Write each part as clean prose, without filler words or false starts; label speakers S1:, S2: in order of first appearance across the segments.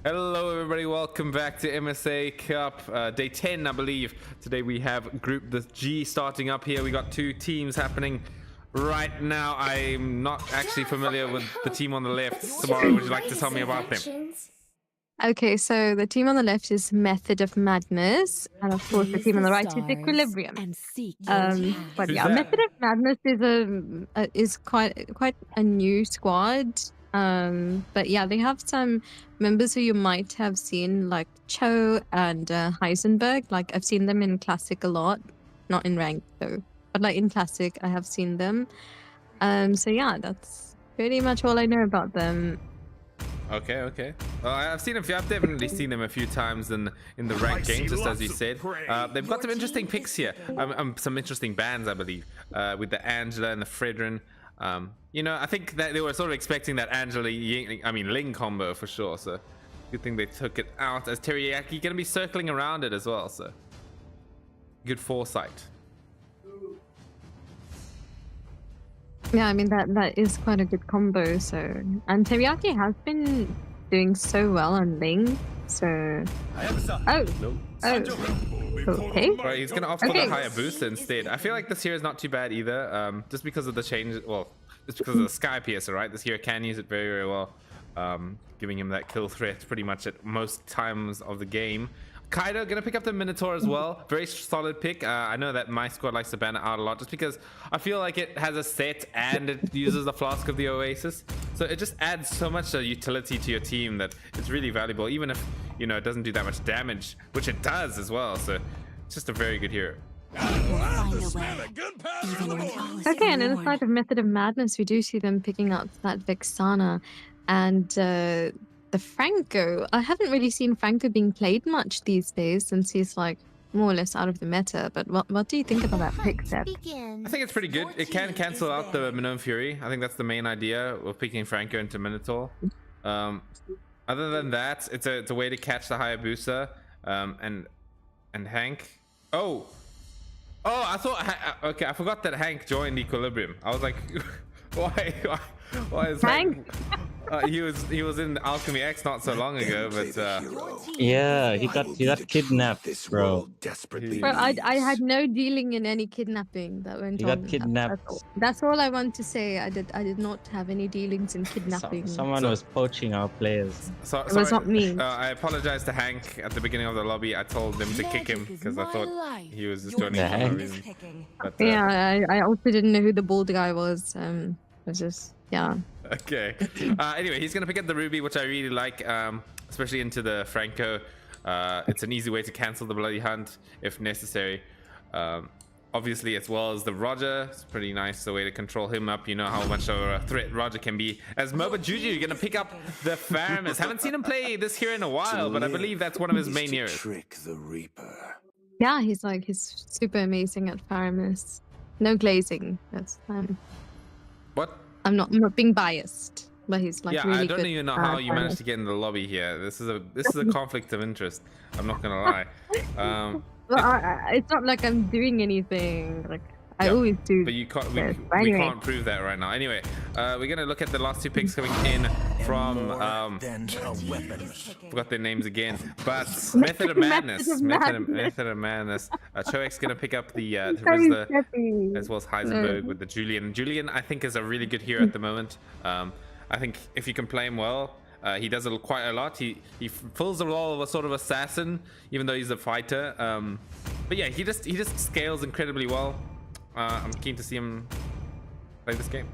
S1: Hello everybody, welcome back to MSA Cup, day 10 I believe. Today we have Group the G starting up here. We got two teams happening right now. I'm not actually familiar with the team on the left. Samara, would you like to tell me about them?
S2: Okay, so the team on the left is Method of Madness, and of course the team on the right is Equilibrium. But
S1: Who's
S2: yeah,
S1: that?
S2: Method of Madness is quite a new squad. But yeah, they have some members who you might have seen, like Cho and Heisenberg. Like I've seen them in Classic a lot, not in Ranked though, but like in Classic I have seen them. So yeah, that's pretty much all I know about them.
S1: Okay. I've seen I've definitely seen them a few times in the ranked games, just as you said. They've got some interesting picks here. Some interesting bands, I believe, with the Angela and the Fredrin. You know, I think that they were sort of expecting that Angela Ling combo for sure. So good thing they took it out, as Teriyaki gonna be circling around it as well. So good foresight.
S2: Yeah, I mean that is quite a good combo. So, and Teriyaki has been doing so well on Ling. So, okay.
S1: Right, he's gonna opt for the Hayabusa instead. I feel like this here is not too bad either. Just because of the change, well, just because of the Sky Piercer, right? This here can use it very well, giving him that kill threat pretty much at most times of the game. Kaido gonna pick up the Minotaur as well. Very solid pick. I know that my squad likes to ban it out a lot just because I feel like it has a set and it uses the Flask of the Oasis, so it just adds so much utility to your team that it's really valuable, even if, you know, it doesn't do that much damage, which it does as well. So it's just a very good hero.
S2: Okay, and inside of Method of Madness, we do see them picking up that Vexana and the Franco. I haven't really seen Franco being played much these days since he's like more or less out of the meta. But what do you think about that pick, Seb?
S1: I think it's pretty good. It can cancel out the Minone Fury. I think that's the main idea of picking Franco into Minotaur. Other than that, it's a way to catch the Hayabusa and Hank. Oh, I thought, okay, I forgot that Hank joined Equilibrium. I was like, why is Hank? He was in Alchemy X not so long ago, but
S3: yeah, he got kidnapped, bro.
S2: Bro, I had no dealing in any kidnapping that went on.
S3: He got kidnapped.
S2: That's all I want to say. I did not have any dealings in kidnapping.
S3: Someone was poaching our players.
S2: It was not me.
S1: I apologize to Hank at the beginning of the lobby. I told them to kick him because I thought he was just joining for no reason. But,
S2: yeah, I also didn't know who the bald guy was. It's just, yeah.
S1: Okay. Anyway, he's gonna pick up the Ruby, which I really like, especially into the Franco. It's an easy way to cancel the Bloody Hunt if necessary. Obviously, as well as the Roger, it's pretty nice, the way to control him up. You know how much of a threat Roger can be. As Moba Juju gonna pick up the Faramis. Haven't seen him play this here in a while, but I believe that's one of his main heroes.
S4: Trick the Reaper.
S2: Yeah, he's super amazing at Faramis. No glazing. That's
S1: What?
S2: I'm not being biased, but he's like really
S1: I don't
S2: good
S1: even know how you managed to get in the lobby here. This is a conflict of interest. I'm not gonna lie.
S2: Well, it's not like I'm doing anything. Like I always do.
S1: But you can't. We can't prove that right now. Anyway, we're gonna look at the last two picks coming in from forgot their names again, but Method of Madness. Method of Madness. Choek's gonna pick up the Rizzler, as well as Heisenberg with the Julian. Julian, I think, is a really good hero at the moment. I think if you can play him well, he does quite a lot. He fills the role of a sort of assassin, even though he's a fighter. But yeah, he just scales incredibly well. I'm keen to see him play this game.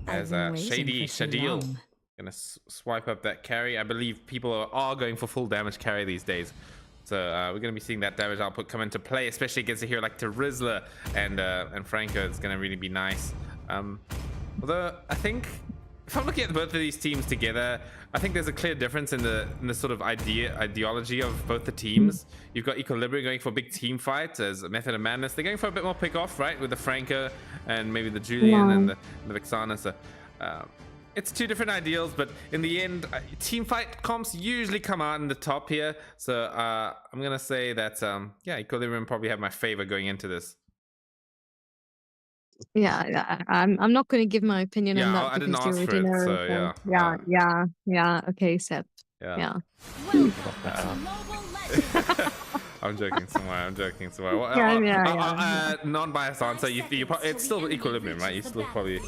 S1: As Shadil gonna swipe up that carry. I believe people are going for full damage carry these days, so we're gonna be seeing that damage output come into play, especially against a hero like Rizzler and Franco. It's gonna really be nice. Although I think, if I'm looking at both of these teams together, I think there's a clear difference in the sort of ideology of both the teams. You've got Equilibrium going for big team fights as a Method of Madness. They're going for a bit more pick off, right, with the Franco and maybe the Julian and the Vexana. So it's two different ideals, but in the end, team fight comps usually come out in the top here. So I'm gonna say that yeah, Equilibrium probably have my favor going into this.
S2: Yeah. I'm not going to give my opinion on
S1: Yeah,
S2: that
S1: I didn't
S2: because you
S1: ask for
S2: already
S1: it,
S2: know.
S1: so yeah.
S2: Yeah. Okay, Sep.
S1: Yeah.
S2: Yeah.
S1: I'm joking somewhere. Well,
S2: Yeah.
S1: non-biased answer. It's still equilibrium, right? You still probably.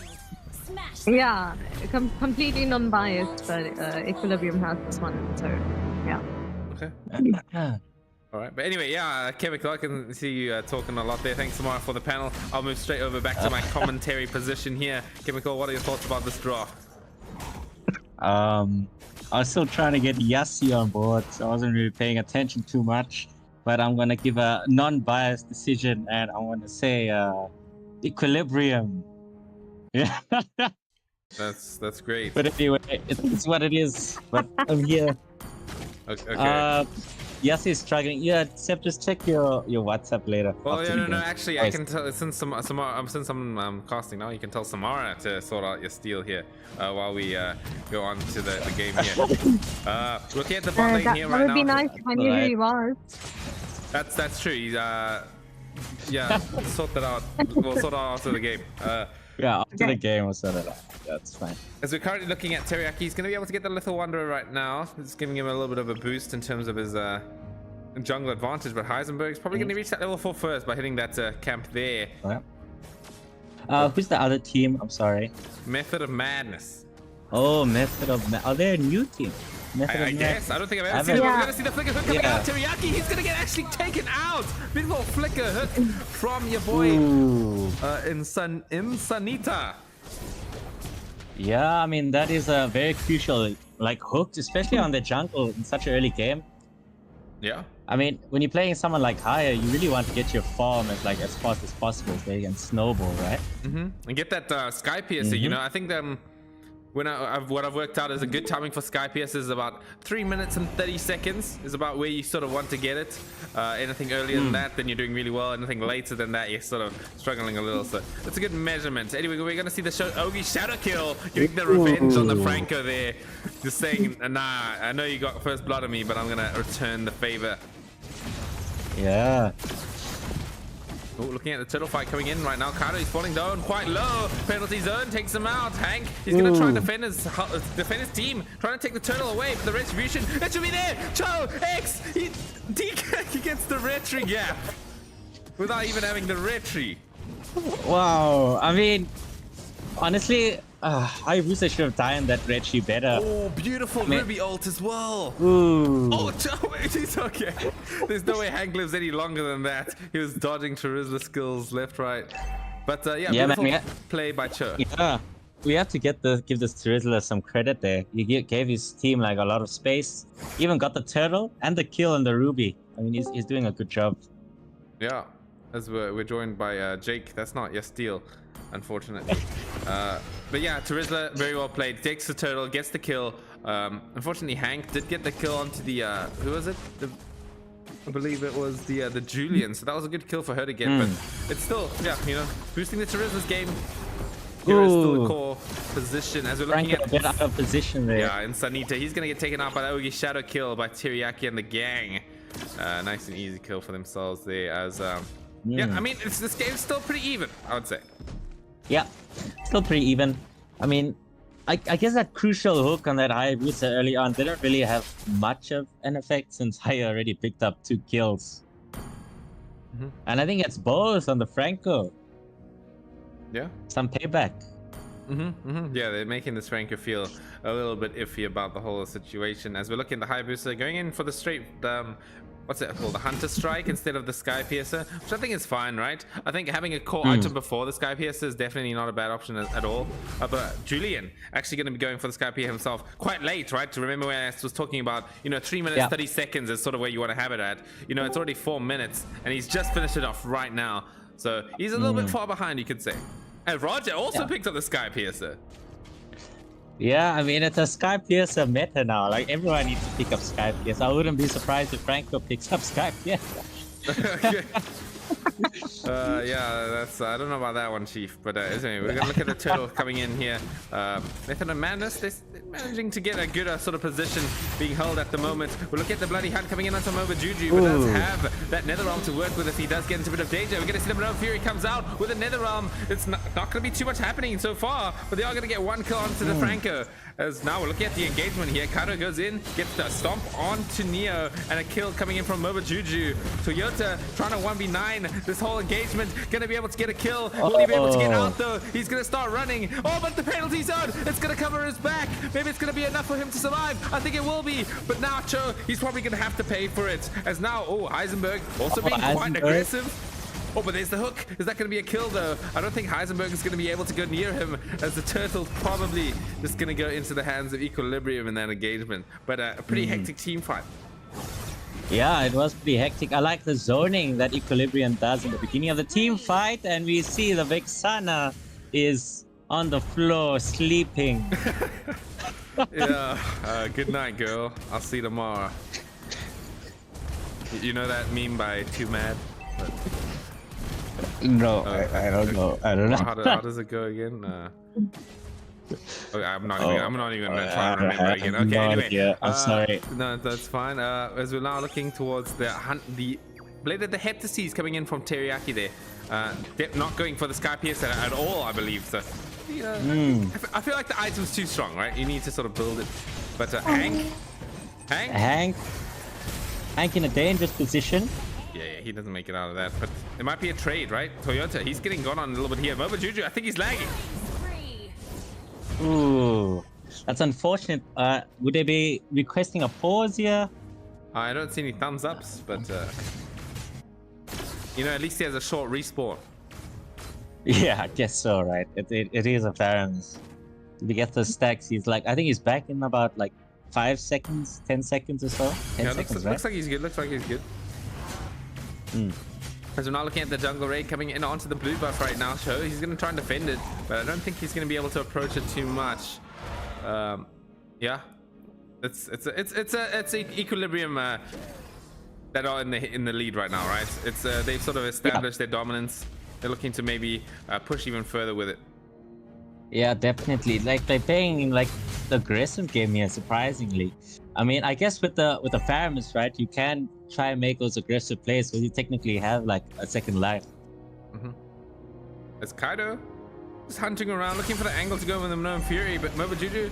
S2: Yeah, completely non-biased, but Equilibrium has this one, so yeah.
S1: Okay. All right, but anyway, yeah, Chemical, I can see you talking a lot there. Thanks, Samara, for the panel. I'll move straight over back to my commentary position here. Chemical, what are your thoughts about this draw?
S3: I was still trying to get Yassi on board, so I wasn't really paying attention too much. But I'm gonna give a non-biased decision, and I'm gonna say Equilibrium. Yeah.
S1: That's great.
S3: But anyway, it's what it is. But I'm here.
S1: Okay.
S3: Yassi is struggling. Yeah, Seb, just check your WhatsApp later.
S1: Well, no. Actually, I can tell since I'm casting now. You can tell Samara to sort out your steal here while we go on to the game here. Looking at the bot lane here right now.
S2: That would be nice if I knew who he was.
S1: That's true. He's yeah, sort that out. We'll sort out after the game.
S3: Yeah, after the game we'll sort it out. That's fine.
S1: As we're currently looking at Teriyaki, he's going to be able to get the Little Wanderer right now. It's giving him a little bit of a boost in terms of his jungle advantage, but Heisenberg's probably going to reach that level 4 first by hitting that camp there.
S3: Who's the other team? I'm sorry.
S1: Method of Madness.
S3: Oh, Method of Madness. Oh, they're a new team.
S1: I guess. I don't think I've ever seen it. We're going to see the flicker hook coming out. Teriyaki, he's going to get actually taken out. Beautiful flicker hook from your boy Insanita.
S3: Yeah, I mean, that is a very crucial hook, especially on the jungle in such an early game.
S1: Yeah.
S3: I mean, when you're playing someone like Haya, you really want to get your farm as fast as possible so you can snowball, right?
S1: And get that Sky Piercer, you know, I think what I've worked out is a good timing for Sky Piercer is about 3 minutes and 30 seconds is about where you sort of want to get it. Anything earlier than that, then you're doing really well. Anything later than that, you're sort of struggling a little. So it's a good measurement. Anyway, we're going to see the Ogi Shadow Kill, getting the revenge on the Franco there. Just saying, nah, I know you got first blood on me, but I'm going to return the favor.
S3: Yeah.
S1: Oh, looking at the turtle fight coming in right now. Kaido is falling down quite low. Penalty zone takes him out. Hank, he's going to try and defend his team. Trying to take the turtle away, but the retribution, it should be there. Cho, X, he gets the retry gap without even having the retry.
S3: Wow. I mean, honestly, Hayabusa should have timed that retry better.
S1: Oh, beautiful Ruby ult as well.
S3: Ooh.
S1: Oh, Cho, it's okay. There's no way Hank lives any longer than that. He was dodging Charisma skills left, right. But yeah, beautiful play by Cho.
S3: Yeah, we have to give this Rizzler some credit there. He gave his team a lot of space. Even got the turtle and the kill on the Ruby. I mean, he's doing a good job.
S1: Yeah, as we're joined by Jake. That's not your steal, unfortunately. But yeah, Rizzler, very well played. Takes the turtle, gets the kill. Unfortunately, Hank did get the kill onto the who was it? I believe it was the Julian. So that was a good kill for her to get. But it's still, yeah, you know, boosting the Rizzler's game. Here is still the core position as we're looking at.
S3: A bit out of position there.
S1: Yeah, and Sanita, he's gonna get taken out by the Ogi Shadow kill by Teriyaki and the gang. Nice and easy kill for themselves there. As yeah, I mean, this game's still pretty even, I would say.
S3: Yeah, still pretty even. I mean, I guess that crucial hook on that Hayabusa early on didn't really have much of an effect since Haya already picked up 2 kills. And I think it's both on the Franco.
S1: Yeah.
S3: Some payback.
S1: Yeah, they're making this Franco feel a little bit iffy about the whole situation. As we're looking at the Hayabusa going in for the straight what's it called, the Hunter Strike instead of the Sky Piercer, which I think is fine, right? I think having a core item before the Sky Piercer is definitely not a bad option at all. But Julian actually going to be going for the Sky Piercer himself quite late, right? To remember when I was talking about, you know, 3 minutes 30 seconds is sort of where you want to have it at. You know, it's already 4 minutes and he's just finished it off right now. So he's a little bit far behind, you could say. And Roger also picked up the Sky Piercer.
S3: Yeah, I mean, it's a Sky Piercer meta now. Everyone needs to pick up Sky Piercer. I wouldn't be surprised if Franco picks up Sky Piercer.
S1: Yeah, that's I don't know about that one, Chief. But anyway, we're gonna look at the turtle coming in here. Method of Madness, they're managing to get a good sort of position being held at the moment. We'll look at the Bloody Hunt coming in on some over Juju, but does have that Nether Realm to work with if he does get into a bit of danger. We're gonna see the No Fury comes out with a Nether Realm. It's not gonna be too much happening so far, but they are gonna get one kill onto the Franco. As now we're looking at the engagement here. Kaido goes in, gets the stomp onto Neo, and a kill coming in from Moba Juju. Toyota trying to 1v9 this whole engagement. Gonna be able to get a kill. Will he be able to get out though? He's gonna start running. Oh, but the penalty zone, it's gonna cover his back. Maybe it's gonna be enough for him to survive. I think it will be. But now Cho, he's probably gonna have to pay for it. As now, Heisenberg also being quite aggressive. Oh, but there's the hook. Is that going to be a kill, though? I don't think Heisenberg is going to be able to go near him, as the turtle's probably just going to go into the hands of Equilibrium in that engagement. But a pretty hectic team fight.
S3: Yeah, it was pretty hectic. I like the zoning that Equilibrium does in the beginning of the team fight, and we see the Vexana is on the floor sleeping.
S1: Yeah, good night, girl. I'll see you tomorrow. You know that meme by Too Mad?
S3: No, I don't know. I don't know.
S1: How does it go again? Okay, I'm not even gonna try to remember again. Okay, anyway.
S3: I'm sorry.
S1: No, that's fine. As we're now looking towards the hunt, the Blade of the Heptases coming in from Teriyaki there. They're not going for the Sky Piercer at all, I believe. So, you know, I feel like the item's too strong, right? You need to sort of build it. But Hank in a dangerous position. Yeah, he doesn't make it out of that, but it might be a trade, right? Toyota, he's getting gone on a little bit here. Moba Juju, I think he's lagging.
S3: Ooh, that's unfortunate. Would they be requesting a pause here?
S1: I don't see any thumbs ups, but you know, at least he has a short respawn.
S3: Yeah, I guess so, right? It is a fairness. To get the stacks, he's like, I think he's back in about like 5 seconds, 10 seconds or so. 10
S1: yeah,
S3: seconds,
S1: looks like he's good. Looks like he's good. As we're now looking at the jungle raid coming in onto the blue buff right now, so he's going to try and defend it, but I don't think he's going to be able to approach it too much. Yeah, it's a Equilibrium that are in the lead right now, right? It's they've sort of established their dominance. They're looking to maybe push even further with it.
S3: Yeah, definitely. Like they're playing in like the aggressive game here, surprisingly. I mean, I guess with the Faramis, right, you can try and make those aggressive plays, but you technically have like a second life.
S1: As Kaido is hunting around, looking for the angle to go with the Gnome Fury, but Moba Juju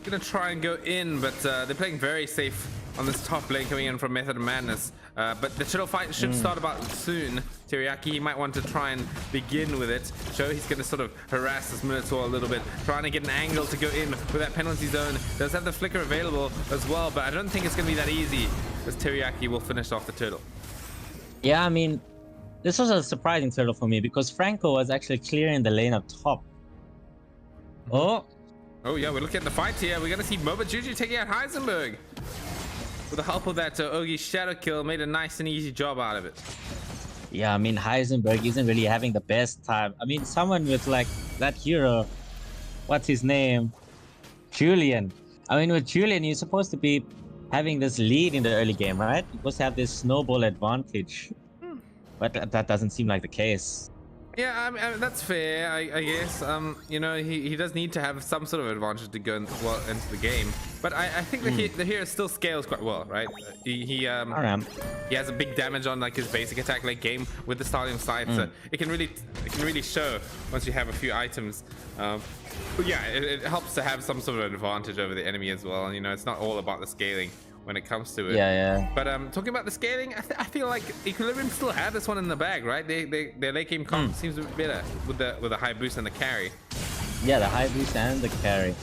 S1: gonna try and go in, but they're playing very safe on this top lane coming in from Method of Madness. But the turtle fight should start about soon. Teriyaki might want to try and begin with it. So he's going to sort of harass this Minotaur a little bit, trying to get an angle to go in with that penalty zone. Does have the flicker available as well, but I don't think it's going to be that easy, as Teriyaki will finish off the turtle.
S3: Yeah, I mean, this was a surprising turtle for me because Franco was actually clearing the lane up top.
S1: Oh yeah, we're looking at the fight here. We're going to see Moba Juju taking out Heisenberg. With the help of that Ogi shadow kill, made a nice and easy job out of it.
S3: Yeah, I mean, Heisenberg isn't really having the best time. I mean, someone with like that hero, what's his name? Julian. I mean, with Julian, you're supposed to be having this lead in the early game, right? You're supposed to have this snowball advantage. But that doesn't seem like the case.
S1: Yeah, I mean, that's fair, I guess. You know, he does need to have some sort of advantage to go into the game. But I think the hero still scales quite well, right? He has a big damage on like his basic attack late game with the Stadium Sight, so it can really show once you have a few items. But yeah, it helps to have some sort of advantage over the enemy as well. And you know, it's not all about the scaling when it comes to it.
S3: Yeah.
S1: But talking about the scaling, I feel like Equilibrium still have this one in the bag, right? Their late game comp seems a bit better with the high boost and the carry.
S3: Yeah, the high boost and the carry.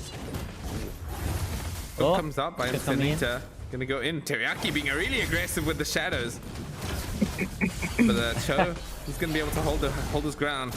S1: What comes up by Senita. Gonna go in. Teriyaki being really aggressive with the shadows. But Cho, he's gonna be able to hold his ground.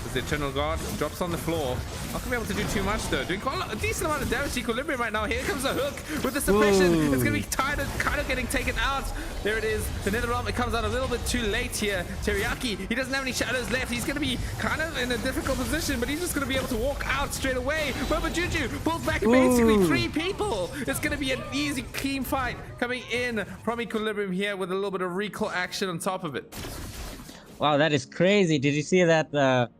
S1: As the Eternal Guard drops on the floor. Not gonna be able to do too much though. Doing quite a decent amount of damage to Equilibrium right now. Here comes the hook with the suppression. It's gonna be kind of getting taken out. There it is. The Nether Realm, it comes out a little bit too late here. Teriyaki, he doesn't have any shadows left. He's gonna be kind of in a difficult position, but he's just gonna be able to walk out straight away. Moba Juju pulls back basically 3 people. It's gonna be an easy, clean fight coming in from Equilibrium here with a little bit of recall action on top of it.
S3: Wow, that is crazy. Did you see that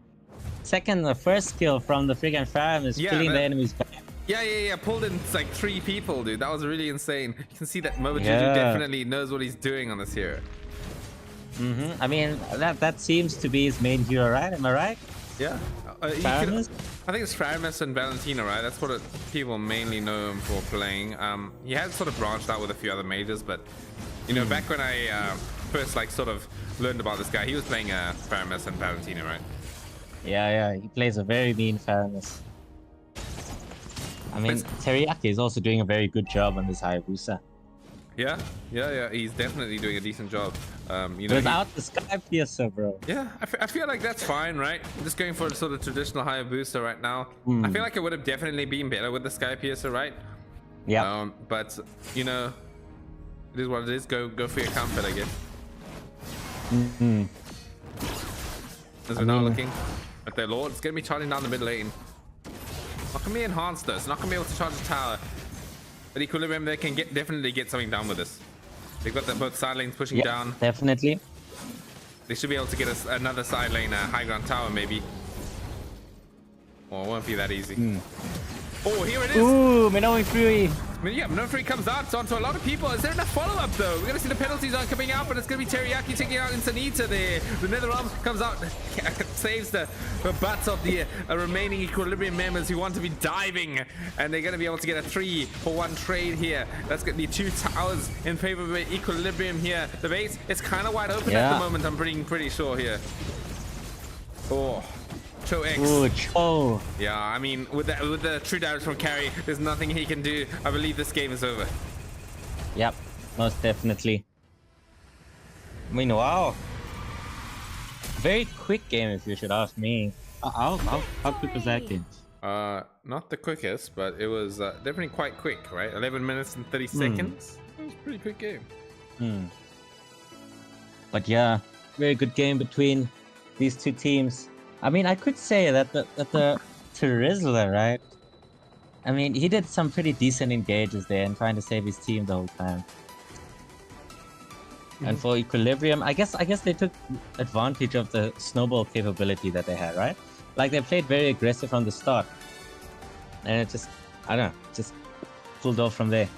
S3: second or first kill from the friggin' farm is
S1: Yeah,
S3: killing the
S1: that-
S3: enemies back?
S1: Yeah. Pulled in like 3 people, dude. That was really insane. You can see that Momojuju
S3: Yeah.
S1: definitely knows what he's doing on this hero.
S3: I mean, that seems to be his main hero, right? Am I right?
S1: Yeah.
S3: Faramis?
S1: I think it's Faramis and Valentina, right? That's what people mainly know him for playing. He has sort of branched out with a few other majors, but you know, back when I first like sort of learned about this guy, he was playing Faramis and Valentina, right?
S3: Yeah. He plays a very mean Faramis. I mean, Teriyaki is also doing a very good job on this Hayabusa.
S1: Yeah. He's definitely doing a decent job. You know,
S3: Without the Sky Piercer, bro.
S1: yeah, I feel like that's fine, right? I'm just going for a sort of traditional Hayabusa right now. I feel like it would have definitely been better with the Sky Piercer, right?
S3: Yeah.
S1: But you know, it is what it is. Go for your comfort, I guess. As we're now looking at their lord, it's gonna be charging down the mid lane. Not gonna be enhanced though. It's not gonna be able to charge the tower. But Equilibrium, they can definitely get something done with this. They've got both side lanes pushing
S3: Yeah,
S1: down.
S3: definitely.
S1: They should be able to get us another side lane high ground tower maybe. Well, it won't be that easy. Oh, here it is.
S3: Ooh, Minomi Fury.
S1: I mean, yeah, no free comes out onto a lot of people. Is there enough follow-up though? We're gonna see the penalties are coming out, but it's gonna be Teriyaki taking out Insanita there. The NetherRealm comes out, saves the butts of the remaining Equilibrium members who want to be diving, and they're gonna be able to get a 3-for-1 trade here. That's gonna be 2 towers in favor of Equilibrium here. The base is kind of wide open at the moment. I'm pretty sure here. Oh. Cho X.
S3: Ooh, Cho.
S1: Yeah, I mean, with the true damage from carry, there's nothing he can do. I believe this game is over.
S3: Yep, most definitely. I mean, wow. Very quick game, if you should ask me. How quick was that game?
S1: Not the quickest, but it was definitely quite quick, right? 11 minutes and 30 seconds. It was a pretty quick game.
S3: But yeah, very good game between these two teams. I mean, I could say that the Terizla, right? I mean, he did some pretty decent engages there and trying to save his team the whole time. And for Equilibrium, I guess they took advantage of the snowball capability that they had, right? Like they played very aggressive from the start, and it just, I don't know, just pulled off from there.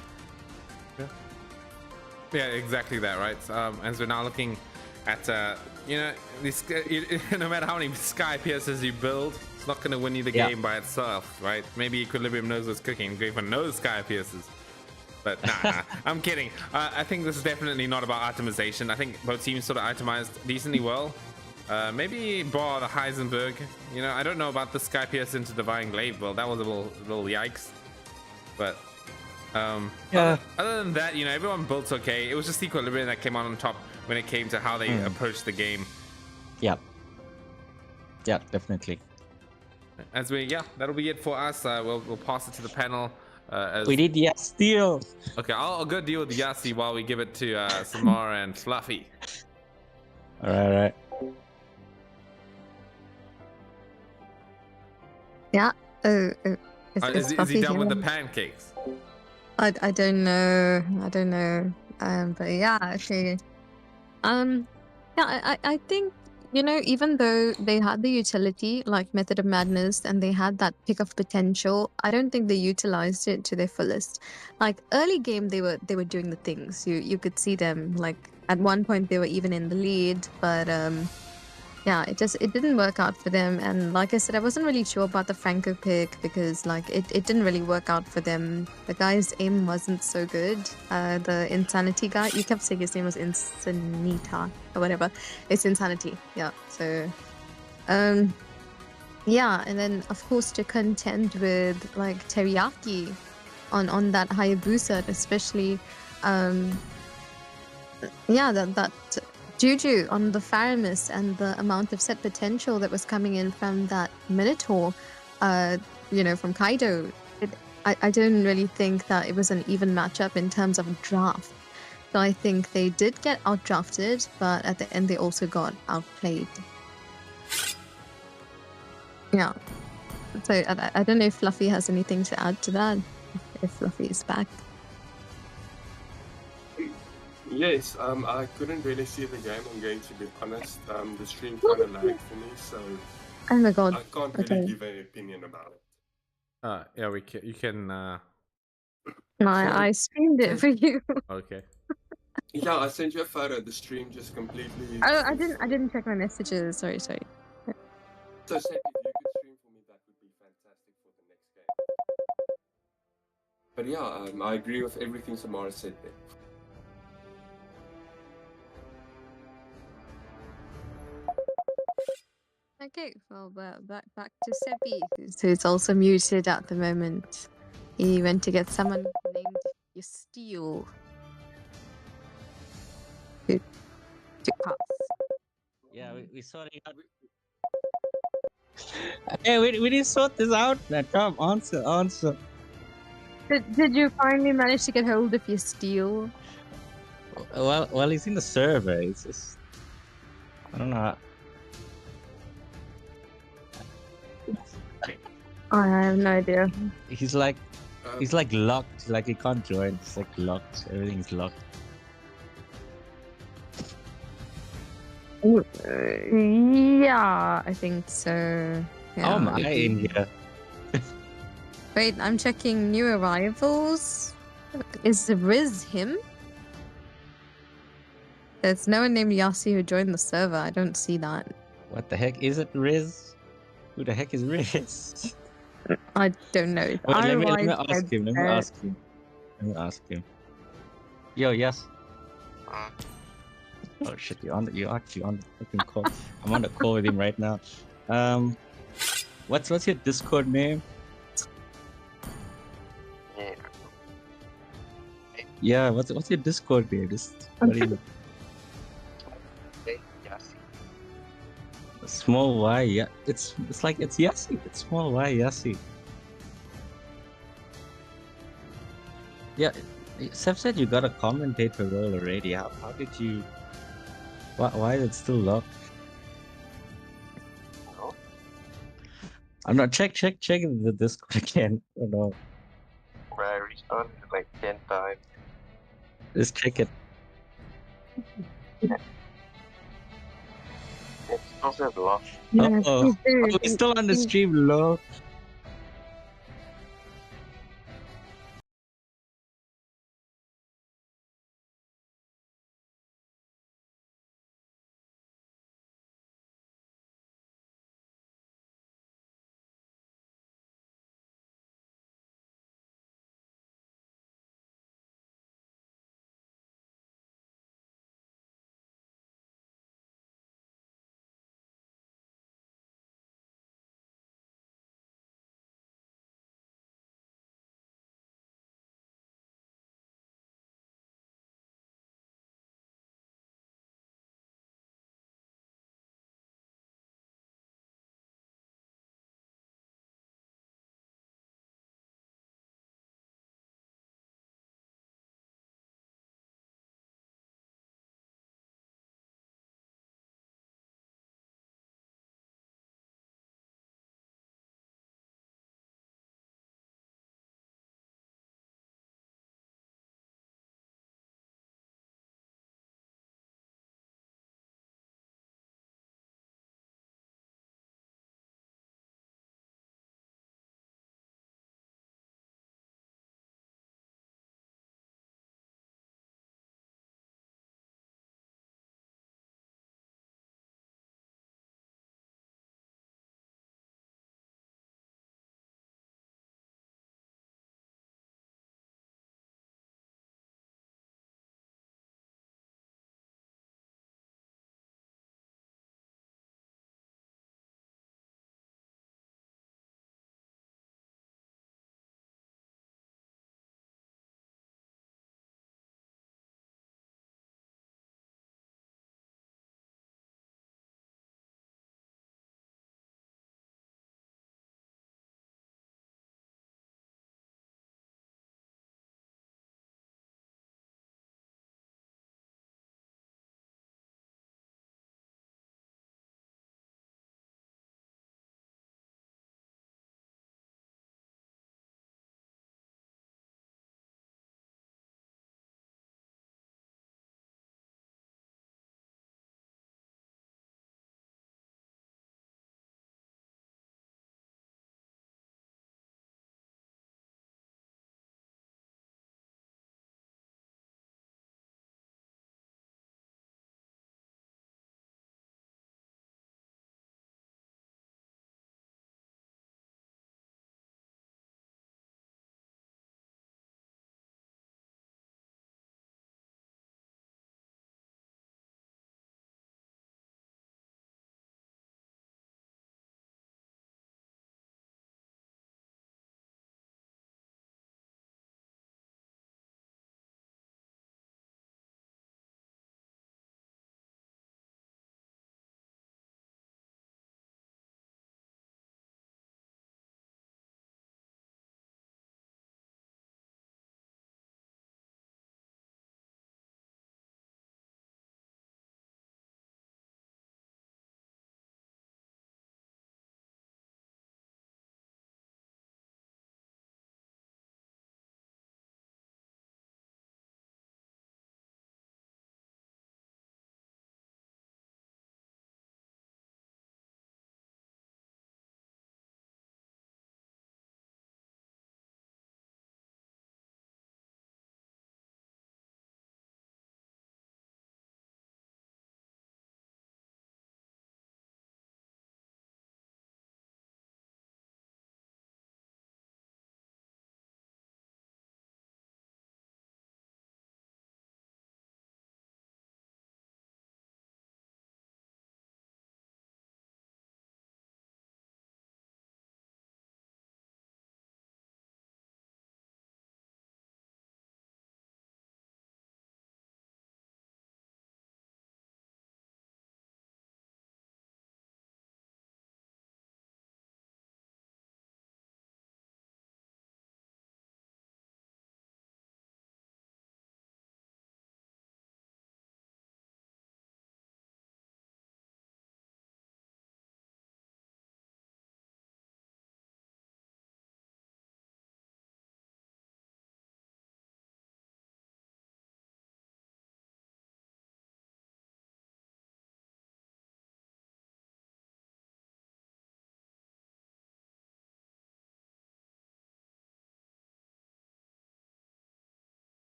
S1: Yeah, exactly that, right? As we're now looking at you know, this, no matter how many Sky Piercers you build, it's not going to win you the game by itself, right? Maybe Equilibrium knows what's cooking, going for no Sky Piercers. But nah, I'm kidding. I think this is definitely not about optimization. I think both teams sort of itemized decently well. Maybe bar the Heisenberg. You know, I don't know about the Sky Piercer into Divine Glaive. Well, that was a little yikes. But other than that, you know, everyone built okay. It was just Equilibrium that came out on top when it came to how they approached the game.
S3: Yeah, definitely.
S1: As that'll be it for us. We'll pass it to the panel.
S3: We need steal.
S1: Okay, I'll go deal with Yassi while we give it to Samara and Fluffy.
S3: All right.
S2: Yeah.
S1: Is he done with the pancakes?
S2: I don't know. But yeah, actually, I think, you know, even though they had the utility like Method of Madness and they had that pick of potential, I don't think they utilized it to their fullest. Like early game, they were doing the things. You could see them, like at one point they were even in the lead, but yeah, it didn't work out for them. And like I said, I wasn't really sure about the Franco pick because like it didn't really work out for them. The guy's aim wasn't so good. The Insanity guy, you kept saying his name was Insanita or whatever. It's Insanity, yeah. So yeah, and then of course to contend with like Teriyaki on that Hayabusa, especially yeah, that Juju on the Faramis and the amount of set potential that was coming in from that Minotaur, you know, from Kaido. I didn't really think that it was an even matchup in terms of draft. So I think they did get outdrafted, but at the end they also got outplayed. Yeah. So I don't know if Fluffy has anything to add to that, if Fluffy is back.
S4: Yes, I couldn't really see the game, I'm going to be honest. The stream kind of lagged for me, so
S2: Oh my god.
S4: I can't really
S2: Okay.
S4: give an opinion about it.
S1: Yeah, we can. You can.
S2: No,
S4: So,
S2: I streamed it for you.
S1: Okay.
S4: yeah, I sent you a photo. The stream just completely.
S2: Oh, I didn't check my messages. Sorry.
S4: So, Seb, if you could stream for me, that would be fantastic for the next game. But yeah, I agree with everything Samara said there.
S2: Okay, well, back to Seppi, who's also muted at the moment. He went to get someone named Yasteel to pass.
S3: Yeah, we sorted out. Hey, we didn't sort this out. Now, come, answer.
S2: Did you finally manage to get hold of Yasteel?
S3: Well, he's in the server. It's just, I don't know.
S2: I have no idea.
S3: He's like locked. Like he can't join. It's like locked. Everything's locked.
S2: Yeah, I think so. Yeah,
S3: How am I in here?
S2: Wait, I'm checking new arrivals. Is Riz him? There's no one named Yassi who joined the server. I don't see that.
S3: What the heck? Is it Riz? Who the heck is Riz?
S2: I don't know.
S3: Wait, let me ask him. Let me ask him. Yo, yes. Oh shit, you're actually on the fucking call. I'm on the call with him right now. What's your Discord name? Yeah, what's your Discord name? What do you... Small Y, yeah. It's like it's Yassi. It's small Y Yassi. Yeah, Seth said you got a commentator role already. How did you? Why is it still locked? I'm not check the Discord again. Oh no.
S5: I restarted it like 10 times.
S3: Just check it.
S5: It still says lost.
S2: Yes,
S3: Oh,
S2: please do.
S3: we're still on the stream, low.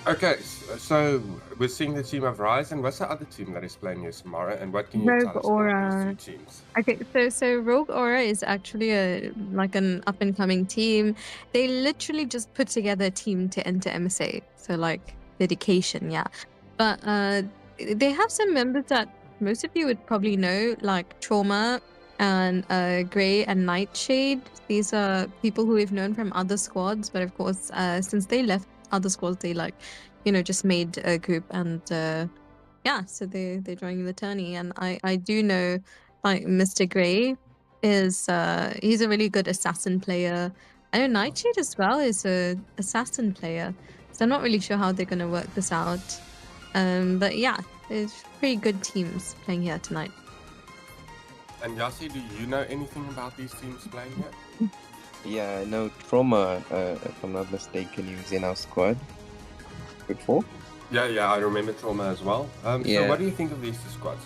S4: Okay, so we're seeing the team of Rise, and what's the other team that is playing here tomorrow? And what can you
S2: Rogue
S4: tell us about
S2: Aura.
S4: these two teams?
S2: Okay, so Rogue Aura is actually an up and coming team. They literally just put together a team to enter MSA. So like dedication, yeah. But they have some members that most of you would probably know, like Trauma and Grey and Nightshade. These are people who we've known from other squads, but of course, since they left other squads, they just made a group and yeah, so they're joining the tourney, and I do know like Mr. Grey is he's a really good assassin player. I know Nightshade as well is a assassin player, so I'm not really sure how they're gonna work this out. But yeah, there's pretty good teams playing here tonight.
S4: And Yassi, do you know anything about these teams playing here?
S6: Yeah, I know Trauma, if I'm not mistaken, he was in our squad before.
S4: Yeah, I remember Trauma as well. So
S6: Yeah.
S4: what do you think of these two squads?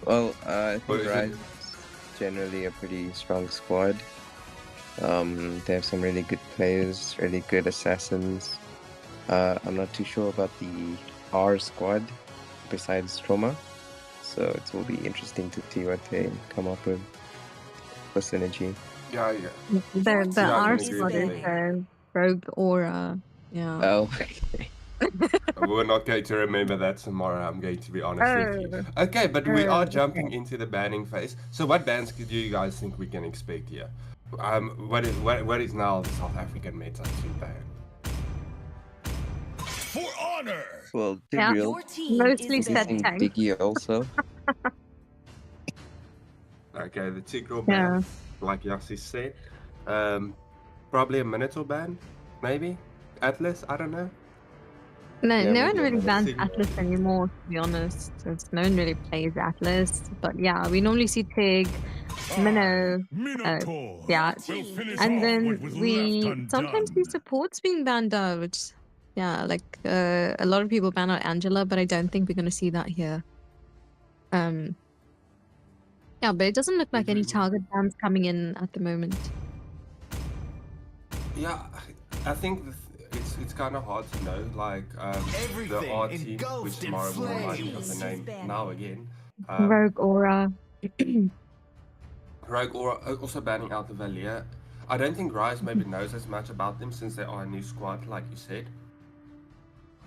S6: Well, I
S4: What
S6: think
S4: is it?
S6: Rise is generally a pretty strong squad. They have some really good players, really good assassins. I'm not too sure about the R squad besides Trauma, so it will be interesting to see what they come up with for synergy.
S4: Yeah.
S2: The
S4: Yeah, I
S2: R
S4: can agree
S2: squad
S4: with
S2: is
S4: you.
S2: Rogue Aura. Yeah.
S6: Oh, okay.
S4: We're not going to remember that tomorrow, I'm going to be honest with you. Okay, but we are jumping into the banning phase. So what bans do you guys think we can expect here? What is now the South African meta to ban?
S7: For honor!
S6: Well,
S2: Yeah.
S6: Tigreal,
S8: Your team
S2: Mostly
S8: is
S2: set
S6: missing
S2: tank.
S6: Biggie also.
S4: Okay, the Tigreal
S2: Yeah.
S4: ban, like Yassi said. Probably a Minotaur ban, maybe? Atlas, I don't know.
S2: No,
S6: Yeah,
S2: no one
S6: maybe
S2: really
S6: another
S2: bans
S4: signal.
S2: Atlas anymore, to be honest. Since no one really plays Atlas. But yeah, we normally see Tig, Minnow,
S7: Minotaur.
S2: yeah.
S7: We'll finish
S2: And
S7: off
S2: then
S7: what was
S2: we
S7: left
S2: sometimes see
S7: undone.
S2: supports being banned out, which yeah, like a lot of people ban out Angela, but I don't think we're gonna see that here. Yeah, but it doesn't look like any target bans coming in at the moment.
S4: Yeah, I think it's kind of hard to know. Like the
S7: Everything
S4: R team,
S7: engulfed
S4: which
S7: in
S4: tomorrow we might
S7: flames.
S4: have the name now again.
S2: Rogue Aura.
S4: Rogue Aura also banning out the Valia. I don't think Rise maybe knows as much about them since they are a new squad, like you said.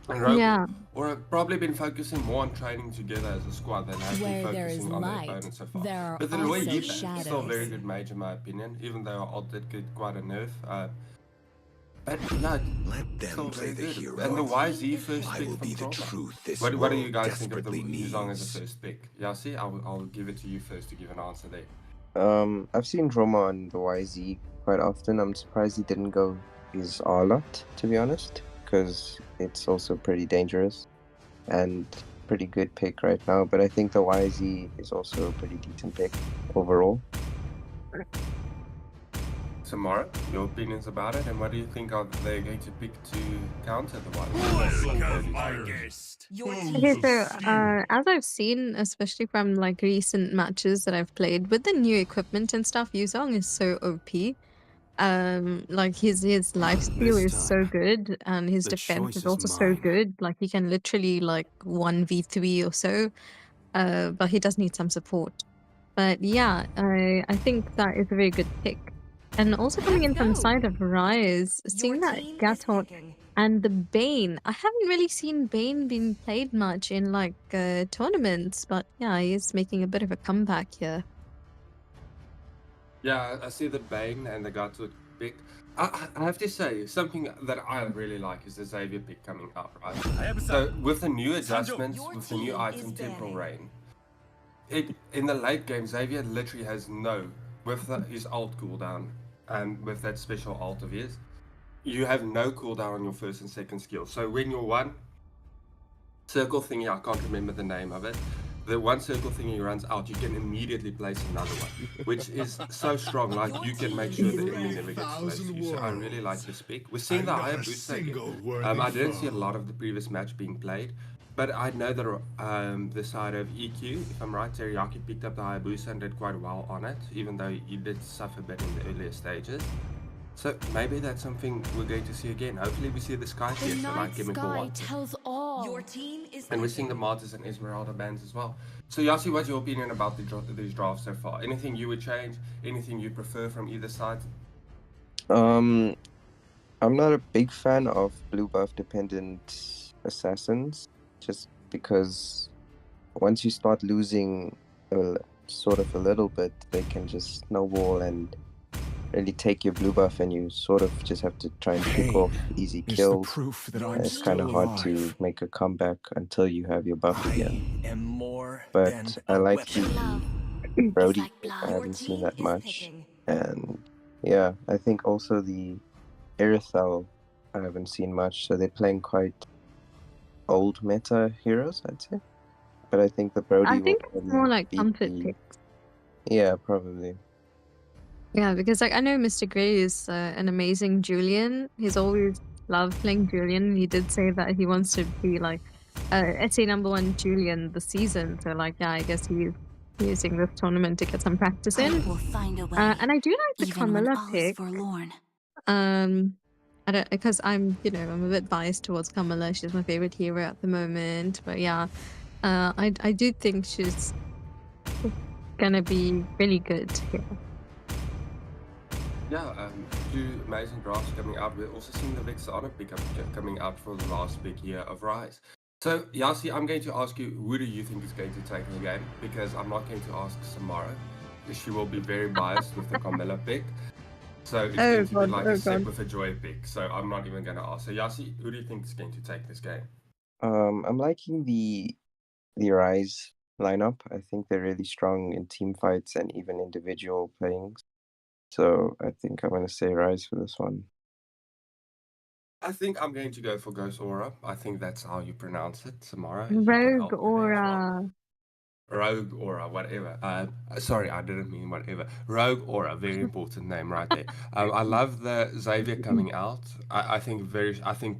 S4: And Rogue
S2: Yeah.
S4: Aura probably been focusing more on training together as a squad than has been
S8: Where there is
S4: focusing on their
S8: light,
S4: opponents so far.
S8: there are
S4: But the Loy
S8: also
S4: Yipa is still a
S8: shadows.
S4: very good mage in my opinion, even though Alt did get quite a nerf. But yeah,
S7: Let
S4: still
S7: them play
S4: very
S7: the
S4: good.
S7: hero.
S4: And the YZ first
S7: I
S4: pick
S7: will
S4: from
S7: be the
S4: Trauma.
S7: truth this
S4: What do
S7: world
S4: you guys think of the
S7: desperately
S4: Yuzong as
S7: needs.
S4: a first pick? Yassi, I'll give it to you first to give an answer there.
S6: I've seen Trauma on the YZ quite often. I'm surprised he didn't go his R lot, to be honest, because it's also pretty dangerous and pretty good pick right now. But I think the YZ is also a pretty decent pick overall.
S4: Tomorrow, your opinions about it, and what do you think are they going to pick to counter the YZ?
S8: Your
S2: Okay, so as I've seen, especially from like recent matches that I've played with the new equipment and stuff, Yuzong is so OP. Like his lifesteal is so good, and his defense is also so good. Like he can literally like 1v3 or so. But he does need some support. But yeah, I think that is a very good pick. And also coming in from the side of Rise, seeing that Gatot and the Bane. I haven't really seen Bane being played much in like tournaments, but yeah, he is making a bit of a comeback here.
S4: Yeah, I see the Bane and the Gato pick. I have to say, something that I really like is the Xavier pick coming up, right? So with the new adjustments, with the new item Temporal Rain, in the late game, Xavier literally has with his ult cooldown and with that special ult of his, you have no cooldown on your first and second skill. So when your one circle thingy, I can't remember the name of it, the one circle thingy runs out, you can immediately place another one, which is so strong. Like you can make sure the enemy never gets close to you. So I really like this pick. We're seeing the higher boost again. I didn't see a lot of the previous match being played, but I know that the side of EQ, if I'm right, Teriyaki picked up the Hayabusa and did quite well on it, even though he did suffer a bit in the earlier stages. So maybe that's something we're going to see again. Hopefully we see the Sky
S8: The
S4: Fiesta like
S8: night
S4: Chemical
S8: sky
S4: wanted.
S8: tells all.
S9: Your team is
S4: And we're seeing the Martyrs and Esmeralda bands as well. So Yassi, what's your opinion about these drafts so far? Anything you would change? Anything you prefer from either side?
S6: I'm not a big fan of blue buff dependent assassins, just because once you start losing sort of a little bit, they can just snowball and really take your blue buff, and you sort of just have to try and pick off easy
S7: It's the
S6: kills.
S7: proof that
S6: And
S7: I'm
S6: it's kind of
S7: still
S6: hard to
S7: alive.
S6: make a comeback until you have your buff again.
S7: I am more
S6: But
S7: than
S6: I
S7: a
S6: like
S7: weapon.
S6: the Brody.
S9: like blood.
S6: I
S9: Your
S6: haven't seen
S9: team
S6: that
S9: is
S6: much.
S9: picking.
S6: And yeah, I think also the Irithel, I haven't seen much. So they're playing quite old meta heroes, I'd say. But I think the Brody
S2: I
S6: will
S2: think it's
S6: probably
S2: more like
S6: beat
S2: comfort
S6: the...
S2: picks.
S6: Yeah, probably.
S2: Yeah, because like I know Mr. Gray is an amazing Julian. He's always loved playing Julian. He did say that he wants to be like SA #1 Julian this season. So like yeah, I guess he's using this tournament to get some practice in.
S9: Hope will find a way.
S2: And I do like the
S9: even when
S2: Carmilla
S9: all is
S2: pick.
S9: forlorn.
S2: I don't because I'm I'm a bit biased towards Carmilla. She's my favorite hero at the moment. But yeah, I do think she's gonna be really good here.
S4: Yeah, two amazing drafts coming out. We're also seeing the Vexana pickup coming out for the last big year of Rise. So, Yassi, I'm going to ask you, who do you think is going to take the game? Because I'm not going to ask Samara. She will be very biased with the Carmilla pick. So it's going to be like a Sep with a Joy pick. So I'm not even going to ask. So, Yassi, who do you think is going to take this game?
S6: I'm liking the Rise lineup. I think they're really strong in team fights and even individual playings. So I think I'm going to say Rise for this one.
S4: I think I'm going to go for Ghost Aura. I think that's how you pronounce it, Samara.
S2: Rogue Aura.
S4: Rogue Aura, whatever. Sorry, I didn't mean whatever. Rogue Aura, very important name right there. I love the Xavier coming out. I think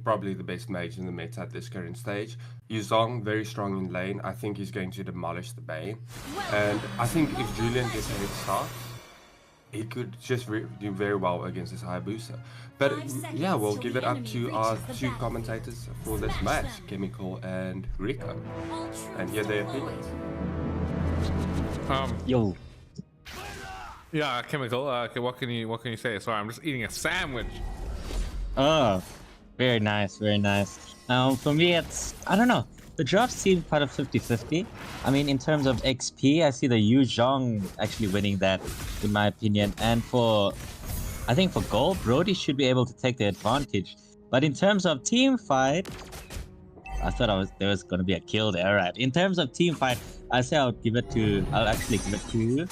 S4: probably the best mage in the meta at this current stage. Yuzong, very strong in lane. I think he's going to demolish the Bane. And I think if Julian gets a head start, he could just do very well against this Hayabusa. But yeah, we'll give it up to our two commentators for this match, Chemical and Rico. And hear their opinions.
S3: Yo.
S1: Yeah, Chemical. Okay, what can you say? Sorry, I'm just eating a sandwich.
S3: Oh, very nice, very nice. For me, it's, I don't know. The drafts seem part of 50-50. I mean, in terms of XP, I see the Yu Zhong actually winning that, in my opinion. And I think for gold, Brody should be able to take the advantage. But in terms of team fight, I thought there was going to be a kill there, right? In terms of team fight, I say I'll actually give it to,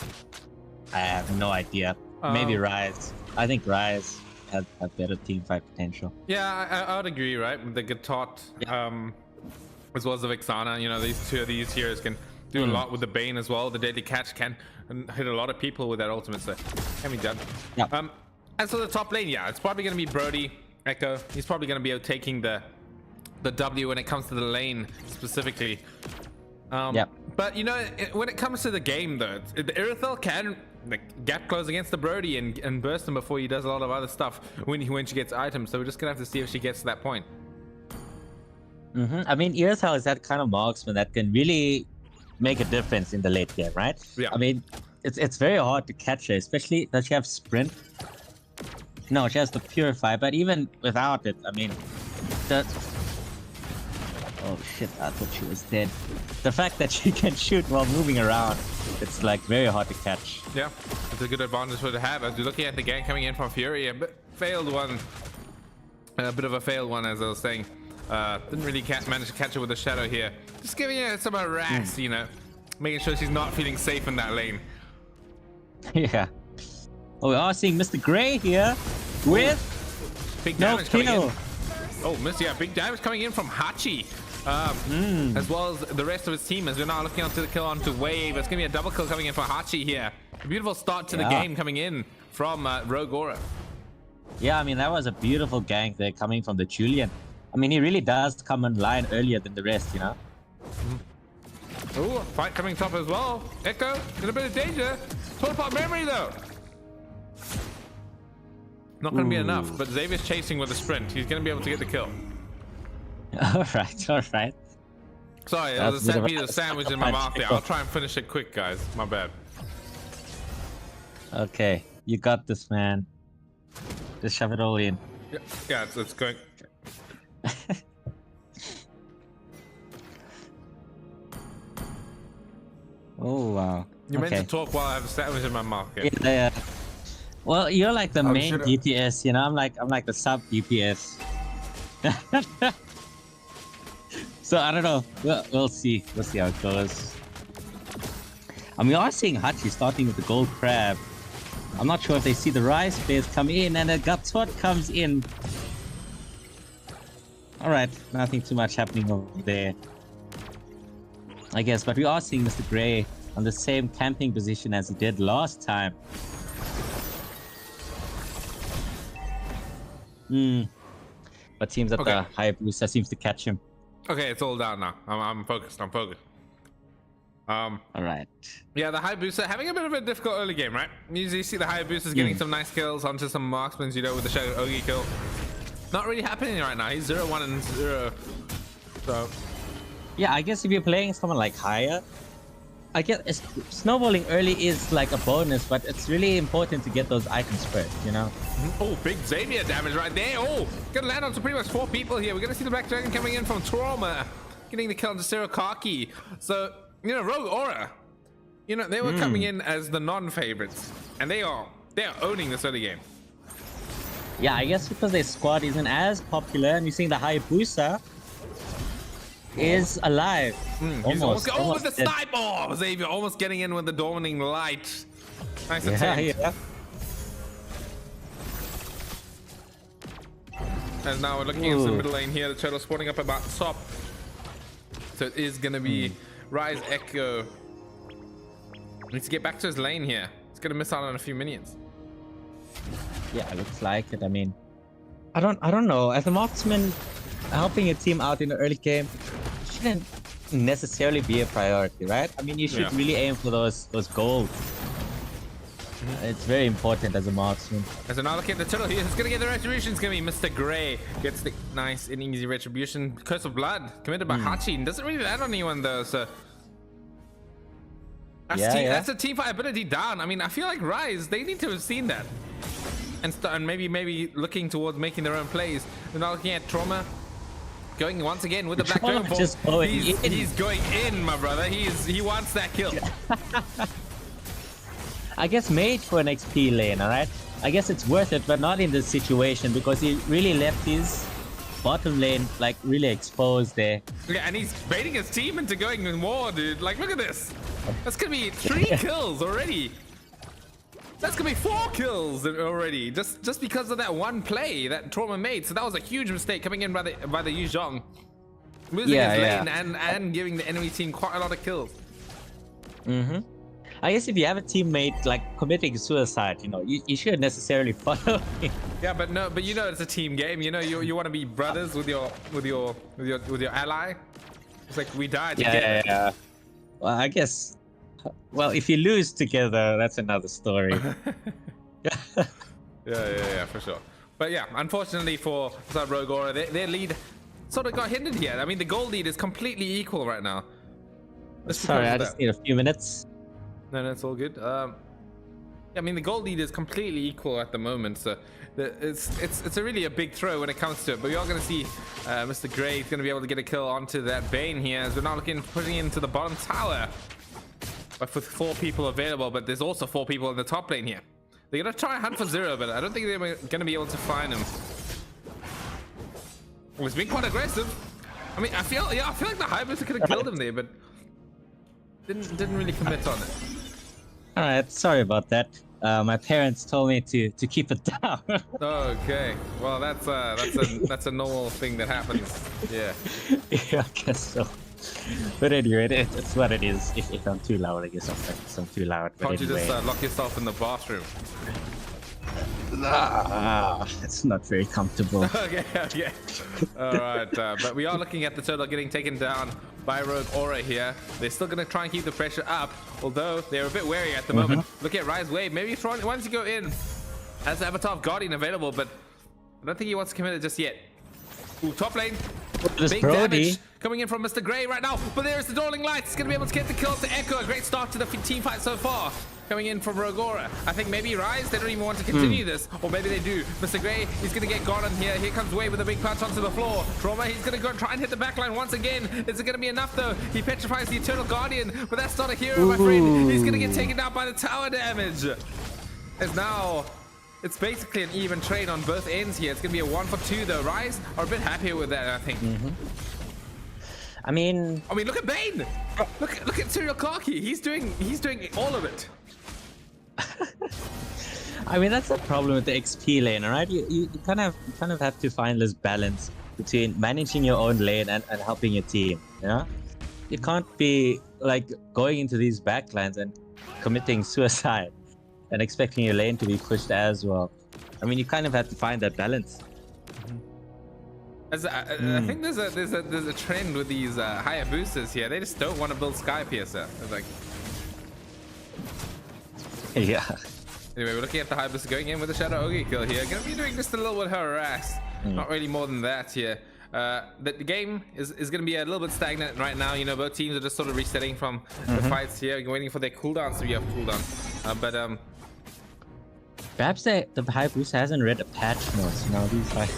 S3: I have no idea. Maybe Rise. I think Rise has better team fight potential.
S1: Yeah, I would agree, right? The Gatot, as well as the Vexana, these two of these heroes can do a lot with the Bane as well. The Deadly Catch can hit a lot of people with that ultimate, so can be done.
S3: Yeah.
S1: As for the top lane, yeah, it's probably going to be Brody, Echo. He's probably going to be taking the W when it comes to the lane specifically. But when it comes to the game though, the Irithel can gap close against the Brody and burst him before he does a lot of other stuff when she gets items. So we're just gonna have to see if she gets to that point.
S3: I mean, Irithel is that kind of marksman that can really make a difference in the late game, right?
S1: Yeah.
S3: I mean, it's very hard to catch her, especially does she have sprint? No, she has the purify, but even without it, I mean, oh shit, I thought she was dead. The fact that she can shoot while moving around, it's like very hard to catch.
S1: Yeah, it's a good advantage for her to have. As we're looking at the gang coming in from Fury, a bit failed one. A bit of a failed one, as I was saying. Didn't really manage to catch her with the shadow here. Just giving her some harass, making sure she's not feeling safe in that lane.
S3: Yeah. Oh, we are seeing Mr. Gray here with
S1: big
S3: no
S1: damage coming
S3: kill.
S1: in. Oh, big damage coming in from Hachi. As well as the rest of his team, as we're now looking onto the kill onto Wave. It's gonna be a double kill coming in for Hachi here. A beautiful start to the game coming in from Rogue Aura.
S3: Yeah, I mean, that was a beautiful gank there coming from the Julian. I mean, he really does come online earlier than the rest,
S1: Oh, fight coming top as well. Echo in a bit of danger. Pull apart memory though. Not going to be enough, but Xavier's chasing with a sprint. He's going to be able to get the kill.
S3: All right, all right.
S1: Sorry,
S3: That's
S1: there's
S3: a bit
S1: a
S3: of a-
S1: piece of sandwich in my mouth there. I'll try and finish it quick, guys. My bad.
S3: Okay, you got this, man. Just shove it all in.
S1: Yeah, it's going.
S3: Oh wow.
S1: You meant
S3: okay.
S1: to talk while I have a sandwich in my mouth. Okay.
S3: Yeah. Well, you're like the main
S4: should've-
S3: DPS, you know. I'm like the sub DPS. So I don't know. We'll see. We'll see how it goes. And we are seeing Hachi starting with the gold crab. I'm not sure if they see the rice players come in and the Gatswat comes in. All right, nothing too much happening over there, I guess. But we are seeing Mr. Gray on the same camping position as he did last time. But seems that the Hayabusa seems to catch him.
S1: Okay, it's all down now. I'm focused. I'm focused.
S3: All right.
S1: Yeah, the Hayabusa having a bit of a difficult early game, right? Usually you see the Hayabusa's getting some nice kills onto some marksmen, you know, with the Shadow Ogi kill. Not really happening right now. He's 0-1 and 0. So
S3: Yeah, I guess if you're playing someone like Haya, I guess snowballing early is like a bonus, but it's really important to get those items first, you know?
S1: oh, big Xavier damage right there. Oh, gonna land onto pretty much 4 people here. We're gonna see the Black Dragon coming in from Trauma, getting the kill onto Sirokaki. So, you know, Rogue Aura, you know, they were coming in as the non-favorites, and they are owning this early game.
S3: Yeah, I guess because their squad isn't as popular, and you're seeing the Hayabusa is alive.
S1: He's almost with the
S3: dead.
S1: snipe. Oh, Xavier almost getting in with the dawning light. Nice attempt.
S3: Yeah.
S1: And now we're looking into the middle lane here. The turtle spawning up about top. So it is going to be Rise Echo. Needs to get back to his lane here. He's going to miss out on a few minions.
S3: Yeah, it looks like it. I mean, I don't know. As a marksman, helping a team out in the early game shouldn't necessarily be a priority, right? I mean, you should really aim for those gold. It's very important as a marksman.
S1: As an look at the turtle here, he's going to get the retribution. It's going to be Mr. Gray. Gets the nice and easy retribution. Curse of Blood committed by Hachi. Doesn't really land on anyone though, so that's a team fight ability down. I mean, I feel like Rise, they need to have seen that. And maybe looking towards making their own plays. We're now looking at Trauma going once again with the Black Dragon Ball. He's going in, my brother. He wants that kill.
S3: I guess made for an XP lane, alright? I guess it's worth it, but not in this situation because he really left his bottom lane like really exposed there.
S1: Yeah, and he's baiting his team into going in war, dude. Like, look at this. That's gonna be 3 kills already. That's gonna be 4 kills already, just because of that one play that Trauma made. So that was a huge mistake coming in by the Yu Zhong, losing his lane and giving the enemy team quite a lot of kills.
S3: I guess if you have a teammate like committing suicide, you know, you shouldn't necessarily follow him.
S1: Yeah, but you know it's a team game. You know you want to be brothers with your ally. It's like we died together.
S3: Yeah. Well, I guess. Well, if you lose together, that's another story.
S1: Yeah, for sure. But yeah, unfortunately for Rogue Aura, their lead sort of got hindered here. I mean, the gold lead is completely equal right now.
S3: Sorry, I just need a few minutes.
S1: No, it's all good. I mean, the gold lead is completely equal at the moment, so it's really a big throw when it comes to it. But we are going to see Mr. Gray is going to be able to get a kill onto that Bane here, as we're now putting into the bottom tower. But with 4 people available, but there's also 4 people in the top lane here. They're going to try and hunt for Zero, but I don't think they're going to be able to find him. Well, it's been quite aggressive. I mean, I feel like the Hayabusa could have killed him there, but didn't really commit on it.
S3: All right, sorry about that. My parents told me to keep it down.
S1: Okay, well that's a normal thing that happens. Yeah.
S3: Yeah, I guess so. But anyway, it's what it is. If I'm too loud, I guess I'm too loud. But
S1: Can't
S3: anyway.
S1: you just lock yourself in the bathroom?
S3: It's not very comfortable.
S1: Okay. All right, but we are looking at the turtle getting taken down by Rogue Aura here. They're still going to try and keep the pressure up, although they're a bit wary at the moment. Look at Rise Wave. Maybe once you go in, Has the Avatar of Guardian available, but I don't think he wants to commit it just yet. Ooh, top lane.
S3: This
S1: Big
S3: Brody.
S1: damage coming in from Mr. Grey right now, but there's the Dawnling Light. He's going to be able to get the kill to Echo. A great start to the team fight so far. Coming in from Rogora. I think maybe Rise, they don't even want to continue this, or maybe they do. Mr. Grey, he's going to get gone on here. Here comes Wave with a big punch onto the floor. Trauma, he's going to go try and hit the backline once again. Is it going to be enough though? He petrifies the Eternal Guardian, but that's not a hero, my friend. He's going to get taken down by the tower damage. As now, it's basically an even trade on both ends here. It's going to be a 1 for 2 though. Rise are a bit happier with that, I think.
S3: I mean,
S1: look at Bane. Look at Serial Clarky. He's doing all of it.
S3: I mean, that's the problem with the XP lane, alright? You kind of have to find this balance between managing your own lane and helping your team, you know? You can't be like going into these backlines and committing suicide and expecting your lane to be pushed as well. I mean, you kind of have to find that balance.
S1: I think there's a trend with these higher boosters here. They just don't want to build Sky Piercer. It's like,
S3: Yeah.
S1: anyway, we're looking at the high booster going in with the Shadow Ogi kill here. Gonna be doing just a little bit harass. Not really more than that here. The game is going to be a little bit stagnant right now. You know, both teams are just sort of resetting from the fights here, waiting for their cooldowns to be off cooldown.
S3: Perhaps the high booster hasn't read a patch notes, you know, these like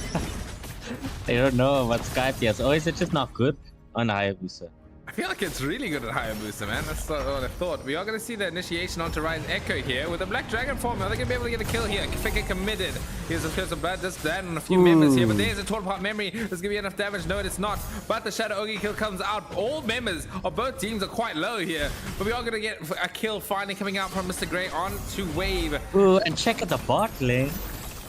S3: they don't know what Skype is, or is it just not good on high booster?
S1: I feel like it's really good at higher booster, man. That's what I thought. We are going to see the initiation onto Rise Echo here with a Black Dragon form. Are they going to be able to get a kill here? Fika committed. Here's a curse of blood just dead on a few members here, but there's a torn apart memory. There's going to be enough damage. No, it's not. But the Shadow Ogi kill comes out. All members of both teams are quite low here, but we are going to get a kill finally coming out from Mr. Grey onto Wave.
S3: Ooh, and check out the bot lane.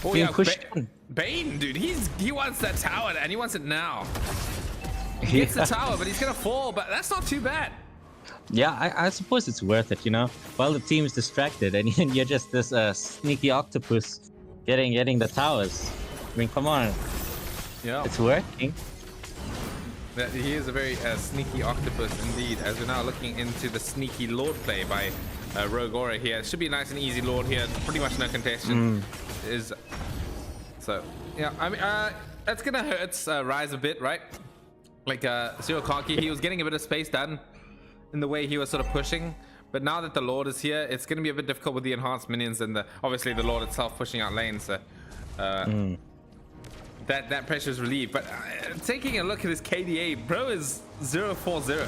S1: Oh
S3: Being
S1: yeah,
S3: pushed in.
S1: Bane, dude, he wants that tower and he wants it now. He gets the tower, but he's gonna fall, but that's not too bad.
S3: Yeah, I suppose it's worth it, you know, while the team's distracted and you're just this sneaky octopus getting the towers. I mean, come on.
S1: Yeah,
S3: it's working.
S1: He is a very sneaky octopus indeed, as we're now looking into the sneaky Lord play by Rogora here. It should be a nice and easy Lord here, pretty much no contestation. So yeah, I mean, that's gonna hurt Rise a bit, right? Like Serial Clarky, he was getting a bit of space done in the way he was sort of pushing, but now that the Lord is here, it's going to be a bit difficult with the enhanced minions and obviously the Lord itself pushing out lanes. So that pressure is relieved. But taking a look at his KDA, bro is 0-4-0.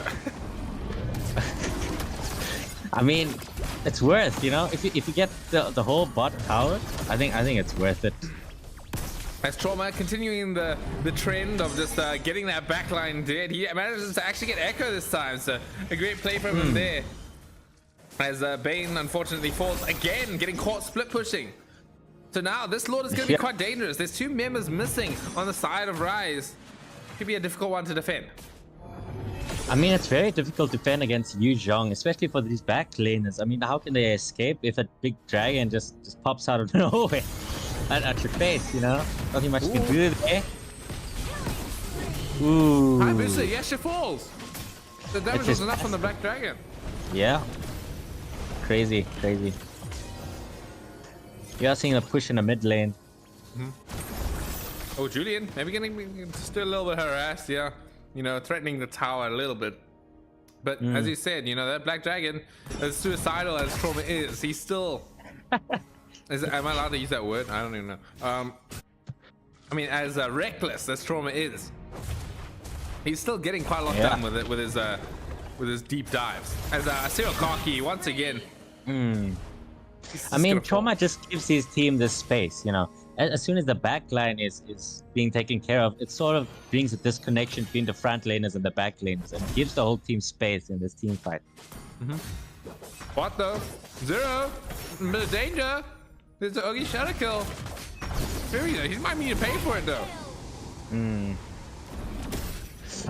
S1: I
S3: mean, it's worth, you know, if you get the whole bot tower, I think it's worth it.
S1: As Trauma continuing the trend of just getting that backline dead, he manages to actually get Echo this time, so a great play from him there. As Bane unfortunately falls again, getting caught split pushing. So now this Lord is going to be quite dangerous. There's 2 members missing on the side of Rise. Could be a difficult one to defend.
S3: I mean, it's very difficult to defend against Yu Zhong, especially for these back laners. I mean, how can they escape if a big dragon just pops out of nowhere? At your face, you know? Nothing much to do there. Ooh.
S1: High booster, yes, she falls. The damage was enough on the Black Dragon.
S3: Yeah. Crazy. You are seeing a push in the mid lane.
S1: Oh, Julian, maybe getting still a little bit harassed, yeah. You know, threatening the tower a little bit. But as you said, you know, that Black Dragon, as suicidal as Trauma is, he's still... am I allowed to use that word? I don't even know. I mean, as reckless as Trauma is, he's still getting quite a lot done with his deep dives. As Serial Clarky once again.
S3: I mean, Trauma just gives his team this space, you know. As soon as the back line is being taken care of, it sort of brings a disconnection between the front laners and the back laners, and gives the whole team space in this team fight.
S1: What though? 0. Bit of danger. There's an Ogi shadow kill. He might need to pay for it though.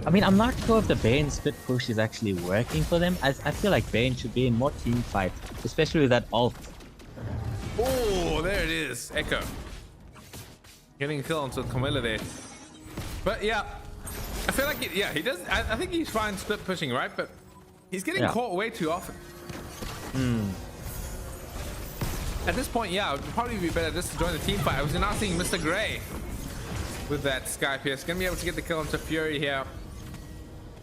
S3: I mean, I'm not sure if the Bane split push is actually working for them. I feel like Bane should be in more team fights, especially with that ult.
S1: Oh, there it is. Echo. Getting a kill onto Camilla there. But yeah, I feel like, he does. I think he's fine split pushing, right? But he's getting caught way too often. At this point, yeah, it would probably be better just to join the team fight. I was now seeing Mr. Gray with that Sky Pierce. Gonna be able to get the kill onto Fury here.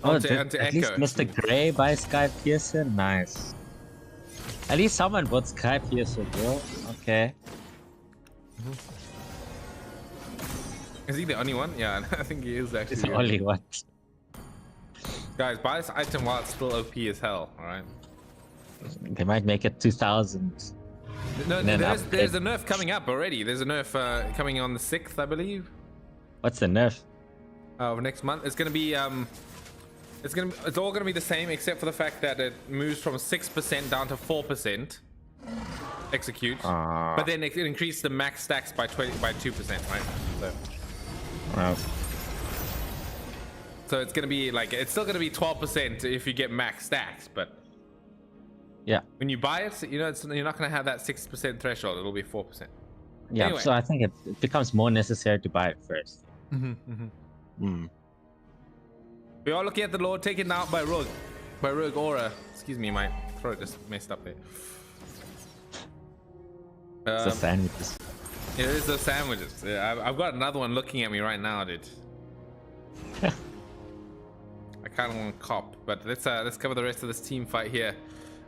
S3: Oh,
S1: Onto
S3: at
S1: Echo.
S3: least Mr. Gray by Sky Piercer? Nice. At least someone bought Sky Piercer, bro. Okay.
S1: Is he the only one? Yeah, I think he is actually.
S3: It's the only one.
S1: Guys, buy this item while it's still OP as hell, alright?
S3: They might make it 2000.
S1: No,
S3: And then
S1: there's a nerf coming up already. There's a nerf coming on the 6th, I believe,
S3: What's the nerf?
S1: of next month. It's gonna be it's all gonna be the same except for the fact that it moves from 6% down to 4%. Execute, but then it increased the max stacks by 2%, right? So it's gonna be like, it's still gonna be 12% if you get max stacks, but
S3: Yeah.
S1: when you buy it, you know, you're not gonna have that 6% threshold. It'll be 4%.
S3: Yeah,
S1: Anyway.
S3: so I think it becomes more necessary to buy it first.
S1: We are looking at the Lord taken out by Rogue Aura. Excuse me, my throat just messed up there.
S3: It's the sandwiches.
S1: It is those sandwiches. Yeah, I've got another one looking at me right now, dude. I kind of want to cop, but let's cover the rest of this team fight here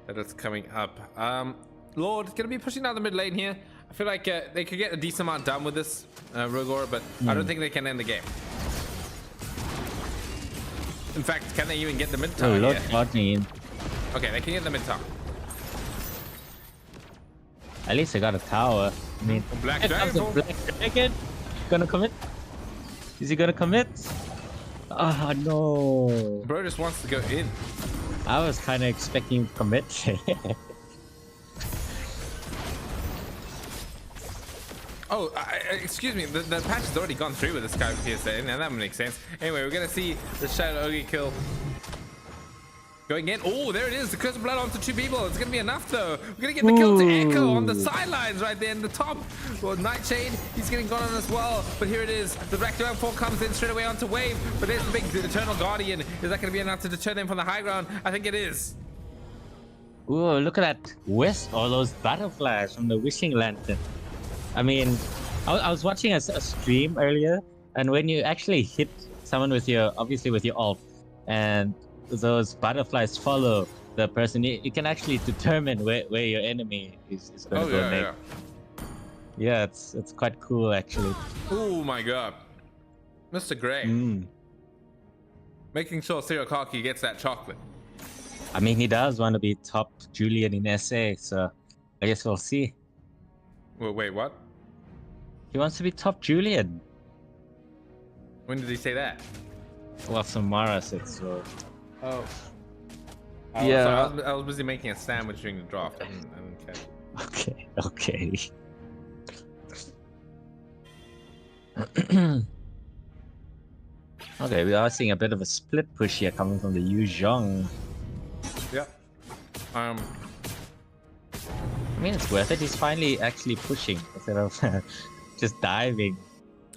S1: that is coming up. Lord gonna be pushing down the mid lane here. I feel like they could get a decent amount done with this Rogue Aura, but I don't think they can end the game. In fact, can they even get the mid
S3: Oh,
S1: tower
S3: Lord
S1: here?
S3: Rodney.
S1: Okay, they can get the mid tower.
S3: At least they got a tower. I mean,
S1: Black
S3: here comes the
S1: Dragon.
S3: Black Dragon. Gonna commit? Is he gonna commit? Ah, no.
S1: Bro just wants to go in.
S3: I was kind of expecting him to commit.
S1: Oh, excuse me. The patch has already gone through with the Sky PSA, and that makes sense. Anyway, we're gonna see the Shadow Ogre kill going in. Oh, there it is. The Curse of Blood onto 2 people. It's gonna be enough though. We're gonna get the kill to Echo on the sidelines right there in the top. Well, Nightshade, he's getting gone on as well. But here it is. The Black Dragon 4 comes in straight away onto Wave. But there's the big Eternal Guardian. Is that gonna be enough to deter them from the high ground? I think it is.
S3: Ooh, look at that West, all those butterflies from the Wishing Lantern. I mean, I was watching a stream earlier, and when you actually hit someone with your, obviously with your ult, and those butterflies follow the person, you can actually determine where your enemy is going to go next. Yeah, it's quite cool actually.
S1: Oh my god. Mr. Gray. Making sure Sirokaki gets that chocolate.
S3: I mean, he does want to be top Julian in SA, so I guess we'll see.
S1: Well, wait, what?
S3: He wants to be top Julian.
S1: When did he say that?
S3: Well, Samara said so.
S1: Oh.
S3: Yeah.
S1: So I was busy making a sandwich during the draft. I didn't catch it.
S3: Okay. Okay, we are seeing a bit of a split push here coming from the Yu Zhong.
S1: Yeah.
S3: I mean, it's worth it. He's finally actually pushing instead of just diving.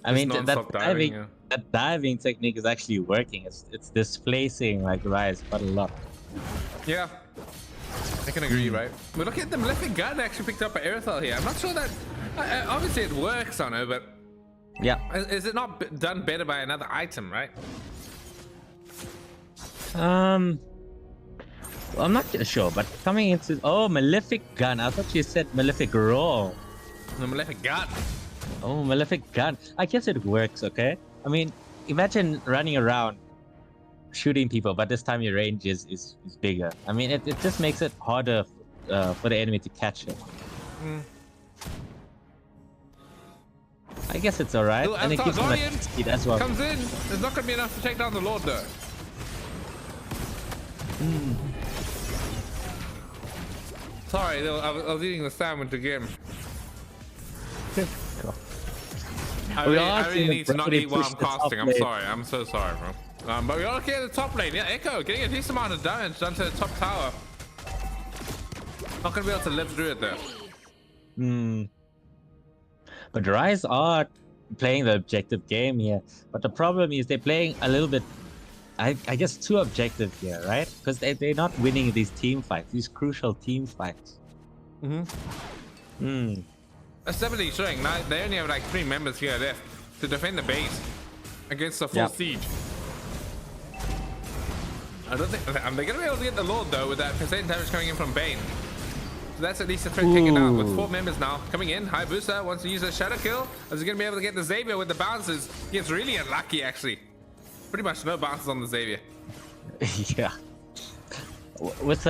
S3: I mean, that diving technique is actually working. It's displacing like Rise quite a lot.
S1: Yeah. I can agree, right? But look at the malefic gun actually picked up by Aerithal here. I'm not sure that obviously it works on her, but
S3: yeah,
S1: is it not done better by another item, right?
S3: Well, I'm not sure, but coming into Malefic Gun. I thought you said Malefic Roll.
S1: The Malefic Gun.
S3: Oh, Malefic Gun. I guess it works, okay? I mean, imagine running around shooting people, but this time your range is bigger. I mean, it just makes it harder for the enemy to catch it. I guess it's alright, and it gives him a speed as well.
S1: Comes in. There's not going to be enough to take down the Lord, though. Sorry, I was eating the sandwich again. I really need to not eat while I'm casting. I'm sorry. I'm so sorry, bro. But we are looking at the top lane. Yeah, Echo getting a decent amount of damage done to the top tower. Not going to be able to live through it, though.
S3: But Rise are playing the objective game here. But the problem is they're playing a little bit, I guess, too objective here, right? Because they're not winning these team fights, these crucial team fights. Hmm.
S1: That's definitely showing. Now they only have like 3 members here left to defend the base against a full
S3: Yep.
S1: siege. I don't think they're gonna be able to get the Lord though with that percent damage coming in from Bane. So that's at least a threat taken out with 4 members now coming in. Hayabusa wants to use a shadow kill. Is he gonna be able to get the Xavier with the bounces? He gets really unlucky actually. Pretty much no bounces on the Xavier.
S3: Yeah. With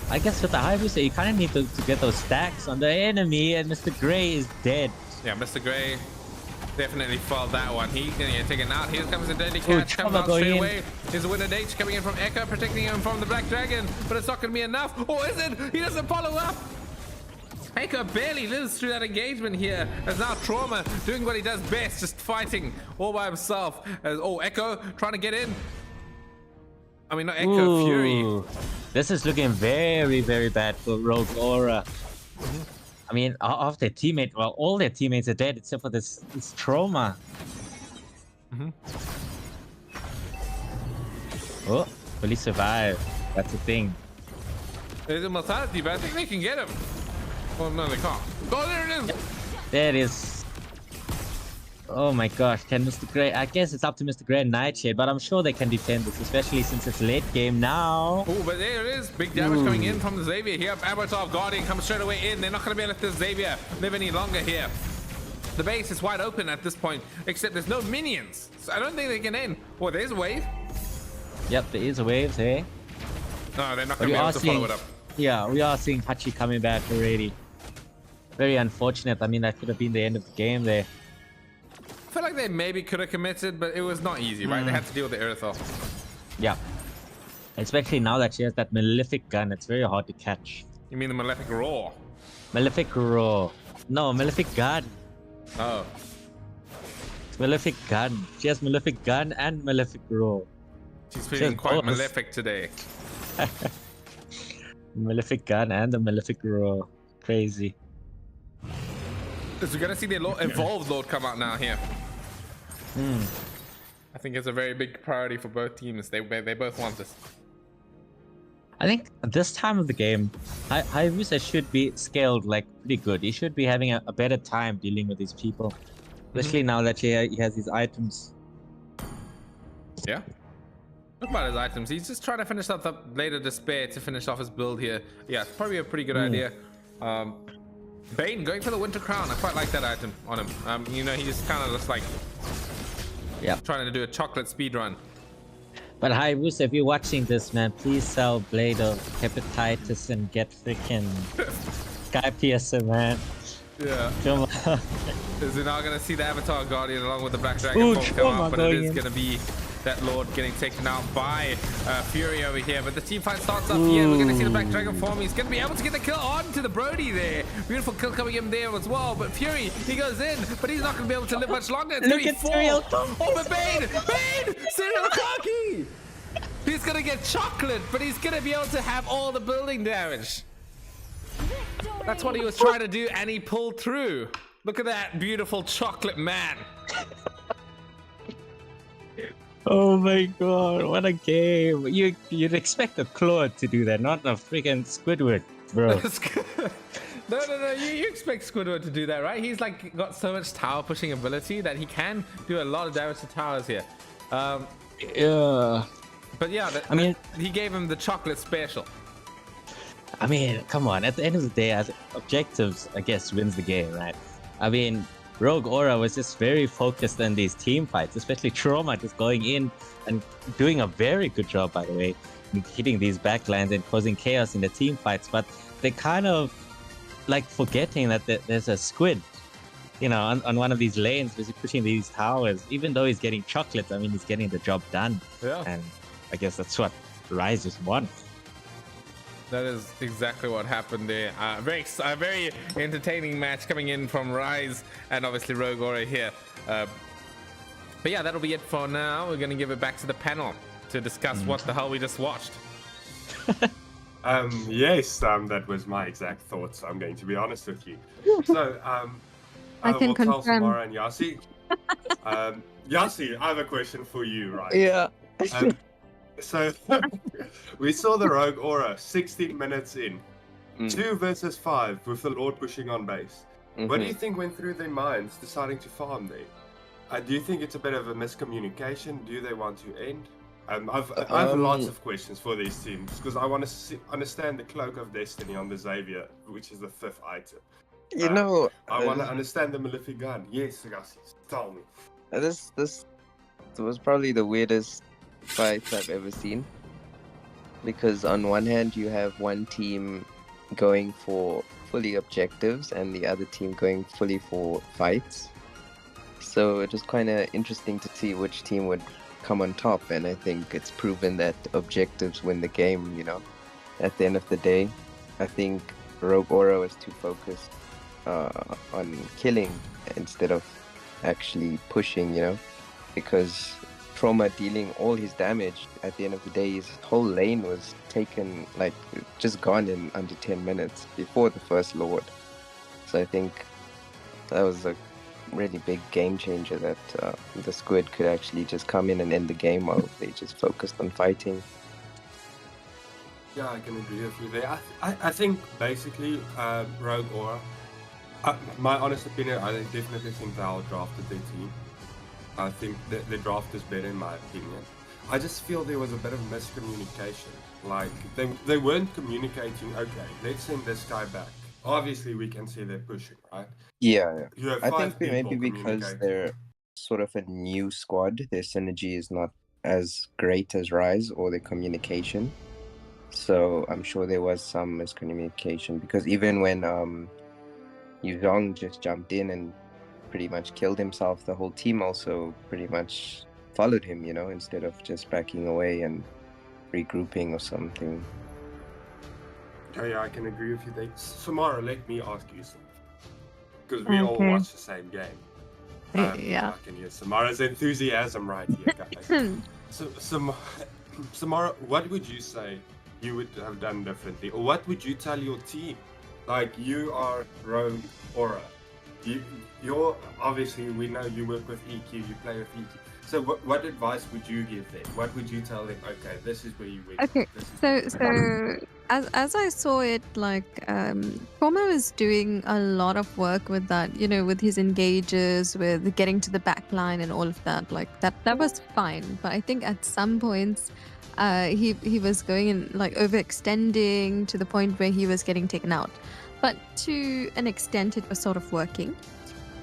S3: I guess with the Hayabusa, you kind of need to get those stacks on the enemy, and Mr. Gray is dead.
S1: Yeah, Mr. Gray definitely fouled that one. He's gonna get taken out. Here comes the Deadly
S3: Ooh,
S1: Catch. Comes
S3: Chama
S1: out
S3: going
S1: straight
S3: in.
S1: away. Here's a Winter H coming in from Echo, protecting him from the Black Dragon. But it's not gonna be enough. Or is it? He doesn't follow up. Echo barely lives through that engagement here. As now Trauma doing what he does best, just fighting all by himself. As Echo trying to get in. I mean, not Echo, Fury.
S3: Ooh. This is looking very, very bad for Rogue Aura. I mean, of their teammate, well, all their teammates are dead except for this Trauma. Oh, police survive. That's the thing.
S1: There's immortality, but I think they can get him. Oh no, they can't. Oh, there it is.
S3: There it is. Oh my gosh, can Mr. Gray? I guess it's up to Mr. Gray and Nightshade, but I'm sure they can defend this, especially since it's late game now.
S1: Oh, but there it is. Big damage coming in from the Xavier here. Avatar Guardian comes straight away in. They're not going to be able to let the Xavier live any longer here. The base is wide open at this point, except there's no minions. So I don't think they can end. Oh, there's a wave.
S3: Yep, there is a wave, hey?
S1: No, they're not
S3: But
S1: going to
S3: we
S1: be
S3: are
S1: able to follow
S3: seeing,
S1: it up.
S3: yeah, we are seeing Hachi coming back already. Very unfortunate. I mean, that could have been the end of the game there.
S1: I feel like they maybe could have committed, but it was not easy, right? They had to deal with the Earthal.
S3: Yeah. Especially now that she has that Malefic gun, it's very hard to catch.
S1: You mean the Malefic Roar?
S3: Malefic Roar. No, Malefic gun.
S1: Oh.
S3: It's Malefic gun. She has Malefic gun and Malefic Roar.
S1: She's feeling
S3: Just
S1: quite
S3: both.
S1: malefic today.
S3: Malefic gun and the Malefic Roar. Crazy.
S1: Because we're going to see the evolved Lord come out now here. I think it's a very big priority for both teams. They both want this.
S3: I think at this time of the game, Hayabusa should be scaled like pretty good. He should be having a better time dealing with these people. Especially now that he has these items.
S1: Yeah. Look about his items. He's just trying to finish up the Later Despair to finish off his build here. Yeah, it's probably a pretty good idea. Bane going for the Winter Crown. I quite like that item on him. You know, he just kind of looks like trying to do a chocolate speed run.
S3: But Hayabusa, if you're watching this, man, please sell Blade of Hepatitis and get freaking Sky Piercer, man.
S1: Yeah.
S3: Come on.
S1: Is he now going to see the Avatar Guardian along with the Black Dragon
S3: Ooh,
S1: come
S3: Trauma
S1: out? But it
S3: going
S1: is
S3: in.
S1: going to be that Lord getting taken out by Fury over here. But the team fight starts up here. We're going to see the Black Dragon form. He's going to be able to get the kill onto the Brody there. Beautiful kill coming in there as well. But Fury, he goes in, but he's not going to be able to live much longer. It's
S3: Look
S1: going
S3: at
S1: to be
S3: Serial
S1: 4. Oh, but Bane! Serial Kaki! He's going to get chocolate, but he's going to be able to have all the building damage. That's what he was trying to do, and he pulled through. Look at that beautiful chocolate man.
S3: Oh my god, what a game. You'd expect a Claude to do that, not a freaking Squidward, bro.
S1: No. You expect Squidward to do that, right? He's like got so much tower pushing ability that he can do a lot of damage to towers here.
S3: Yeah.
S1: But yeah,
S3: I mean,
S1: he gave him the chocolate special.
S3: I mean, come on. At the end of the day, as objectives, I guess, wins the game, right? I mean, Rogue Aura was just very focused on these team fights, especially Trauma just going in and doing a very good job, by the way, in hitting these backlines and causing chaos in the team fights. But they kind of like forgetting that there's a squid, you know, on one of these lanes, basically pushing these towers. Even though he's getting chocolates, I mean, he's getting the job done.
S1: Yeah.
S3: And I guess that's what Rise just won.
S1: That is exactly what happened there. Very entertaining match coming in from Rise and obviously Rogue Aura here. But yeah, that'll be it for now. We're going to give it back to the panel to discuss what the hell we just watched.
S4: Yes, that was my exact thoughts. I'm going to be honest with you. So,
S2: I can
S4: will tell
S2: confirm.
S4: Samara and Yasi. Yasi, I have a question for you, right?
S6: Yeah.
S4: So we saw the Rogue Aura 16 minutes in.
S6: Mm.
S4: 2 versus 5 with the Lord pushing on base. What do you
S6: Mhm.
S4: think went through their minds deciding to farm there? Do you think it's a bit of a miscommunication? Do they want to end? I have lots of questions for these teams because I want to understand the Cloak of Destiny on the Xavier, which is the 5th item.
S6: You know,
S4: I want to understand the Malefic gun. Yes, Agassi, tell me.
S6: this was probably the weirdest fight I've ever seen. Because on one hand, you have one team going for fully objectives and the other team going fully for fights. So it was kind of interesting to see which team would come on top. And I think it's proven that objectives win the game, you know. At the end of the day, I think Rogue Aura was too focused on killing instead of actually pushing, you know. Because Trauma dealing all his damage, at the end of the day, his whole lane was taken, like, just gone in under 10 minutes before the first Lord. So I think that was a really big game changer that the Squid could actually just come in and end the game while they just focused on fighting.
S4: Yeah, I can agree with you there. I think basically Rogue Aura, my honest opinion, I definitely think they outdrafted their team. I think the draft is better in my opinion. I just feel there was a bit of miscommunication. Like they weren't communicating. Okay, let's send this guy back. Obviously, we can see they're pushing, right?
S6: Yeah,
S4: You have
S6: I
S4: 5
S6: think
S4: people
S6: maybe because
S4: communicating.
S6: they're sort of a new squad, their synergy is not as great as Rise or their communication. So I'm sure there was some miscommunication because even when Yuzhong just jumped in and pretty much killed himself, the whole team also pretty much followed him, you know, instead of just backing away and regrouping or something.
S4: Yeah, I can agree with you there. Samara, let me ask you something. Because we all
S2: Okay.
S4: watch the same game.
S2: Yeah.
S4: I can hear Samara's enthusiasm right here, guys. So, Samara, what would you say you would have done differently? Or what would you tell your team? Like, you are Rogue Aura. You're obviously, we know you work with EQ, you play with EQ. So what advice would you give them? What would you tell them? Okay, this is where you win.
S2: Okay, so as I saw it, like Trauma is doing a lot of work with that, you know, with his engages, with getting to the back line and all of that. Like that was fine, but I think at some points, he was going in like overextending to the point where he was getting taken out. But to an extent, it was sort of working.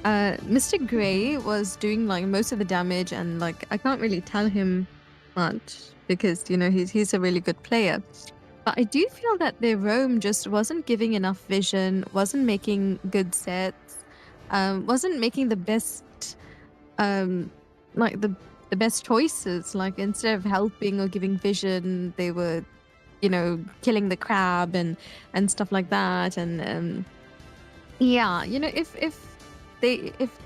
S2: Mr. Gray was doing like most of the damage, and like I can't really tell him much because you know he's a really good player. But I do feel that their roam just wasn't giving enough vision, wasn't making good sets, wasn't making the best like the best choices. Like instead of helping or giving vision, they were, you know, killing the crab and stuff like that. And yeah, you know, if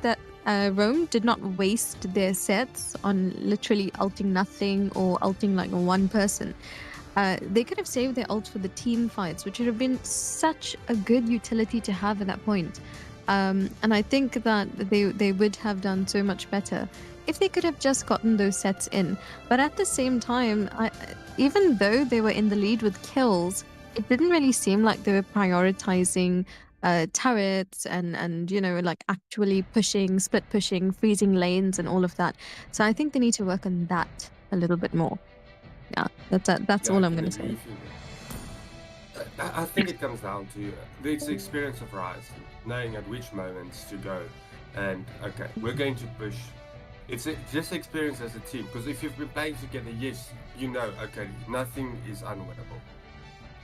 S2: that Rome did not waste their sets on literally ulting nothing or ulting like one person, they could have saved their ult for the team fights, which would have been such a good utility to have at that point. And I think that they would have done so much better if they could have just gotten those sets in. But at the same time, even though they were in the lead with kills, it didn't really seem like they were prioritizing turrets and you know, like actually pushing, split pushing, freezing lanes and all of that. So I think they need to work on that a little bit more. Yeah, that's all I'm going to say.
S4: I think it comes down to the experience of Rise, knowing at which moments to go. And okay, we're going to push. It's just experience as a team, because if you've been playing together, yes, you know, okay, nothing is unwinnable.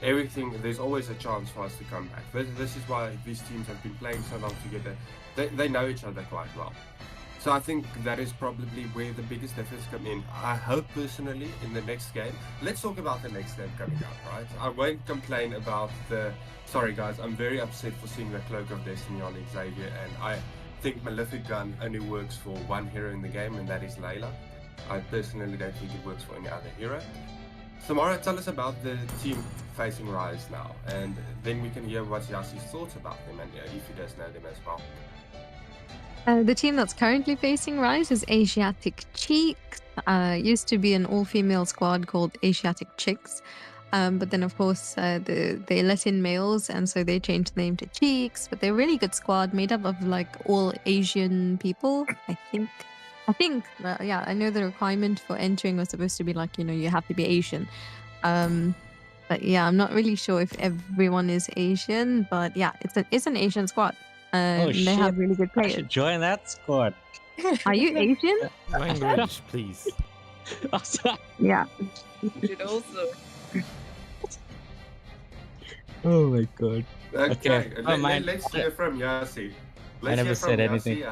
S4: Everything, there's always a chance for us to come back. This is why these teams have been playing so long together. They know each other quite well. So I think that is probably where the biggest difference come in. I hope personally in the next game, let's talk about the next game coming up, right? I won't complain about sorry guys, I'm very upset for seeing the Cloak of Destiny on Xavier, and I think Malefic Gun only works for one hero in the game, and that is Layla. I personally don't think it works for any other hero. Samara, tell us about the team facing Rise now, and then we can hear what Yassi's thoughts about them, and if he does know them as well.
S2: The team that's currently facing Rise is Asiatic Cheeks. Used to be an all-female squad called Asiatic Chicks. But then, of course, they let in males, and so they changed the name to Cheeks. But they're a really good squad, made up of like all Asian people, I think. Yeah, I know the requirement for entering was supposed to be like, you have to be Asian. But yeah, I'm not really sure if everyone is Asian, but yeah, it's an Asian squad.
S3: Oh
S2: They have
S3: shit!
S2: really good
S3: I
S2: players.
S3: should join that squad.
S2: Are you Asian?
S1: Language, please.
S2: Yeah.
S8: Should also.
S3: Oh my god.
S4: Okay,
S3: Oh, mine-
S4: let's hear from Yassi.
S3: I never said anything.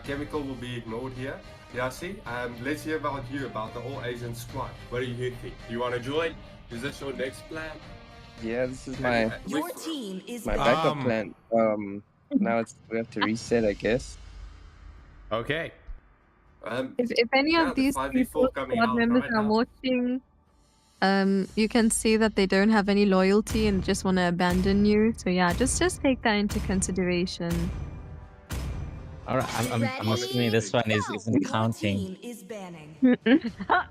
S4: Chemical will be ignored here. Yassi, let's hear about you, about the All Asian squad. What do you think? Do you want to join? Is this your next plan?
S6: Yeah, this is my
S9: Your team is
S6: my
S9: banning.
S6: backup plan. Now we have to reset, I guess.
S1: Okay.
S2: If any
S4: Yeah,
S2: of
S4: the
S2: these
S4: 5v4
S2: people,
S4: coming
S2: squad
S4: out
S2: members
S4: right
S2: are
S4: now.
S2: watching, you can see that they don't have any loyalty and just want to abandon you. So yeah, just take that into consideration.
S3: All right, I'm assuming this one isn't
S9: Your
S3: counting.
S9: team is banning.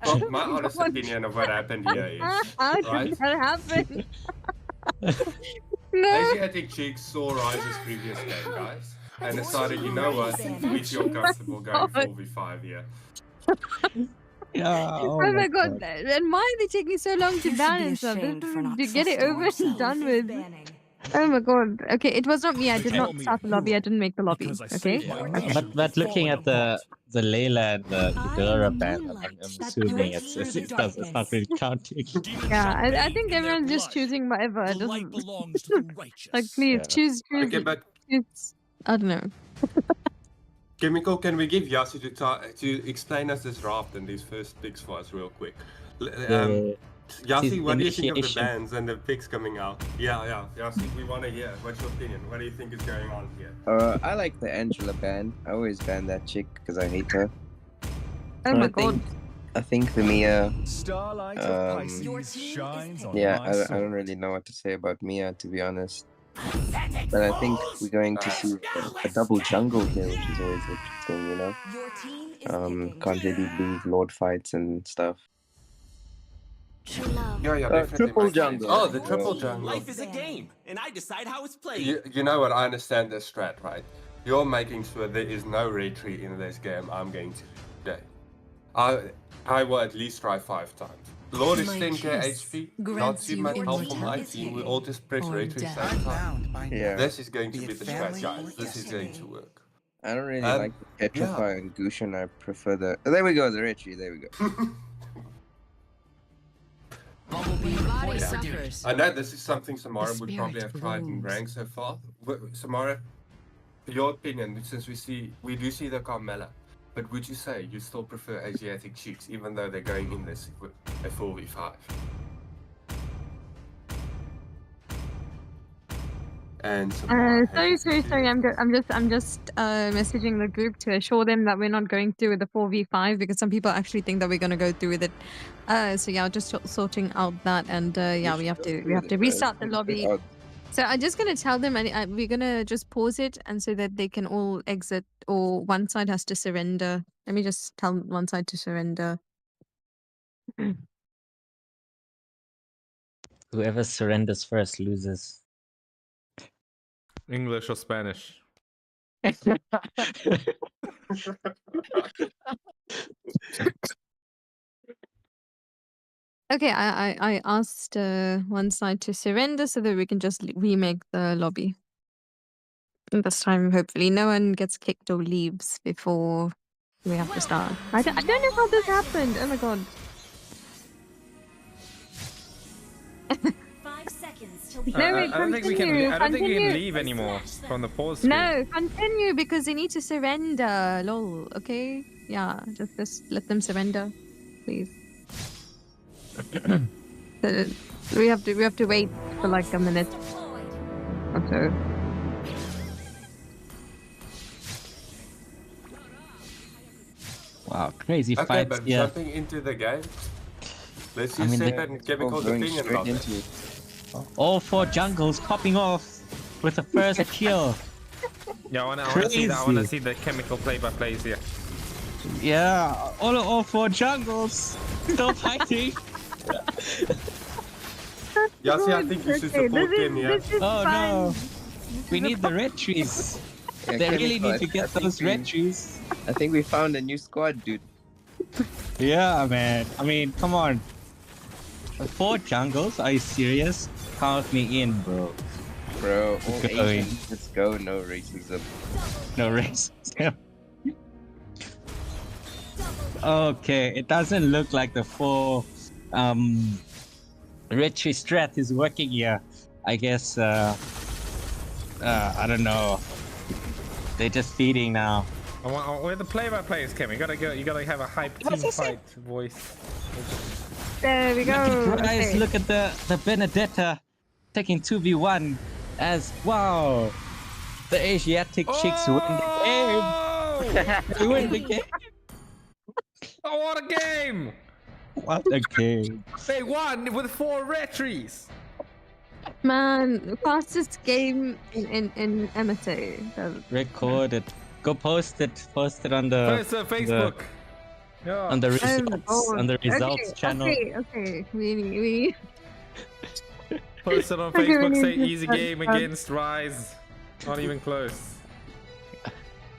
S4: Well, my honest opinion of what happened here is,
S2: How
S4: right?
S2: did that happen? No.
S4: Asiatic Cheeks saw Rise's previous game, guys, and decided, you know what, we feel comfortable going 4v5 here.
S3: Yeah.
S2: Oh my god. And why are they taking so long to
S9: You should
S2: ban
S9: be
S2: and stuff?
S9: ashamed for not
S2: To get it
S9: trusting
S2: over and
S9: yourself.
S2: done
S9: Is
S2: with.
S9: banning.
S2: Oh my god. Okay, it was not me. I did
S7: Okay.
S2: not start the lobby. I didn't make the lobby.
S7: Because I
S2: Okay.
S7: saved my
S9: Okay.
S7: nation
S3: But
S7: from
S3: looking
S7: falling
S3: at the
S7: apart.
S3: Layla and the
S9: I
S3: Dora
S9: am
S3: band,
S9: moonlight,
S3: I'm
S9: that
S3: assuming
S9: breaks
S3: it's
S9: through
S3: it's not really counting.
S7: Demons
S2: Yeah,
S7: shall
S2: I
S7: bathe
S2: think
S7: in their
S2: everyone's just
S7: blood.
S2: choosing whatever. It
S7: The light
S2: doesn't
S7: belongs to the righteous.
S2: like please
S3: Yeah.
S2: choose
S4: Okay, but
S2: choose. I don't know.
S4: Chemical, can we give Yassi to explain us this raft and these first picks for us real quick? Yassi, what do you think of the
S3: initiation.
S4: bands and the picks coming out? Yeah, Yassi, we want to hear. What's your opinion? What do you think is going on here?
S6: I like the Angela ban. I always ban that chick because I hate her.
S2: Oh
S6: And
S2: my god.
S6: I think the Mia.
S7: Starlight of
S9: Your
S7: Pisces
S9: team is
S7: shines on
S6: Yeah,
S7: my
S6: I
S7: soul.
S6: don't really know what to say about Mia, to be honest. But I think we're going to see a double jungle here, which is always interesting, you know.
S9: Your team is picking.
S6: Can't really lose Lord fights and stuff.
S9: True love.
S4: Yeah, definitely.
S6: triple
S4: makes sense.
S6: jungle.
S4: Oh, the
S6: Yeah.
S4: triple jungle.
S8: Life is a game, and I decide how it's played.
S4: You know what? I understand this strat, right? You're making sure there is no retreat in this game. I'm going to today. I will at least try 5 times. Lord is
S9: My
S4: 10k
S9: kiss
S4: HP, not
S9: grants
S4: too
S9: you
S4: much help from my
S9: immortality
S4: team. We all just press
S9: or
S4: retreat
S9: death.
S4: same time.
S6: Yeah.
S4: This is going to
S8: Be
S4: be
S8: it
S4: the strat,
S8: family
S4: guys.
S9: or
S4: This is going to
S9: destiny.
S4: work.
S6: I don't really
S4: Um,
S6: like the Petrify and Gushin. I prefer the. Oh, there we go, the Richie. There we go.
S9: Body suffers.
S4: I know this is something Samara
S9: The
S4: would probably have
S9: spirit
S4: tried in
S9: blooms.
S4: rank so far. Samara, your opinion, since we do see the Carmella, but would you say you still prefer Asiatic Cheeks, even though they're going in this with a 4v5? And Samara has
S2: Sorry. I'm just messaging the group to assure them that we're not going through with the 4v5 because some people actually think that we're gonna go through with it. So yeah, just sorting out that, and yeah, we have to restart the lobby. So I'm just gonna tell them, and we're gonna just pause it, and so that they can all exit, or one side has to surrender. Let me just tell one side to surrender.
S3: Whoever surrenders first loses.
S1: English or Spanish?
S2: Okay, I asked one side to surrender so that we can just remake the lobby. And this time, hopefully, no one gets kicked or leaves before we have to start. I don't know how this happened. Oh my god.
S9: 5 seconds till the
S2: No, wait,
S1: I don't think we can.
S2: continue,
S1: I don't think we can
S2: continue.
S1: leave anymore from the pause screen.
S2: No, continue because they need to surrender. Lol. Okay. Yeah, just let them surrender, please. We have to wait for like a minute or so.
S3: Wow, crazy
S4: Okay,
S3: fights
S4: but
S3: here.
S4: jumping into the game, let's
S3: I
S4: see
S3: mean,
S4: Seb
S3: they-
S4: and Chemical's
S6: going
S4: opinion
S6: straight
S4: about
S6: into
S4: this.
S6: it.
S3: All 4 jungles popping off with the first kill.
S1: Yeah, I wanna
S3: Crazy.
S1: see the chemical play-by-plays here.
S3: Yeah, all 4 jungles still fighting.
S4: Yeah, see, I
S2: good.
S4: think you should
S2: Okay,
S4: support them, yeah.
S2: this is
S3: Oh
S2: fine.
S3: no! We need the red trees.
S6: Yeah,
S3: They
S6: Chemical,
S3: really need to
S6: I
S3: get
S6: think
S3: those red trees.
S6: I think we found a new squad, dude.
S3: Yeah, man. I mean, come on. 4 jungles? Are you serious? Count me in, bro.
S6: Bro, all
S3: Let's go.
S6: Asians, let's go, no racism.
S3: No racism. Okay, it doesn't look like the 4 red tree strat is working here. I guess I don't know. They're just feeding now.
S1: We're the play-by-plays, Kim. You gotta have a hype team fight voice.
S2: There we go.
S3: Guys,
S2: Okay.
S3: look at the Benedetta taking 2v1 as wow. The Asiatic chicks win the game. They win the game.
S1: Oh, what a game!
S3: What a game.
S1: They won with 4 red trees.
S2: Man, fastest game in MSA.
S3: Record it. Go post it. Post it on the
S1: First Facebook. Yeah.
S3: on the
S2: Oh my
S3: results
S2: God.
S3: on the results
S2: Okay,
S3: channel.
S2: Okay. We
S1: Post it on
S2: Okay,
S1: Facebook.
S2: we
S1: Say
S2: need to
S1: easy
S2: start
S1: game
S2: fast.
S1: against Rise. Not even close.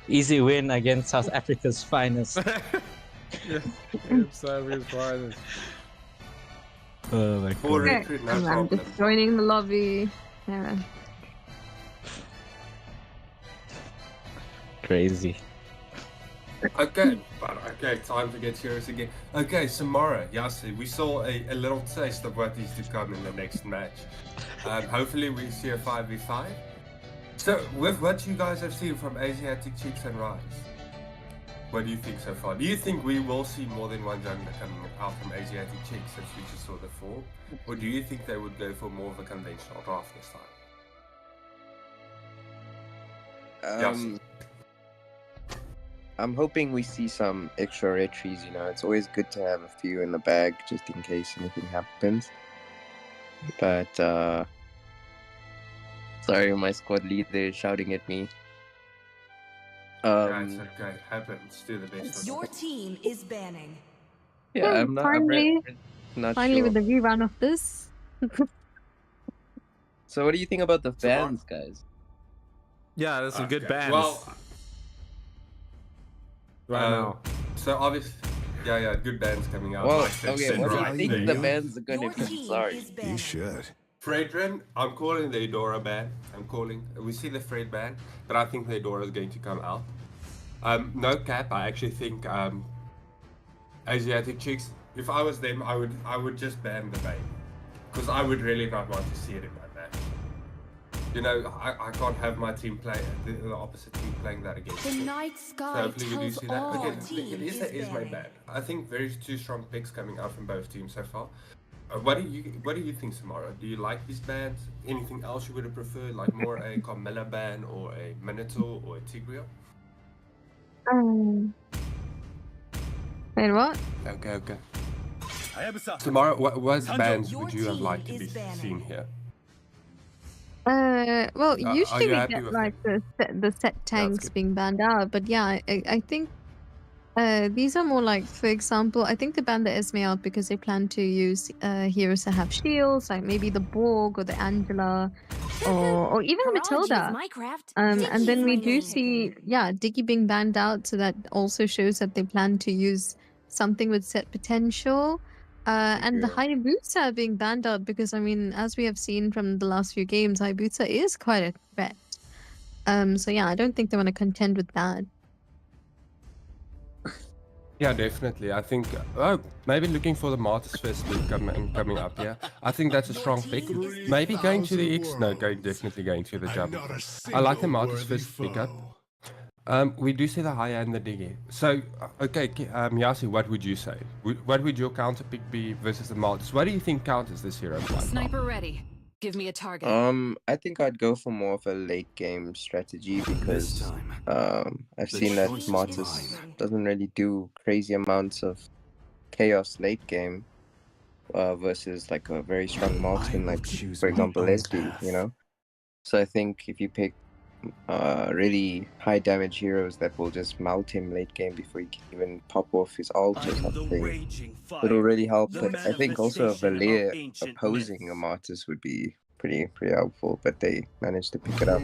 S3: Easy win against South Africa's finest.
S1: Yeah. Savage finest.
S3: Oh my
S4: Four
S3: god.
S2: Okay,
S4: retreat, no
S2: I'm
S4: problem.
S2: just joining the lobby. Yeah.
S3: Crazy.
S4: Okay, but okay, time to get serious again. Okay, Samara, Yasi, we saw a little taste of what is to come in the next match. Hopefully we see a 5v5. So, with what you guys have seen from Asiatic Chicks and Rise, what do you think so far? Do you think we will see more than one jungler coming out from Asiatic Chicks since we just saw the 4? Or do you think they would go for more of a conventional draft this time? Yasi.
S6: I'm hoping we see some extra red trees, you know. It's always good to have a few in the bag just in case anything happens. But, sorry, my squad leader is shouting at me.
S4: Yeah, it's okay. Happens. Do the best of
S9: Your
S4: it.
S9: team is banning.
S6: Yeah, I'm not, I'm
S2: finally,
S6: not
S2: finally
S6: sure.
S2: with the rerun of this.
S6: So what do you think about the bans, guys?
S1: Yeah, there's some good
S4: Okay,
S1: bands.
S4: Well,
S1: right now.
S4: so obviously, yeah, good bands coming out.
S6: Well,
S4: like Sid
S6: okay,
S4: said,
S6: what do you
S4: right
S6: think
S4: there.
S6: the bans are gonna
S9: Your
S6: be?
S9: team
S6: Sorry.
S9: is banning.
S7: should.
S4: Fredrin, I'm calling the Edora ban. We see the Fred ban, but I think the Edora is going to come out. No cap, I actually think Asiatic Chicks, if I was them, I would just ban the ban. Because I would really not want to see it in my match. You know, I can't have my team play, the opposite team playing that against
S9: The
S4: me.
S9: night
S4: So
S9: sky
S4: hopefully we do
S9: tells
S4: see that.
S9: all
S4: Again,
S9: teams
S4: it is my
S9: banning.
S4: bad. I think two strong picks coming out from both teams so far. What do you think, Samara? Do you like these bans? Anything else you would have preferred, like more a Carmilla ban or a Minotaur or a Tigreal?
S2: Wait, what?
S4: Okay. Samara, what bans would you have liked to be seen here?
S2: Well,
S4: Are
S2: usually
S4: you
S2: we
S4: happy
S2: get
S4: with
S2: like the set tanks
S4: good.
S2: being banned out, but yeah, I think these are more like, for example, I think they banned the Esme out because they plan to use heroes that have shields, like maybe the Borg or the Angela, or even the Matilda. And then we do see, yeah, Diggy being banned out, so that also shows that they plan to use something with set potential. And the Hayabusa being banned out because, I mean, as we have seen from the last few games, Hayabusa is quite a threat. So yeah, I don't think they want to contend with that.
S4: Yeah, definitely. I think maybe looking for the Martyrs Fist coming up. Yeah, I think that's a strong pick. Maybe going to the X. No, definitely going to the Jump. I like the Martyrs Fist pickup. We do see the Haya and the Diggy. So, okay, Yasi, what would you say? What would your counter pick be versus the Martyrs? What do you think counters this hero?
S10: Sniper ready. Give me a target.
S6: I think I'd go for more of a late game strategy because I've seen that Martyrs doesn't really do crazy amounts of chaos late game versus like a very strong marksman like, for example, Leslie, you know? So I think if you pick really high damage heroes that will just melt him late game before he can even pop off his ult or something. It'll really help, but I think also a Valir opposing a Martis would be pretty helpful, but they managed to pick it up.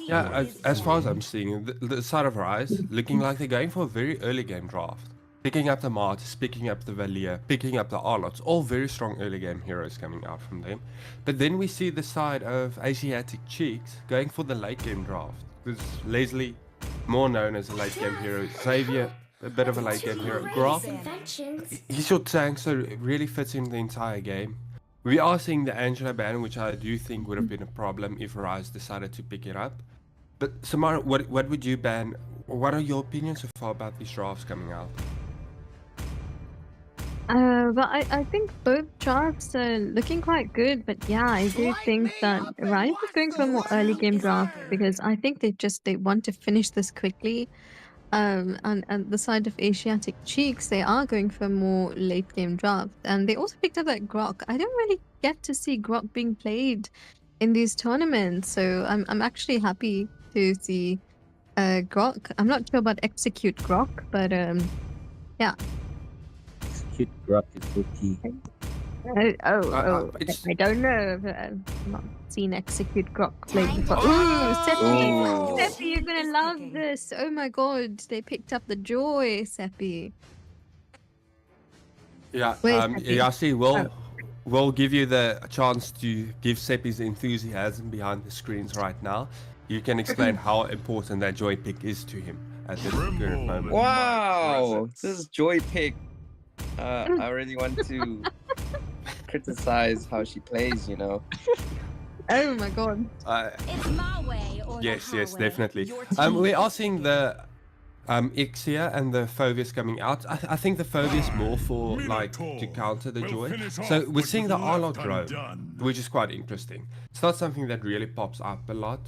S4: Yeah, as far as I'm seeing, the side of Rise looking like they're going for a very early game draft. Picking up the Martis, picking up the Valir, picking up the Arlots, all very strong early game heroes coming out from them. But then we see the side of Asiatic Cheeks going for the late game draft. Because Leslie, more known as a late game hero, Xavier, a bit of a late game hero. Graf, he's your tank, so it really fits in the entire game. We are seeing the Angela ban, which I do think would have been a problem if Rise decided to pick it up. But Samara, what would you ban? What are your opinions so far about these drafts coming out?
S2: But I think both drafts are looking quite good. But yeah, I do think that Rise is going for a more early game draft because I think they want to finish this quickly. And the side of Asiatic Cheeks, they are going for a more late game draft, and they also picked up that Grok. I don't really get to see Grok being played in these tournaments, so I'm actually happy to see Grok. I'm not sure about Execute Grok, but yeah.
S3: Execute Grok is OP.
S2: I don't know. I've not seen Execute Grok play before. Ooh, Seppi! Seppi, you're gonna love this. Oh my god, they picked up the joy, Seppi.
S4: Yeah,
S2: Where's Seppi?
S4: Yasi will give you the chance to give Seppi's enthusiasm behind the screens right now. You can explain how important that joy pick is to him at this current moment.
S6: Wow, this is joy pick. I really want to criticize how she plays, you know.
S2: Oh my god.
S9: It's my way or
S4: Yes,
S9: the
S4: yes,
S9: highway.
S4: definitely.
S9: Your team
S4: We are seeing the Ixia and the Phobius coming out. I think the Phobius more for like to counter the joy. So we're seeing the Arlot drone, which is quite interesting. It's not something that really pops up a lot.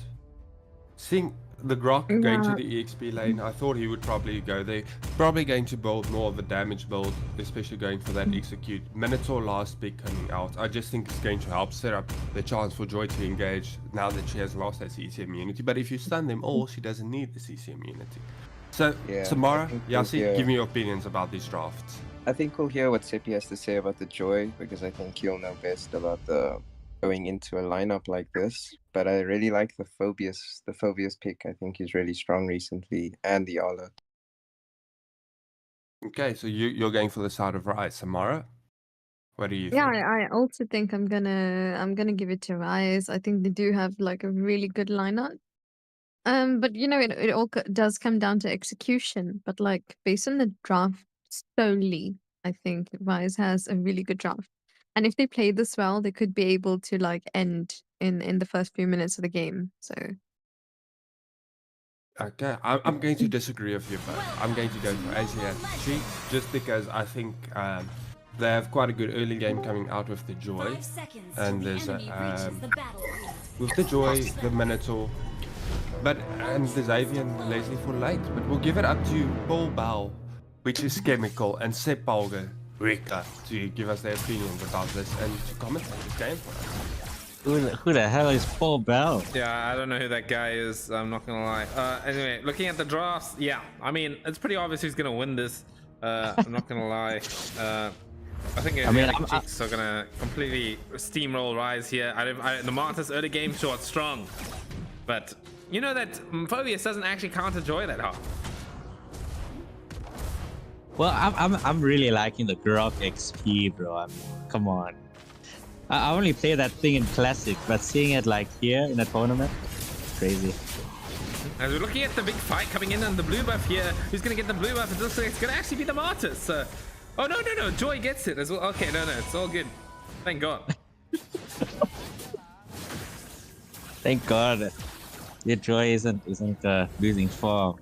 S4: Seeing the Grok going to the EXP lane, I thought he would probably go there. Probably going to build more of a damage build, especially going for that execute. Minotaur last pick coming out. I just think it's going to help set up the chance for Joy to engage now that she has lost that CC immunity. But if you stun them all, she doesn't need the CC immunity. So,
S6: Yeah,
S4: Samara,
S6: I think
S4: Yasi,
S6: we'll hear-
S4: give me your opinions about these drafts.
S6: I think we'll hear what Seppi has to say about the joy, because I think he'll know best about the going into a lineup like this. But I really like the Phobius pick. I think he's really strong recently, and the Arlot.
S4: Okay, so you're going for the side of Rise, Samara. What do you
S2: Yeah,
S4: think?
S2: I also think I'm gonna give it to Rise. I think they do have like a really good lineup. But you know, it all does come down to execution. But like based on the draft solely, I think Rise has a really good draft. And if they play this well, they could be able to like end in the first few minutes of the game. So
S4: Okay, I'm going to disagree with you both. I'm going to go for Asiatic Cheek just because I think they have quite a good early game coming out with the Joy.
S9: 5 seconds
S4: And
S9: till the
S4: there's
S9: enemy reaches the battlefield.
S4: with the Joy, the Minotaur, and the Xavier and the Leslie for late. But we'll give it up to Paul Bell, which is Chemical, and Sepp Palger, Rika, to give us their opinions about this and to commentate this game for us.
S3: Who the hell is Paul Bell?
S1: Yeah, I don't know who that guy is. I'm not gonna lie. Anyway, looking at the drafts, yeah, I mean, it's pretty obvious who's gonna win this. I'm not gonna lie. I think Cheeks are gonna completely steamroll Rise here. The Martyrs early game, sure, it's strong, but you know that Phobius doesn't actually counter Joy that hard.
S3: Well, I'm really liking the Grok XP, bro. I mean, come on. I only play that thing in Classic, but seeing it like here in a tournament, it's crazy.
S1: As we're looking at the big fight coming in on the blue buff here, who's gonna get the blue buff? It looks like it's gonna actually be the Martyrs. So, oh no, Joy gets it as well. Okay, no, it's all good. Thank God.
S3: Thank God. Your Joy isn't losing form.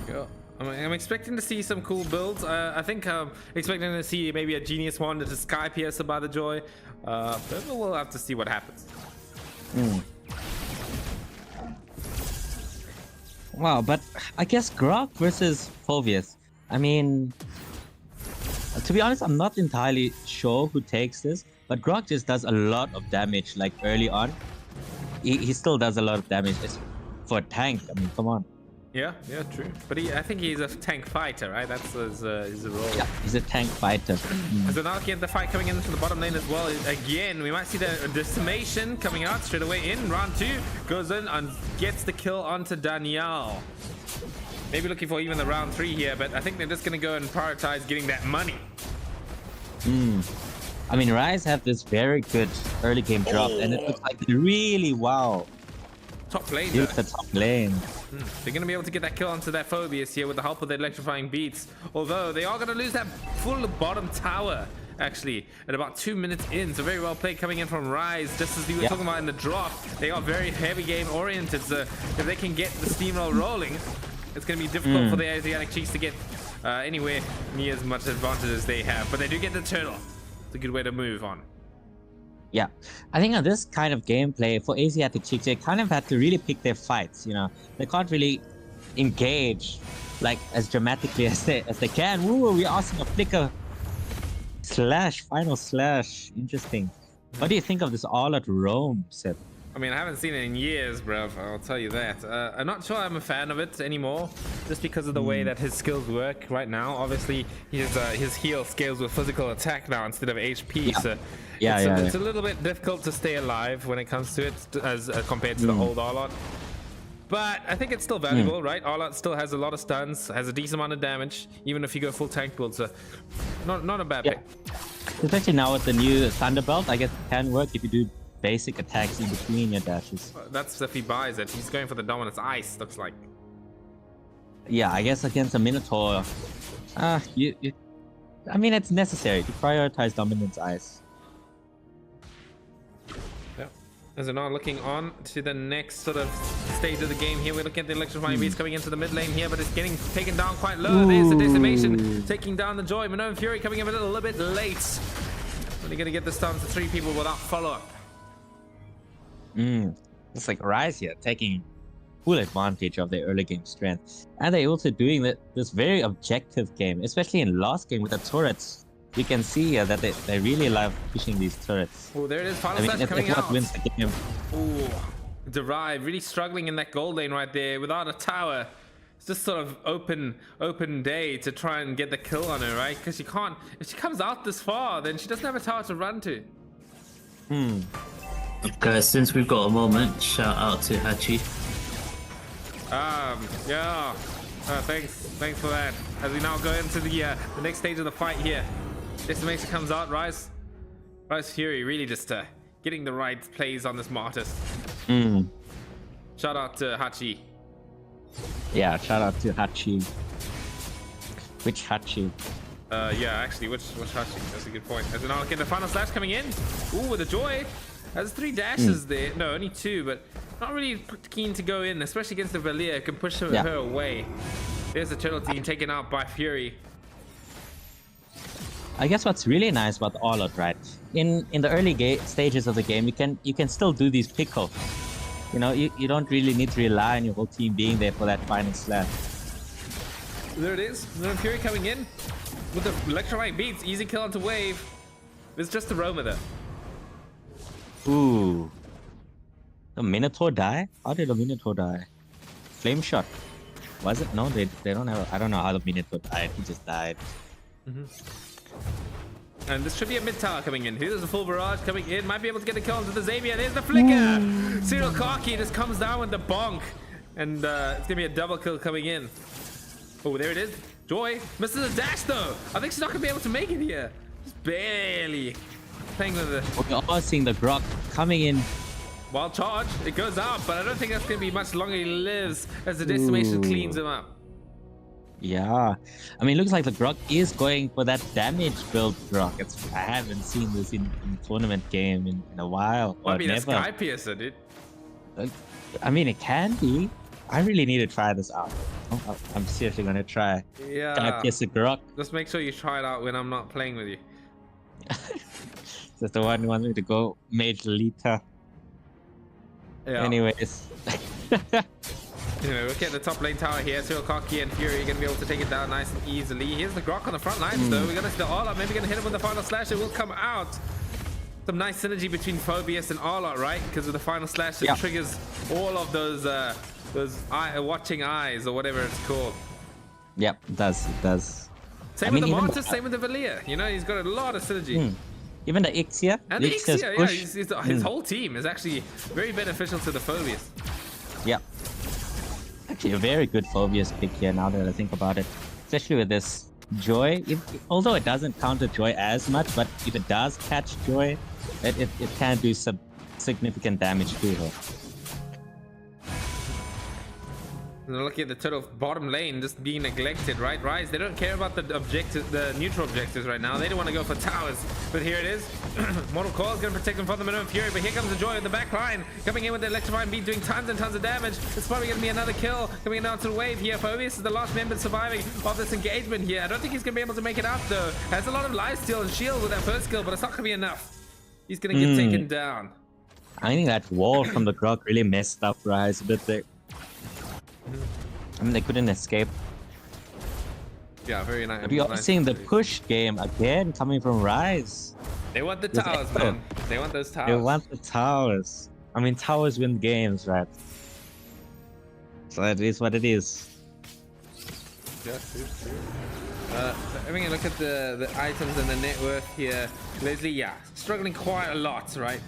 S1: Yeah. I'm expecting to see some cool builds. I think I'm expecting to see maybe a Genius Wand to Sky Piercer by the Joy. But we'll have to see what happens.
S3: Wow, but I guess Grok versus Phobius. I mean, to be honest, I'm not entirely sure who takes this, but Grok just does a lot of damage like early on. he still does a lot of damage. It's for a tank. I mean, come on.
S1: Yeah, true. But I think he's a tank fighter, right? That's his role.
S3: Yeah, he's a tank fighter.
S1: So now again, the fight coming into the bottom lane as well. Again, we might see the decimation coming out straight away in round 2. Goes in and gets the kill onto Danielle. Maybe looking for even the round 3 here, but I think they're just going to go and prioritize getting that money.
S3: I mean, Rise have this very good early game drop, and it looks like they really
S1: Top lane.
S3: use the top lane.
S1: They're going to be able to get that kill onto that Phobius here with the help of the electrifying beats. Although they are going to lose that full bottom tower, actually, at about 2 minutes in. So very well played coming in from Rise, just as we were talking about in the drop. They are very heavy game oriented, so if they can get the steamroll rolling, it's going to be difficult for the Asiatic Chiefs to get anywhere near as much advantage as they have. But they do get the turtle. It's a good way to move on.
S3: Yeah, I think on this kind of gameplay for Asiatic Chicks, they kind of have to really pick their fights. You know, they can't really engage like as dramatically as they can. Ooh, we're asking a flicker slash final slash. Interesting. What do you think of this all at Rome, Seb?
S1: I mean, I haven't seen it in years, bruv. I'll tell you that. I'm not sure I'm a fan of it anymore, just because of the way that his skills work right now. Obviously, his heal scales with physical attack now instead of HP. So it's a little bit difficult to stay alive when it comes to it, as compared to the old Arlott. But I think it's still valuable, right? Arlott still has a lot of stuns, has a decent amount of damage, even if you go full tank build. So not a bad pick.
S3: Especially now with the new Thunderbolt, I guess it can work if you do basic attacks in between your dashes.
S1: That's if he buys it. He's going for the Dominance Ice, looks like.
S3: Yeah, I guess against a Minotaur, I mean, it's necessary to prioritize Dominance Ice.
S1: Yep. As we're now looking on to the next sort of stage of the game here, we're looking at the electrifying beast coming into the mid lane here, but it's getting taken down quite low. There's the decimation taking down the Joy. Minoan Fury coming in a little bit late. Only going to get this down to 3 people without follow-up.
S3: It's like Rise here taking full advantage of their early game strength, and they're also doing this very objective game, especially in last game with the turrets. You can see here that they really love pushing these turrets.
S1: Oh, there it is. Final slash coming out.
S3: What wins the game.
S1: Oh, Derive really struggling in that gold lane right there without a tower. It's just sort of open day to try and get the kill on her, right? Because she can't. If she comes out this far, then she doesn't have a tower to run to.
S11: Guys, since we've got a moment, shout out to Hachi.
S1: Thanks for that. As we now go into the next stage of the fight here, Decimation comes out. Rise Fury really just getting the right plays on this Martyrs. Shout out to Hachi.
S3: Yeah, shout out to Hachi. Which Hachi?
S1: Actually, which Hachi? That's a good point. As we now get the final slash coming in. Ooh, with the Joy. Has 3 dashes there. No, only 2, but not really keen to go in, especially against the Valia. Can push her away. There's the turtle team taken out by Fury.
S3: I guess what's really nice about Arlott, right? In the early stages of the game, you can still do these pickoffs. You know, you don't really need to rely on your whole team being there for that final slash.
S1: There it is. Fury coming in with the electrifying beats. Easy kill onto wave. It's just the Roma there.
S3: Ooh. The Minotaur die? How did the Minotaur die? Flame shot. Was it? No, they don't have. I don't know how the Minotaur died. He just died.
S1: And this should be a mid tower coming in. Here's a full barrage coming in. Might be able to get the kill into the Xavier. There's the flicker. Cyril Karki just comes down with the bonk. And it's gonna be a double kill coming in. Oh, there it is. Joy misses a dash though. I think she's not gonna be able to make it here. Just barely. Playing with the...
S3: We're all seeing the Grok coming in.
S1: Wild charge. It goes out, but I don't think that's going to be much longer. He lives as the decimation cleans him up.
S3: Yeah. I mean, it looks like the Grok is going for that damage build Grok. I haven't seen this in a tournament game in a while.
S1: Might be the Sky Piercer, dude.
S3: I mean, it can be. I really need to try this out. I'm seriously going to try.
S1: Yeah.
S3: Can I pierce the Grok?
S1: Just make sure you try it out when I'm not playing with you.
S3: Just the one who wants me to go Mage Lita.
S1: Yeah.
S3: Anyways.
S1: Anyway, look at the top lane tower here. Cyril Karki and Fury are going to be able to take it down nice and easily. Here's the Grok on the front lines though. We're going to see the all up. Maybe going to hit him with the final slash. It will come out. some nice synergy between Phobius and Arlot, right? Because of the final slash, it triggers all of those watching eyes or whatever it's called.
S3: Yep, it does.
S1: Same with the Martyrs, same with the Valia. You know, he's got a lot of synergy.
S3: Even the Ixia.
S1: And the Ixia, yeah, his whole team is actually very beneficial to the Phobius.
S3: Yeah. Actually, a very good Phobius pick here now that I think about it. Especially with this Joy. Although it doesn't counter Joy as much, but if it does catch Joy, it can do some significant damage to her.
S1: Look at the total bottom lane just being neglected, right? Rise, they don't care about the objectives, the neutral objectives right now. They don't want to go for towers, but here it is. Mortal Coil is going to protect them from the minimum fury, but here comes the Joy in the back line, coming in with the electrifying beat, doing tons and tons of damage. It's probably going to be another kill coming down to the wave here. Phobius is the last member surviving of this engagement here. I don't think he's going to be able to make it out though. Has a lot of life steal and shield with that first kill, but it's not going to be enough. He's going to get taken down.
S3: I think that wall from the Grok really messed up Rise a bit there. I mean, they couldn't escape.
S1: Yeah, very nice.
S3: But we are seeing the push game again coming from Rise.
S1: They want the towers, man. They want those towers.
S3: They want the towers. I mean, towers win games, right? So that is what it is.
S1: Yeah, true. Having a look at the items and the net worth here. Leslie, yeah, struggling quite a lot, right?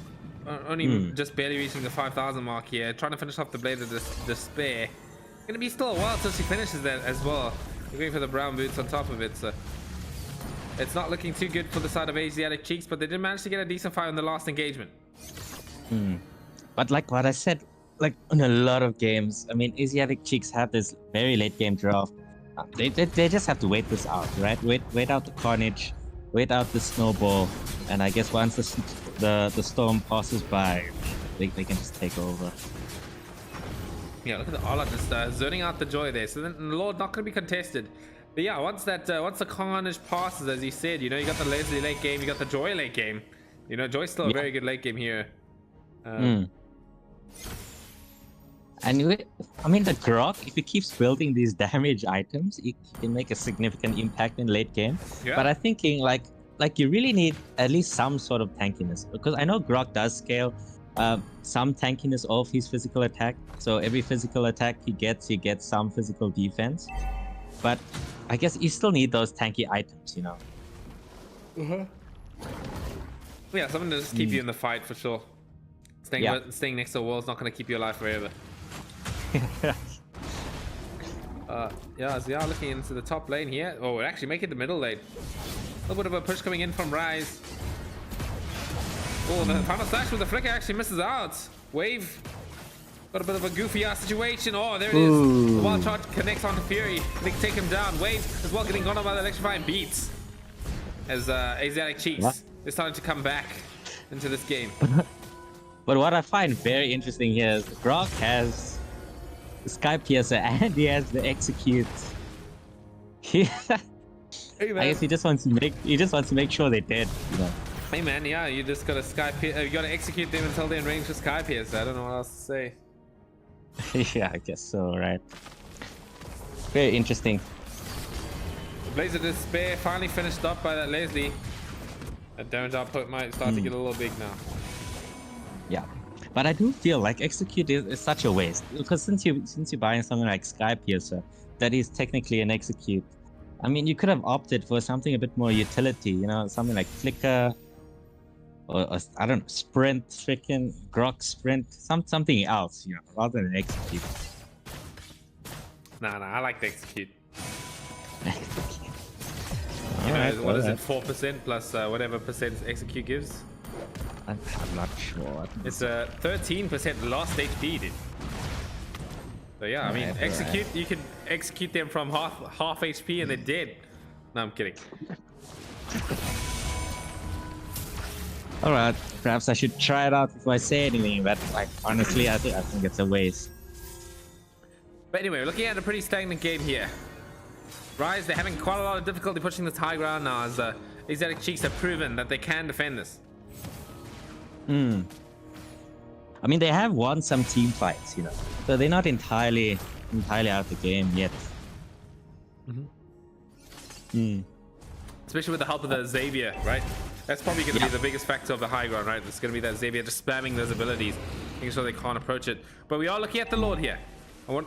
S1: Only just barely reaching the 5,000 mark here. Trying to finish off the Blade of Despair. Gonna be still a while till she finishes that as well. We're going for the brown boots on top of it, so it's not looking too good for the side of Asiatic Cheeks, but they did manage to get a decent fight on the last engagement.
S3: But like what I said, like in a lot of games, I mean, Asiatic Cheeks have this very late game draft. They just have to wait this out, right? Wait out the carnage, wait out the snowball, and I guess once the storm passes by, they can just take over.
S1: Yeah, look at the Arlot just zoning out the Joy there. So then the Lord not going to be contested. But yeah, once the carnage passes, as you said, you know, you got the Leslie late game, you got the Joy late game. You know, Joy's still a very good late game here.
S3: And I mean, the Grok, if he keeps building these damage items, he can make a significant impact in late game.
S1: Yeah.
S3: But I'm thinking like you really need at least some sort of tankiness, because I know Grok does scale some tankiness off his physical attack. So every physical attack he gets some physical defense. But I guess you still need those tanky items, you know.
S1: Yeah, something to just keep you in the fight for sure. Staying next to a wall is not going to keep you alive forever. Yeah, so looking into the top lane here. Oh, we're actually making the middle lane. A little bit of a push coming in from Rise. Oh, the final slash with the flicker actually misses out. Wave got a bit of a goofy ass situation. Oh, there it is. The wild charge connects onto Fury. They can take him down. Wave as well getting gone on by the electrifying beats. As Asiatic Cheeks is starting to come back into this game.
S3: But what I find very interesting here is Grok has the Sky Piercer and he has the Execute. I guess he just wants to make sure they're dead, you know.
S1: Hey man, yeah, you just gotta you gotta execute them until they're in range for Sky Piercer. I don't know what else to say.
S3: Yeah, I guess so, right? Very interesting.
S1: The Blaze of Despair finally finished up by that Leslie. That damage output might start to get a little big now.
S3: Yeah, but I do feel like Execute is such a waste, because since you're buying something like Sky Piercer, that is technically an Execute. I mean, you could have opted for something a bit more utility, you know, something like Flicker, or I don't know, Sprint, freaking Grok Sprint, something else, you know, rather than Execute.
S1: Nah, I like the Execute. What is it, 4% plus whatever percent Execute gives?
S3: I'm not sure.
S1: It's a 13% lost HP, dude. So yeah, I mean, execute. You can execute them from half HP and they're dead. No, I'm kidding.
S3: All right, perhaps I should try it out before I say anything. But like, honestly, I think it's a waste.
S1: But anyway, we're looking at a pretty stagnant game here. Rise, they're having quite a lot of difficulty pushing this high ground now, as Asiatic Cheeks have proven that they can defend this.
S3: I mean, they have won some team fights, you know, so they're not entirely out of the game yet.
S1: Especially with the help of the Xavier, right? That's probably going to be the biggest factor of the high ground, right? It's going to be that Xavier just spamming those abilities, making sure they can't approach it. But we are looking at the Lord here.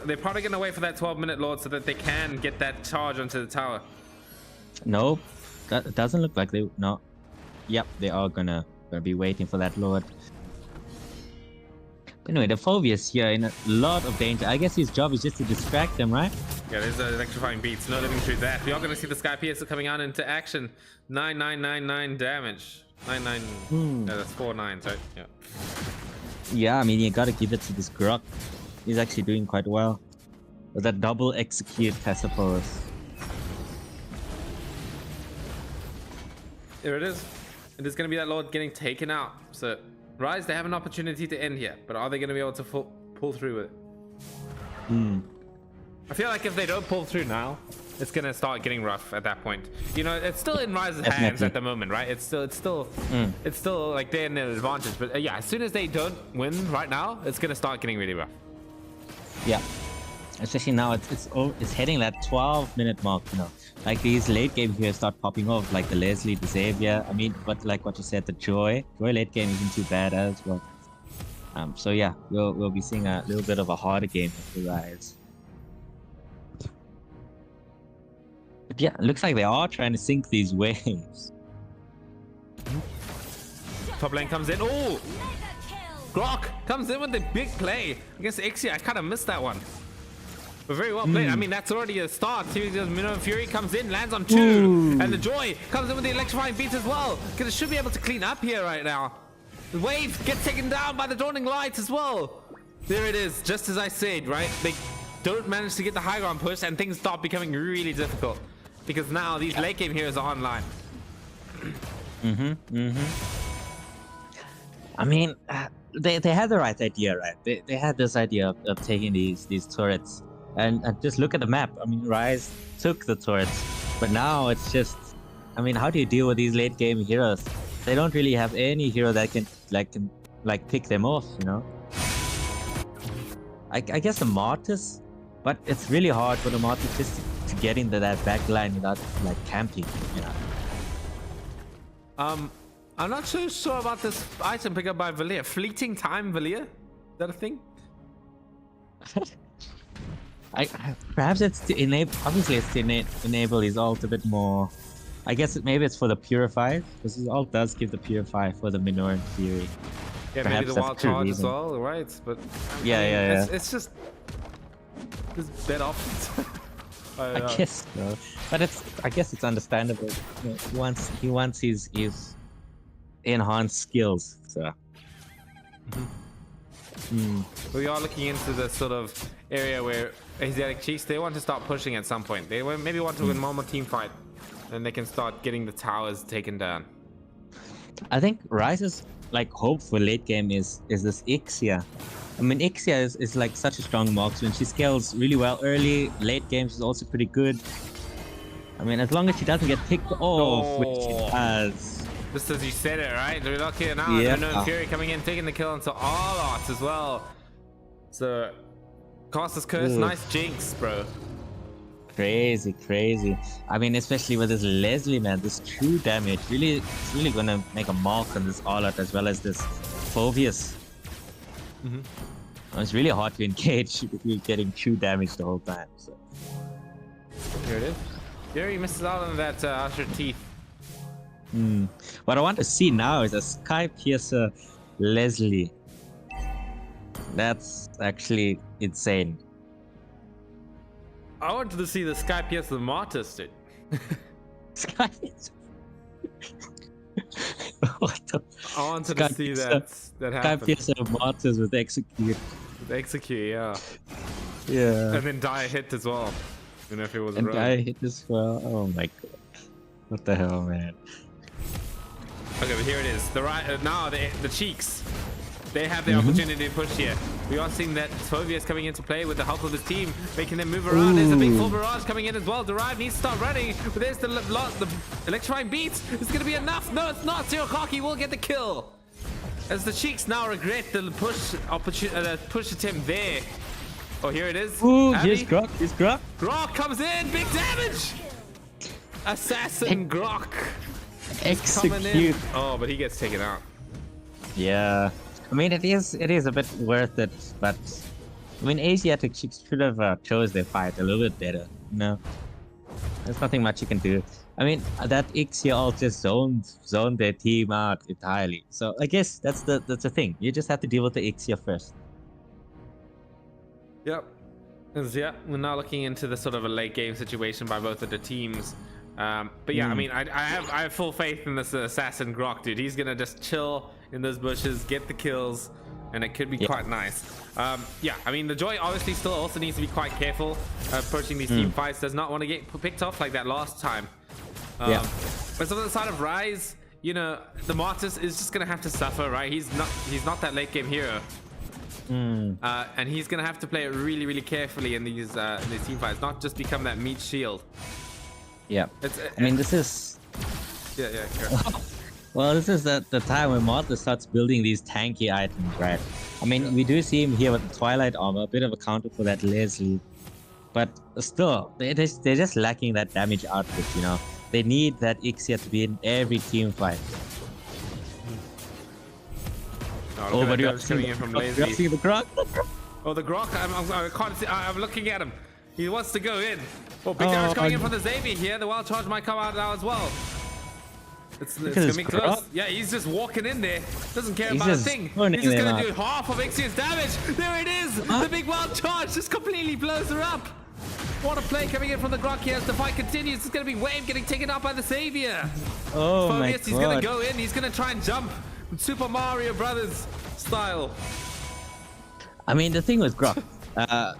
S1: They're probably going to wait for that 12-minute Lord so that they can get that charge onto the tower.
S3: No, that doesn't look like they. No. Yep, they are gonna be waiting for that Lord. But anyway, the Phobius here in a lot of danger. I guess his job is just to distract them, right?
S1: Yeah, there's the electrifying beats. No living through that. We are going to see the Sky Piercer coming out into action. 9999 damage. 99. No, that's 4 9s, right? Yeah.
S3: Yeah, I mean, you gotta give it to this Grok. He's actually doing quite well. With that double execute, I suppose.
S1: There it is. It is going to be that Lord getting taken out. So, Rise, they have an opportunity to end here. But are they going to be able to pull through with it? I feel like if they don't pull through now, it's going to start getting rough at that point. You know, it's still in Rise's hands at the moment, right? It's still like they're in an advantage. But yeah, as soon as they don't win right now, it's going to start getting really rough.
S3: Yeah. Especially now, it's hitting that 12-minute mark, you know. Like these late game here start popping off, like the Leslie, the Xavier. I mean, but like what you said, the Joy late game isn't too bad as well. So yeah, we'll be seeing a little bit of a harder game for Rise. But yeah, it looks like they are trying to sink these waves.
S1: Top lane comes in. Oh! Grok comes in with the big play against Ixia. I kind of missed that one. But very well played. I mean, that's already a start. Fury comes in, lands on 2. And the Joy comes in with the electrifying beats as well. Because it should be able to clean up here right now. The wave gets taken down by the Dawning Light as well. There it is, just as I said, right? They don't manage to get the high ground push and things start becoming really difficult. Because now these late game heroes are online.
S3: I mean, they had the right idea, right? They had this idea of taking these turrets. And just look at the map. I mean, Rise took the turrets, but now it's just, I mean, how do you deal with these late game heroes? They don't really have any hero that can pick them off, you know. I guess the Martyrs, but it's really hard for the Martyrs just to get into that back line without like camping, you know.
S1: I'm not so sure about this item pick up by Valia. Fleeting time, Valia? Is that a thing?
S3: Perhaps it's to enable. Obviously, it's to enable his ult a bit more. I guess maybe it's for the Purify, because his ult does give the Purify for the Minoran Fury.
S1: Yeah,
S3: Perhaps
S1: maybe the wild charge as well, right? But
S3: yeah.
S1: It's just bad options.
S3: I guess so, but I guess it's understandable. You know, he wants his enhanced skills. So.
S1: We are looking into the sort of area where Asiatic Chiefs, they want to start pushing at some point. They maybe want to win one more team fight, and they can start getting the towers taken down.
S3: I think Rise's like hope for late game is this Ixia. I mean, Ixia is like such a strong marksman. She scales really well early. Late game she's also pretty good. I mean, as long as she doesn't get picked off, which she does.
S1: Just as you said it, right? We're lucky now. Yeah. No Fury coming in, taking the kill onto all arts as well. So, Caster's Curse, nice jinx, bro.
S3: Crazy. I mean, especially with this Leslie, man, this true damage it's really gonna make a mark on this all out as well as this Phobius. It's really hard to engage if you're getting true damage the whole time. So.
S1: Here it is. Fury misses out on that Usher Teeth.
S3: What I want to see now is a Sky Piercer Leslie. That's actually insane.
S1: I wanted to see the Sky Piercer Martyrs, dude.
S3: Sky Piercer.
S1: I wanted to see that happen.
S3: Sky Piercer Martyrs with Execute.
S1: With Execute, yeah.
S3: Yeah.
S1: And then Die Hit as well. You know if it was
S3: and
S1: wrong.
S3: Die Hit as well. Oh my god. What the hell, man.
S1: Okay, but here it is. Now the Cheeks, they have the opportunity to push here. We are seeing that Phobius coming into play with the help of his team, making them move around. There's a big full barrage coming in as well. Derive needs to start running, but there's the electrifying beats. It's going to be enough. No, it's not. Zero Cocky will get the kill. As the Cheeks now regret the push attempt there. Oh, here it is.
S3: Ooh, here's Grok.
S1: Grok comes in, big damage. Assassin Grok.
S3: Execute.
S1: Oh, but he gets taken out.
S3: Yeah. I mean, it is a bit worth it, but I mean, Asiatic chicks should have chose their fight a little bit better. No, there's nothing much you can do. I mean, that Ixia ult just zoned their team out entirely. So I guess that's the thing. You just have to deal with the Ixia first.
S1: Yep. 'Cause, yeah, we're now looking into the sort of a late game situation by both of the teams. But yeah, I mean, I have full faith in this assassin Grok, dude. He's gonna just chill in those bushes, get the kills, and it could be quite nice. Yeah, I mean, the Joy obviously still also needs to be quite careful approaching these team fights. Does not want to get picked off like that last time. But so on the side of Rise, you know, the Martyrs is just gonna have to suffer, right? He's not that late game hero. And he's gonna have to play it really, really carefully in these team fights, not just become that meat shield.
S3: Yeah. I mean, this is...
S1: Yeah, sure.
S3: Well, this is the time when Martha starts building these tanky items, right? I mean, we do see him here with the Twilight Armor, a bit of a counter for that Leslie. But still, they're just lacking that damage output, you know? They need that Ixia to be in every team fight.
S1: Oh, but you're coming in from Lazy.
S3: You see the Grok?
S1: Oh, the Grok! I can't see. I'm looking at him. He wants to go in. Oh, big damage coming in from the Xavier here. The wild charge might come out now as well. It's gonna be close. Yeah, he's just walking in there. Doesn't care about a thing. He's just gonna do half of Ixia's damage. There it is. The big wild charge just completely blows her up. What a play coming in from the Grok here as the fight continues. It's gonna be Wave getting taken out by the Savior.
S3: Oh my God.
S1: He's gonna go in. He's gonna try and jump. Super Mario Brothers style.
S3: I mean, the thing with Grok,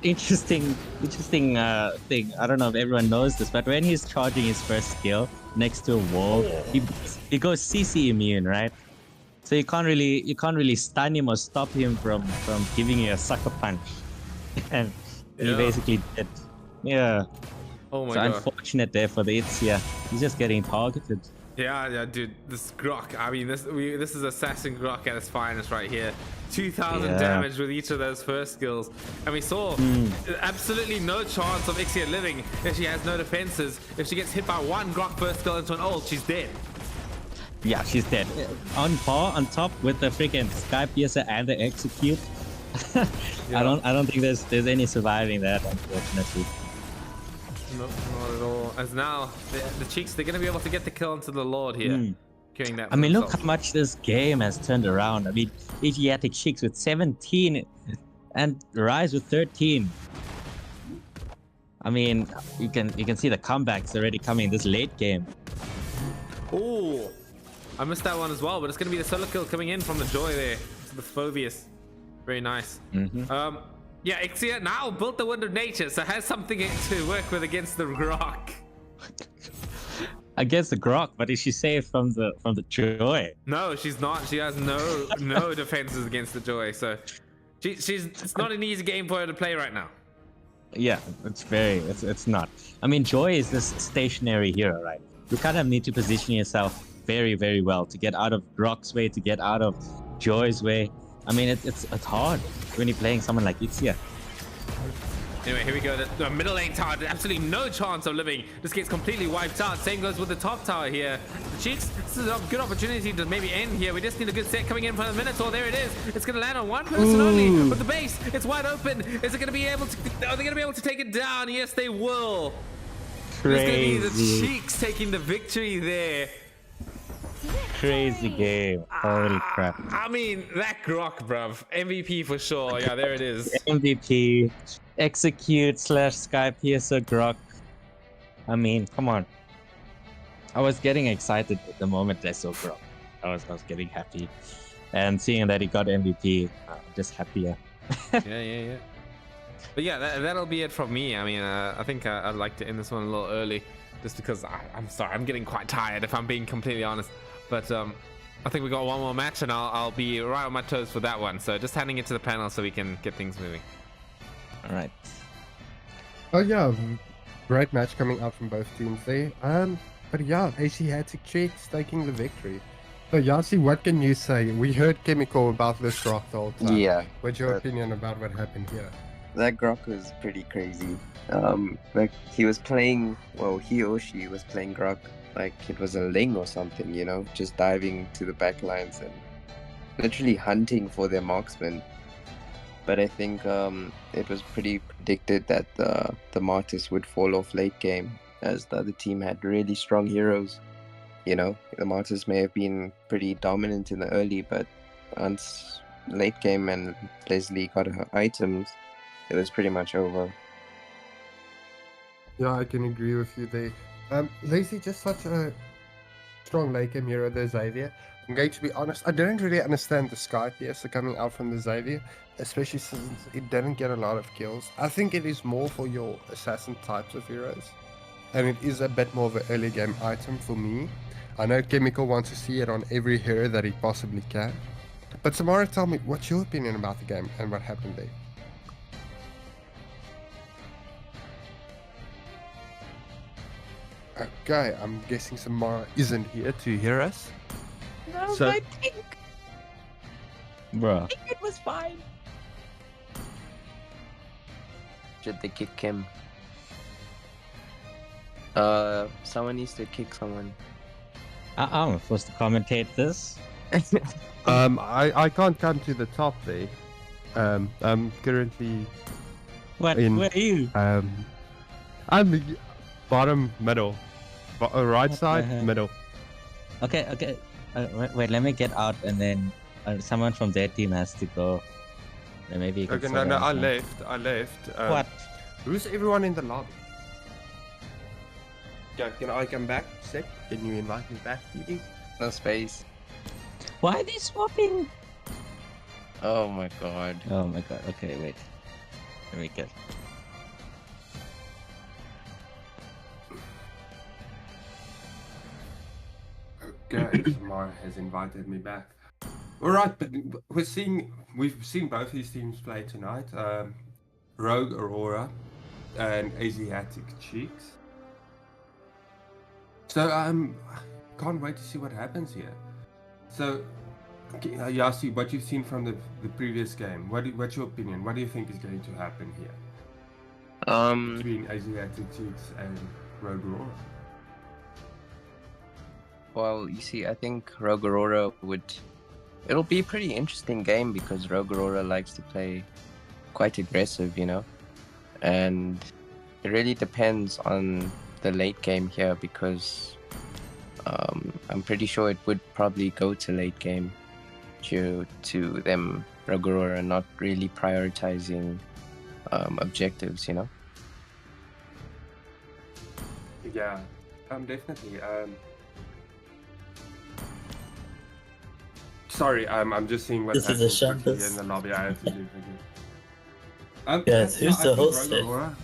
S3: interesting thing. I don't know if everyone knows this, but when he's charging his first skill next to a wall, he goes CC immune, right? So you can't really stun him or stop him from giving you a sucker punch, and he basically did. Yeah.
S1: Oh my
S3: God.
S1: Unfortunate
S3: there for the Itzia. He's just getting targeted.
S1: Yeah, dude, this Grok. I mean, this is Assassin Grok at its finest right here. 2,000 damage with each of those first skills, and we saw absolutely no chance of Ixia living if she has no defenses. If she gets hit by one Grok first skill into an ult, she's dead.
S3: Yeah, she's dead. On par, on top with the freaking Sky Piercer and the Execute. I don't think there's any surviving that, unfortunately.
S1: No, not at all. As now, the Cheeks, they're going to be able to get the kill into the Lord here. Carrying that.
S3: I mean, look how much this game has turned around. I mean, Asiatic Cheeks with 17 and Rise with 13. I mean, you can see the comebacks already coming this late game.
S1: Oh, I missed that one as well, but it's going to be the solo kill coming in from the Joy there. To the Phobius. Very nice. Yeah, Ixia now built the Wind of Nature, so has something to work with against the Grok.
S3: Against the Grok, but is she safe from the Joy?
S1: No, she's not. She has no defenses against the Joy, so it's not an easy game for her to play right now.
S3: Yeah, it's not. I mean, Joy is this stationary hero, right? You kind of need to position yourself very, very well to get out of Grok's way, to get out of Joy's way. I mean, it's hard when you're playing someone like Ixia.
S1: Anyway, here we go. The middle lane tower, absolutely no chance of living. This gets completely wiped out. Same goes with the top tower here. The Cheeks, this is a good opportunity to maybe end here. We just need a good set coming in for the Minotaur. There it is. It's going to land on one person only. With the base, it's wide open. Is it going to be able to... Are they going to be able to take it down? Yes, they will.
S3: Crazy.
S1: It's going to be the Cheeks taking the victory there.
S3: Crazy game. Holy crap.
S1: I mean, that Grok, bruv. MVP for sure. Yeah, there it is.
S3: MVP. Execute / Sky Piercer Grok. I mean, come on. I was getting excited at the moment I saw Grok. I was getting happy. And seeing that he got MVP, just happier.
S1: Yeah. But yeah, that'll be it from me. I mean, I think I'd like to end this one a little early. Just because I'm sorry, I'm getting quite tired if I'm being completely honest. But I think we got one more match and I'll be right on my toes for that one. So just handing it to the panel so we can get things moving.
S3: All right.
S12: Oh yeah, great match coming out from both teams there. But yeah, Asiatic Cheeks taking the victory. So Yasi, what can you say? We heard Chemical about this Grok the whole time.
S6: Yeah.
S12: What's your opinion about what happened here?
S6: That Grok was pretty crazy. Like he was playing, well, he or she was playing Grok like it was a ling or something, you know, just diving to the back lines and literally hunting for their marksman. But I think it was pretty predicted that the Martis would fall off late game, as the other team had really strong heroes. You know, the Martis may have been pretty dominant in the early, but once late game and Leslie got her items, it was pretty much over.
S12: Yeah, I can agree with you there. Lacey, just such a strong late game hero, the Xavier. I'm going to be honest, I didn't really understand the Sky PS coming out from the Xavier, especially since it didn't get a lot of kills. I think it is more for your assassin types of heroes, and it is a bit more of an early game item for me. I know Chemical wants to see it on every hero that he possibly can. But Samara, tell me, what's your opinion about the game and what happened there? Okay, I'm guessing Samara isn't here to hear us.
S13: No,
S12: So-
S13: I think
S3: Bruh.
S13: it was fine.
S6: Should they kick him? Someone needs to kick someone.
S3: I'm supposed to commentate this.
S12: I can't come to the top there. I'm currently
S3: What?
S12: in.
S3: Where are you?
S12: I'm the bottom middle, right
S3: What the
S12: side
S3: heck?
S12: middle.
S3: Okay, okay. Wait, let me get out, and then someone from their team has to go. Then maybe you can
S12: Okay,
S3: sort
S12: no,
S3: out
S12: I
S3: now.
S12: left.
S3: What?
S12: Who's everyone in the lobby? Yeah, can I come back? Sec, can you invite me back, please?
S6: No space.
S3: Why are they swapping?
S6: Oh my god.
S3: Oh my god. Okay, wait. Let me get.
S4: Okay, Samara has invited me back. All right, but we've seen both these teams play tonight. Rogue Aurora and Asiatic Cheeks. So can't wait to see what happens here. So, Yasi, what you've seen from the previous game, what's your opinion? What do you think is going to happen here between Asiatic Cheeks and Rogue Aurora?
S6: Well, you see, I think Rogue Aurora it'll be a pretty interesting game because Rogue Aurora likes to play quite aggressive, you know? And it really depends on the late game here because I'm pretty sure it would probably go to late game due to them, Rogue Aurora, not really prioritizing objectives, you know?
S4: Yeah, definitely. Sorry, I'm just seeing what's
S11: This is a
S4: happening quickly
S11: Shampus.
S4: in the lobby. I have to do quickly.
S11: Yes, who's
S4: I
S11: the
S4: think
S11: host
S4: Rogue
S11: here?
S4: Aurora-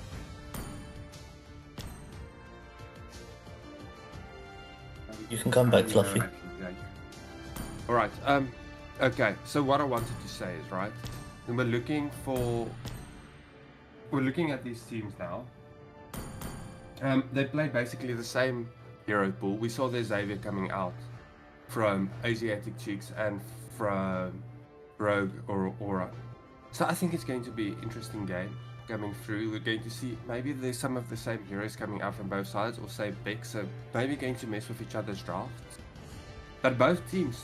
S11: You can come back,
S4: No,
S11: Fluffy.
S4: actually, yeah. All right. Okay. So what I wanted to say is right. We're looking at these teams now. They play basically the same hero pool. We saw their Xavier coming out from Asiatic Cheeks and from Rogue or Aura. So I think it's going to be an interesting game coming through. We're going to see maybe there's some of the same heroes coming out from both sides or same picks, so maybe going to mess with each other's drafts. But both teams,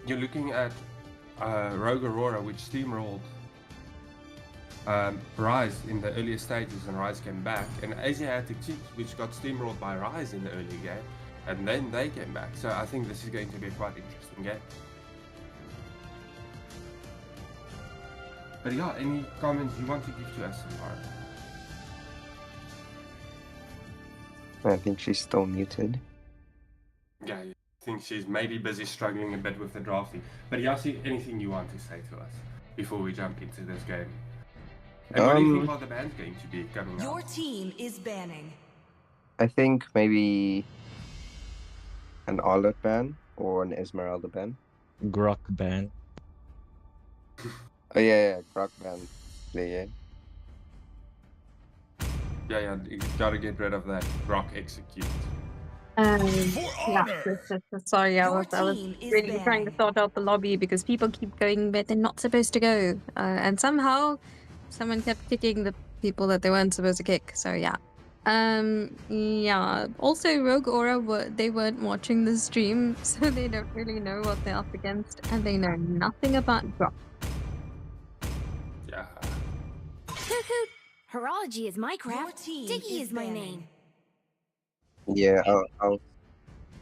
S4: you're looking at Rogue Aurora, which steamrolled Rise in the earlier stages and Rise came back, and Asiatic Cheeks, which got steamrolled by Rise in the early game, and then they came back. So I think this is going to be a quite interesting game. But yeah, any comments you want to give to us, Samara?
S6: I think she's still muted.
S4: Yeah, I think she's maybe busy struggling a bit with the drafting. But Yasi, anything you want to say to us before we jump into this game? And what do you think about the band's going to be coming
S10: Your
S4: out?
S10: team is banning.
S6: I think maybe an Olive ban or an Esmeralda ban.
S3: Grok ban.
S6: Oh yeah, Grok ban. Yeah.
S4: Yeah, you gotta get rid of that rock execute.
S2: Yeah, sorry, I
S10: Your
S2: was
S10: team is
S2: really trying to
S10: banned.
S2: sort out the lobby because people keep going where they're not supposed to go, and somehow someone kept kicking the people that they weren't supposed to kick. So yeah, Yeah. Also, Rogue Aura they weren't watching the stream, so they don't really know what they're up against, and they know nothing about drop.
S4: Yeah.
S9: Hoot. Horology is my craft. Diggy is my name.
S6: Yeah,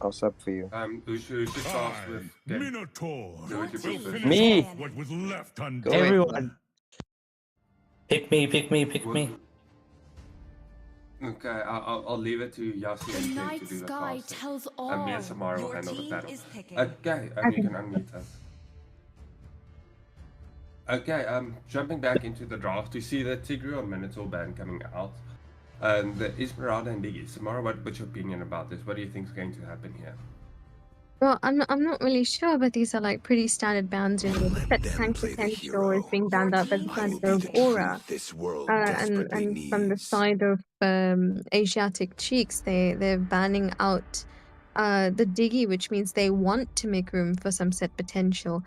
S6: I'll sub for you.
S4: Who should start with?
S7: Minotaur.
S4: Do it,
S7: We'll
S4: you
S7: finish
S3: Me.
S7: off what was left undone.
S6: Go ahead.
S3: Everyone.
S11: Pick me, pick me, pick me.
S4: Okay, I'll leave it to Yassi
S9: The
S4: and King
S9: night
S4: to do the
S9: sky
S4: casting.
S9: tells all.
S4: And me and Samara will handle the battle.
S9: picking.
S4: Okay, you can unmute us. Okay, jumping back into the draft, we see the Tigreal and Minotaur band coming out. And the Esmeralda and Diggy. Samara, what's your opinion about this? What do you think is going to happen here?
S2: Well, I'm not really sure, but these are like pretty standard bans. You know, that tank potential is being banned out by the side of Rogue Aura. And from the side of Asiatic Cheeks, they're banning out the Diggy, which means they want to make room for some set potential.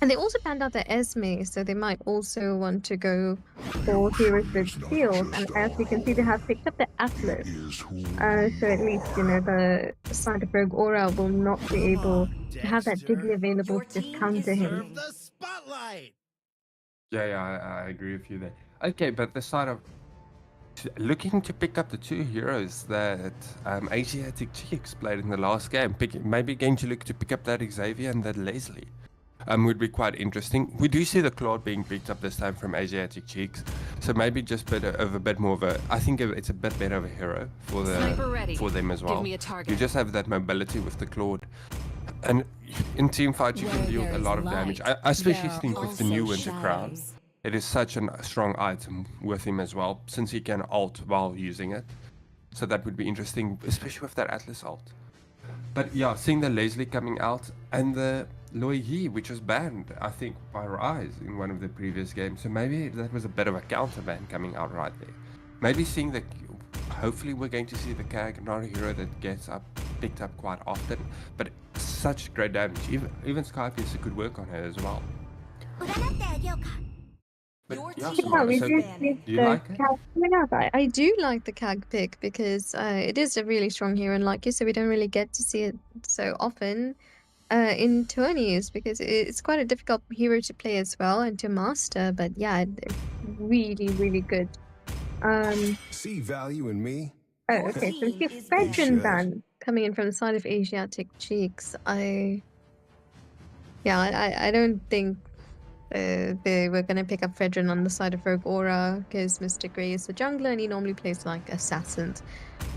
S2: And they also banned out the Esme, so they might also want to go for heroes with shields. And as we can see, they have picked up the Atlas. So at least, you know, the side of Rogue Aura will not be able to have that Diggy available to just counter him.
S4: Yeah, I agree with you there. Okay, but the side of looking to pick up the two heroes that Asiatic Cheeks played in the last game, maybe going to look to pick up that Xavier and that Leslie. Would be quite interesting. We do see the Claude being picked up this time from Asiatic Cheeks, so maybe just a bit more of a. I think it's a bit better of a hero for them as well.
S10: Give me a target.
S4: You just have that mobility with the Claude, and in team fight you can deal a lot of damage. I especially think with the new Winter Crown, it is such a strong item with him as well, since he can ult while using it. So that would be interesting, especially with that Atlas ult. But yeah, seeing the Leslie coming out and the Loi Yi, which was banned, I think, by Rise in one of the previous games. So maybe that was a bit of a counter ban coming out right there. Maybe seeing the... Hopefully we're going to see the Kag, not a hero that gets picked up quite often, but such great damage. Even Skypiece could work on her as well. But yeah, Samara, so do you like it?
S2: Yeah, I do like the Kag pick because it is a really strong hero, and like you said, we don't really get to see it so often in tourneys because it's quite a difficult hero to play as well and to master. But yeah, it's really, really good.
S7: See value in me?
S2: Oh, okay. So we see Veteran ban coming in from the side of Asiatic Cheeks. I don't think they were going to pick up Fredrin on the side of Rogue Aura because Mr. Grey is the jungler and he normally plays like assassins.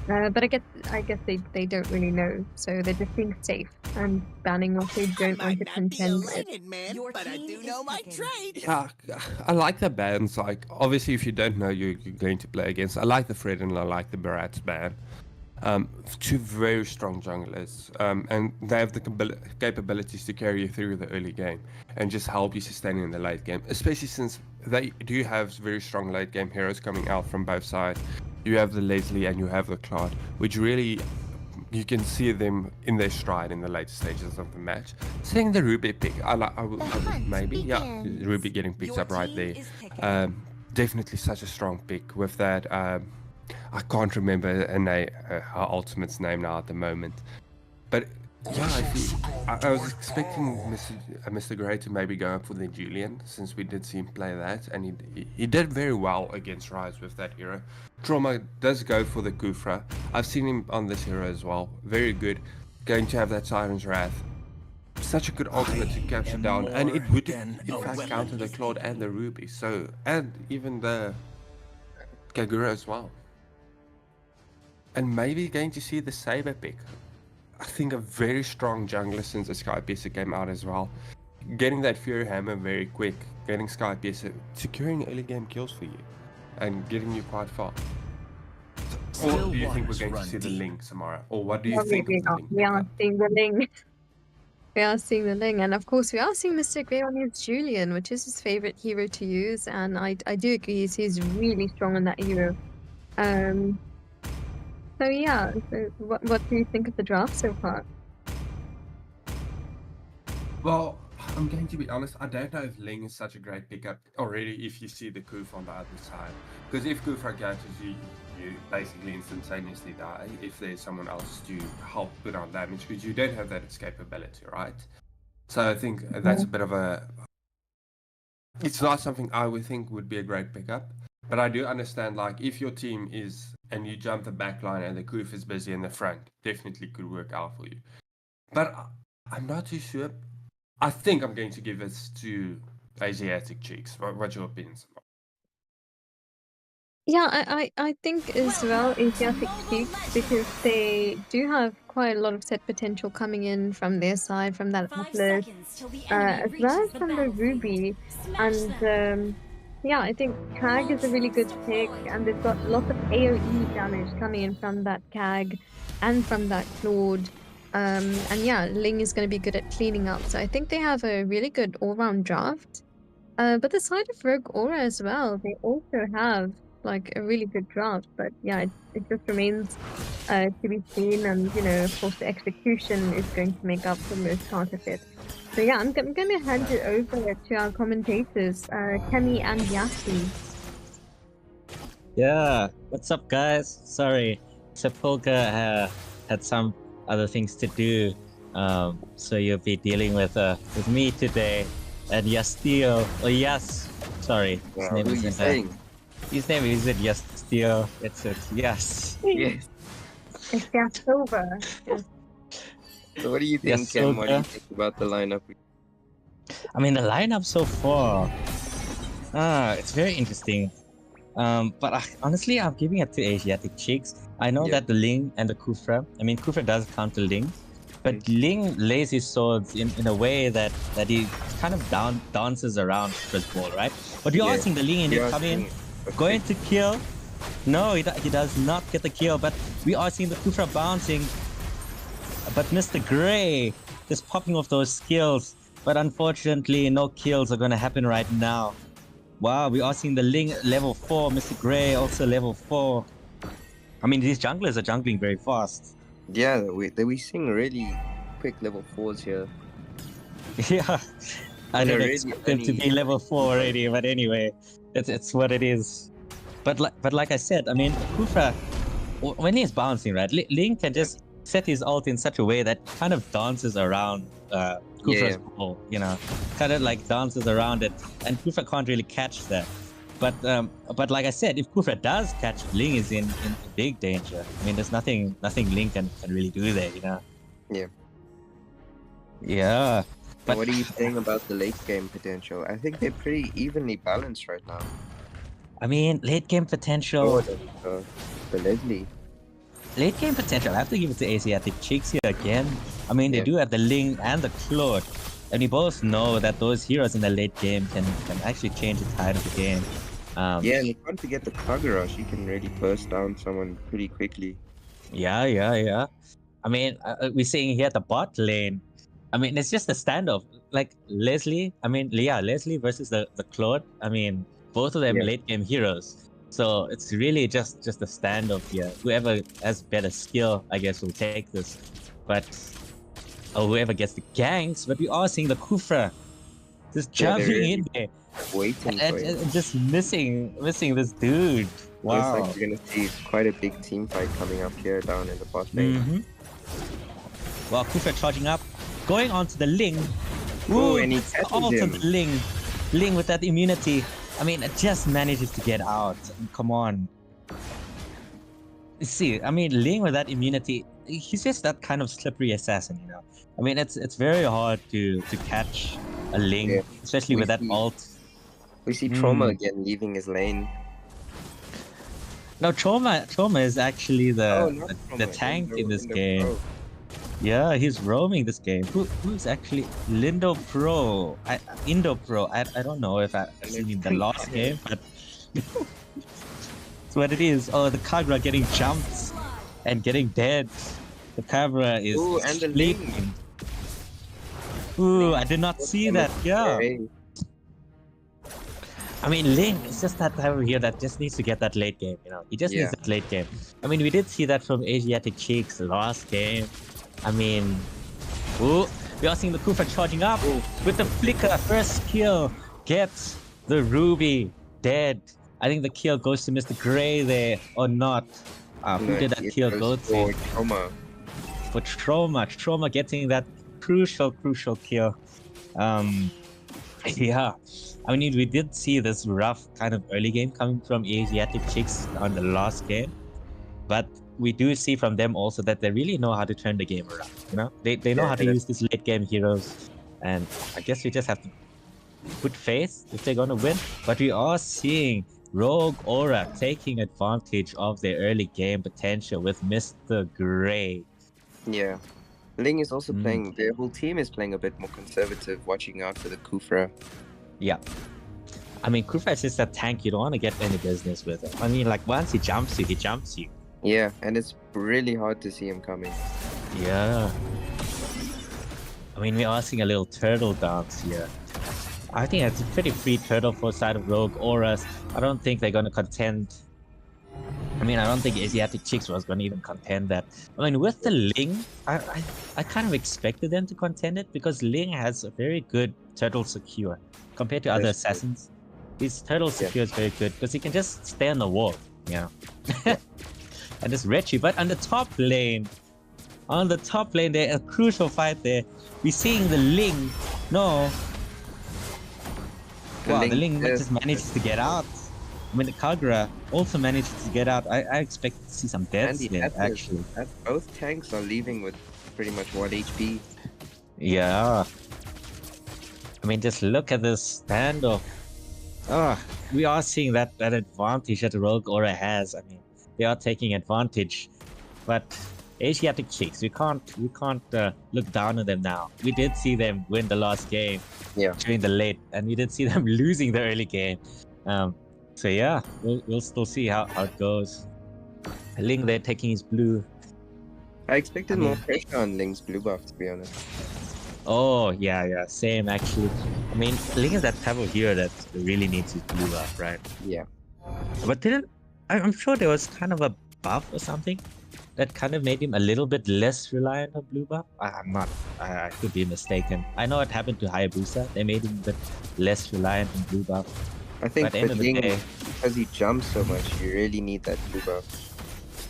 S2: But I guess they don't really know, so they're just being safe and banning what they don't want to contend with.
S8: But I do know my trade.
S4: Yeah, I like the bans. Like, obviously, if you don't know you're going to play against, I like the Fred and I like the Barat's ban. Two very strong junglers, and they have the capabilities to carry you through the early game and just help you sustain in the late game, especially since they do have very strong late game heroes coming out from both sides. You have the Leslie and you have the Claude, which really you can see them in their stride in the later stages of the match. Seeing the Ruby pick, I would maybe, yeah, Ruby getting picked up right there. Definitely such a strong pick with that. I can't remember her ultimate's name now at the moment, but yeah, I was expecting Mr. Grey to maybe go up for the Julian, since we did see him play that, and he did very well against Rise with that hero. Trauma does go for the Kufra. I've seen him on this hero as well. Very good. Going to have that Siren's Wrath. Such a good ultimate to capture down, and it would in fact counter the Claude and the Ruby, so, and even the Kagura as well. And maybe going to see the Saber pick. I think a very strong jungler since the Skypiece came out as well. Getting that Fury Hammer very quick, getting Skypiece, securing early game kills for you, and getting you quite far. Or do you think we're going to see the Ling, Samara? Or what do you think of the Ling?
S2: We are seeing the Ling. We are seeing the Ling, and of course we are seeing Mr. Grey on his Julian, which is his favorite hero to use, and I do agree he's really strong on that hero. So yeah, so what do you think of the draft so far?
S4: Well, I'm going to be honest, I don't know if Ling is such a great pickup already if you see the Kuf on the other side. Because if Kufra catches you, you basically instantaneously die if there's someone else to help put on damage, because you don't have that escapability, right? So I think that's a bit of a... It's not something I would think would be a great pickup, but I do understand, like, if your team is, and you jump the back line and the Koof is busy in the front, definitely could work out for you. But I'm not too sure. I think I'm going to give this to Asiatic Cheeks. What's your opinions?
S2: Yeah, I think as well Asiatic Cheeks, because they do have quite a lot of set potential coming in from their side, from that Atlas, as well as from the Ruby. And yeah, I think Cag is a really good pick, and they've got lots of AoE damage coming in from that Cag and from that Claude. And yeah, Ling is going to be good at cleaning up, so I think they have a really good all-round draft. But the side of Rogue Aura as well, they also have like a really good draft, but yeah, it just remains to be seen, and you know, of course, the execution is going to make up for most part of it. So yeah, I'm going to hand it over to our commentators, Kemi and Yasi.
S3: Yeah, what's up, guys? Sorry, Sepulka had some other things to do, so you'll be dealing with me today, and Yasteel. Oh, yes. Sorry, his name is saying. His name isn't Yasteel. It's Yes.
S6: Yes.
S2: It's Yasoba.
S6: So what do you think, Ken? What do you think about the lineup?
S3: I mean, the lineup so far, it's very interesting. But honestly, I'm giving it to Asiatic Cheeks. I know that the Ling and the Kufra, I mean, Kufra does counter Ling, but Ling lays his swords in a way that he kind of dances around Kufra's ball, right? But we are seeing the Ling in come in, going to kill. No, he does not get the kill, but we are seeing the Kufra bouncing. But Mr. Grey just popping off those skills. But unfortunately, no kills are going to happen right now. Wow, we are seeing the Ling level 4, Mr. Grey also level 4. I mean, these junglers are jungling very fast.
S6: Yeah, we're seeing really quick level 4s here.
S3: Yeah, I didn't expect them to be level 4 already, but anyway, it's what it is. But like I said, I mean, Kufra, when he's bouncing, right, Ling can just set his ult in such a way that kind of dances around Kufra's ball, you know, kind of like dances around it, and Kufra can't really catch that. But like I said, if Kufra does catch, Ling is in big danger. I mean, there's nothing Ling can really do there, you know.
S6: Yeah.
S3: Yeah.
S6: But what are you saying about the late game potential? I think they're pretty evenly balanced right now.
S3: I mean, late game potential.
S6: The Leslie.
S3: Late game potential, I have to give it to Asiatic Cheeks here again. I mean, they do have the Ling and the Claude. And we both know that those heroes in the late game can actually change the tide of the game.
S6: Yeah, and you can't forget the Kagura. She can really burst down someone pretty quickly.
S3: Yeah. I mean, we're seeing here at the bot lane. I mean, it's just a standoff. Like, Leslie versus the Claude. I mean, both of them late game heroes. So it's really just a standoff here. Whoever has better skill, I guess, will take this. Or whoever gets the ganks. But we are seeing the Kufra just jumping in there.
S6: Waiting for it.
S3: And just missing this dude. Wow.
S6: Looks like you're gonna see quite a big team fight coming up here down in the bot lane.
S3: Well, Kufra charging up, going on to the Ling.
S6: Ooh, and he catches him.
S3: The Ling with that immunity. I mean, it just manages to get out. Come on. See, I mean, Ling with that immunity, he's just that kind of slippery assassin, you know. I mean, it's very hard to catch a Ling, especially with that ult.
S6: We see Trauma again leaving his lane.
S3: No, Trauma is actually the tank in this game. Yeah, he's roaming this game. Who's actually Indo Pro? I don't know if I've seen him the last game, but that's what it is. Oh, the Kagura getting jumped and getting dead. The Kagura is sleeping. Ooh, I did not see that. Yeah. I mean, Ling is just that type of hero that just needs to get that late game, you know. He just needs that late game. I mean, we did see that from Asiatic Cheeks last game. I mean, ooh, we are seeing the Kufra charging up with the flicker. First kill gets the Ruby dead. I think the kill goes to Mr. Gray there, or not. Who
S6: No,
S3: did that
S6: it
S3: kill
S6: goes
S3: go
S6: for
S3: to?
S6: Trauma.
S3: For Trauma. Trauma getting that crucial kill. Yeah. I mean, we did see this rough kind of early game coming from Asiatic Chicks on the last game. But we do see from them also that they really know how to turn the game around. You know, they know how to use these late game heroes. And I guess we just have to put faith if they're going to win. But we are seeing Rogue Aura taking advantage of their early game potential with Mr. Gray.
S6: Yeah. Ling is also playing, their whole team is playing a bit more conservative, watching out for the Kufra.
S3: Yeah. I mean, Kufra is just a tank. You don't want to get any business with him. I mean, like, once he jumps you, he jumps you.
S6: Yeah, and it's really hard to see him coming.
S3: Yeah. I mean, we are seeing a little turtle dance here. I think it's a pretty free turtle for side of Rogue Auras. I don't think they're going to contend. I mean, I don't think Asiatic Chicks was going to even contend that. I mean, with the Ling, I kind of expected them to contend it because Ling has a very good turtle secure compared to other assassins. His turtle secure is very good because he can just stay on the wall, you know. And just retch you. But on the top lane, there's a crucial fight there. We're seeing the Ling. No. Wow, the Ling just manages to get out. I mean, the Kagura also manages to get out. I expect to see some deaths there, actually.
S6: Both tanks are leaving with pretty much 1 HP.
S3: Yeah. I mean, just look at this standoff. We are seeing that advantage that the Rogue Aura has. I mean, they are taking advantage. But Asiatic Chicks, we can't look down on them now. We did see them win the last game during the late, and we did see them losing the early game. So yeah, we'll still see how it goes. Ling there taking his blue.
S6: I expected more pressure on Ling's blue buff, to be honest.
S3: Oh yeah, same actually. I mean, Ling is that type of hero that really needs his blue buff, right?
S6: Yeah.
S3: But I'm sure there was kind of a buff or something that kind of made him a little bit less reliant on blue buff. I could be mistaken. I know it happened to Hayabusa. They made him a bit less reliant on blue buff.
S6: I think
S3: at the end of the day,
S6: because he jumps so much, you really need that blue buff.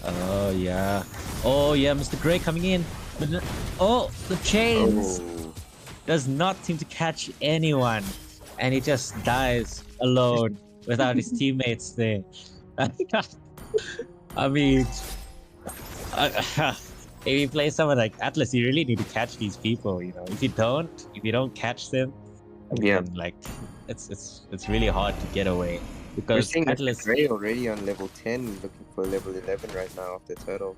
S3: Oh yeah, Mr. Gray coming in. Oh, the chains does not seem to catch anyone, and he just dies alone without his teammates there. I mean, if you play someone like Atlas, you really need to catch these people. You know, if you don't catch them, then, like it's really hard to get away. Because
S6: we're seeing
S3: Atlas
S6: Gray already on level 10, looking for level 11 right now after Turtle.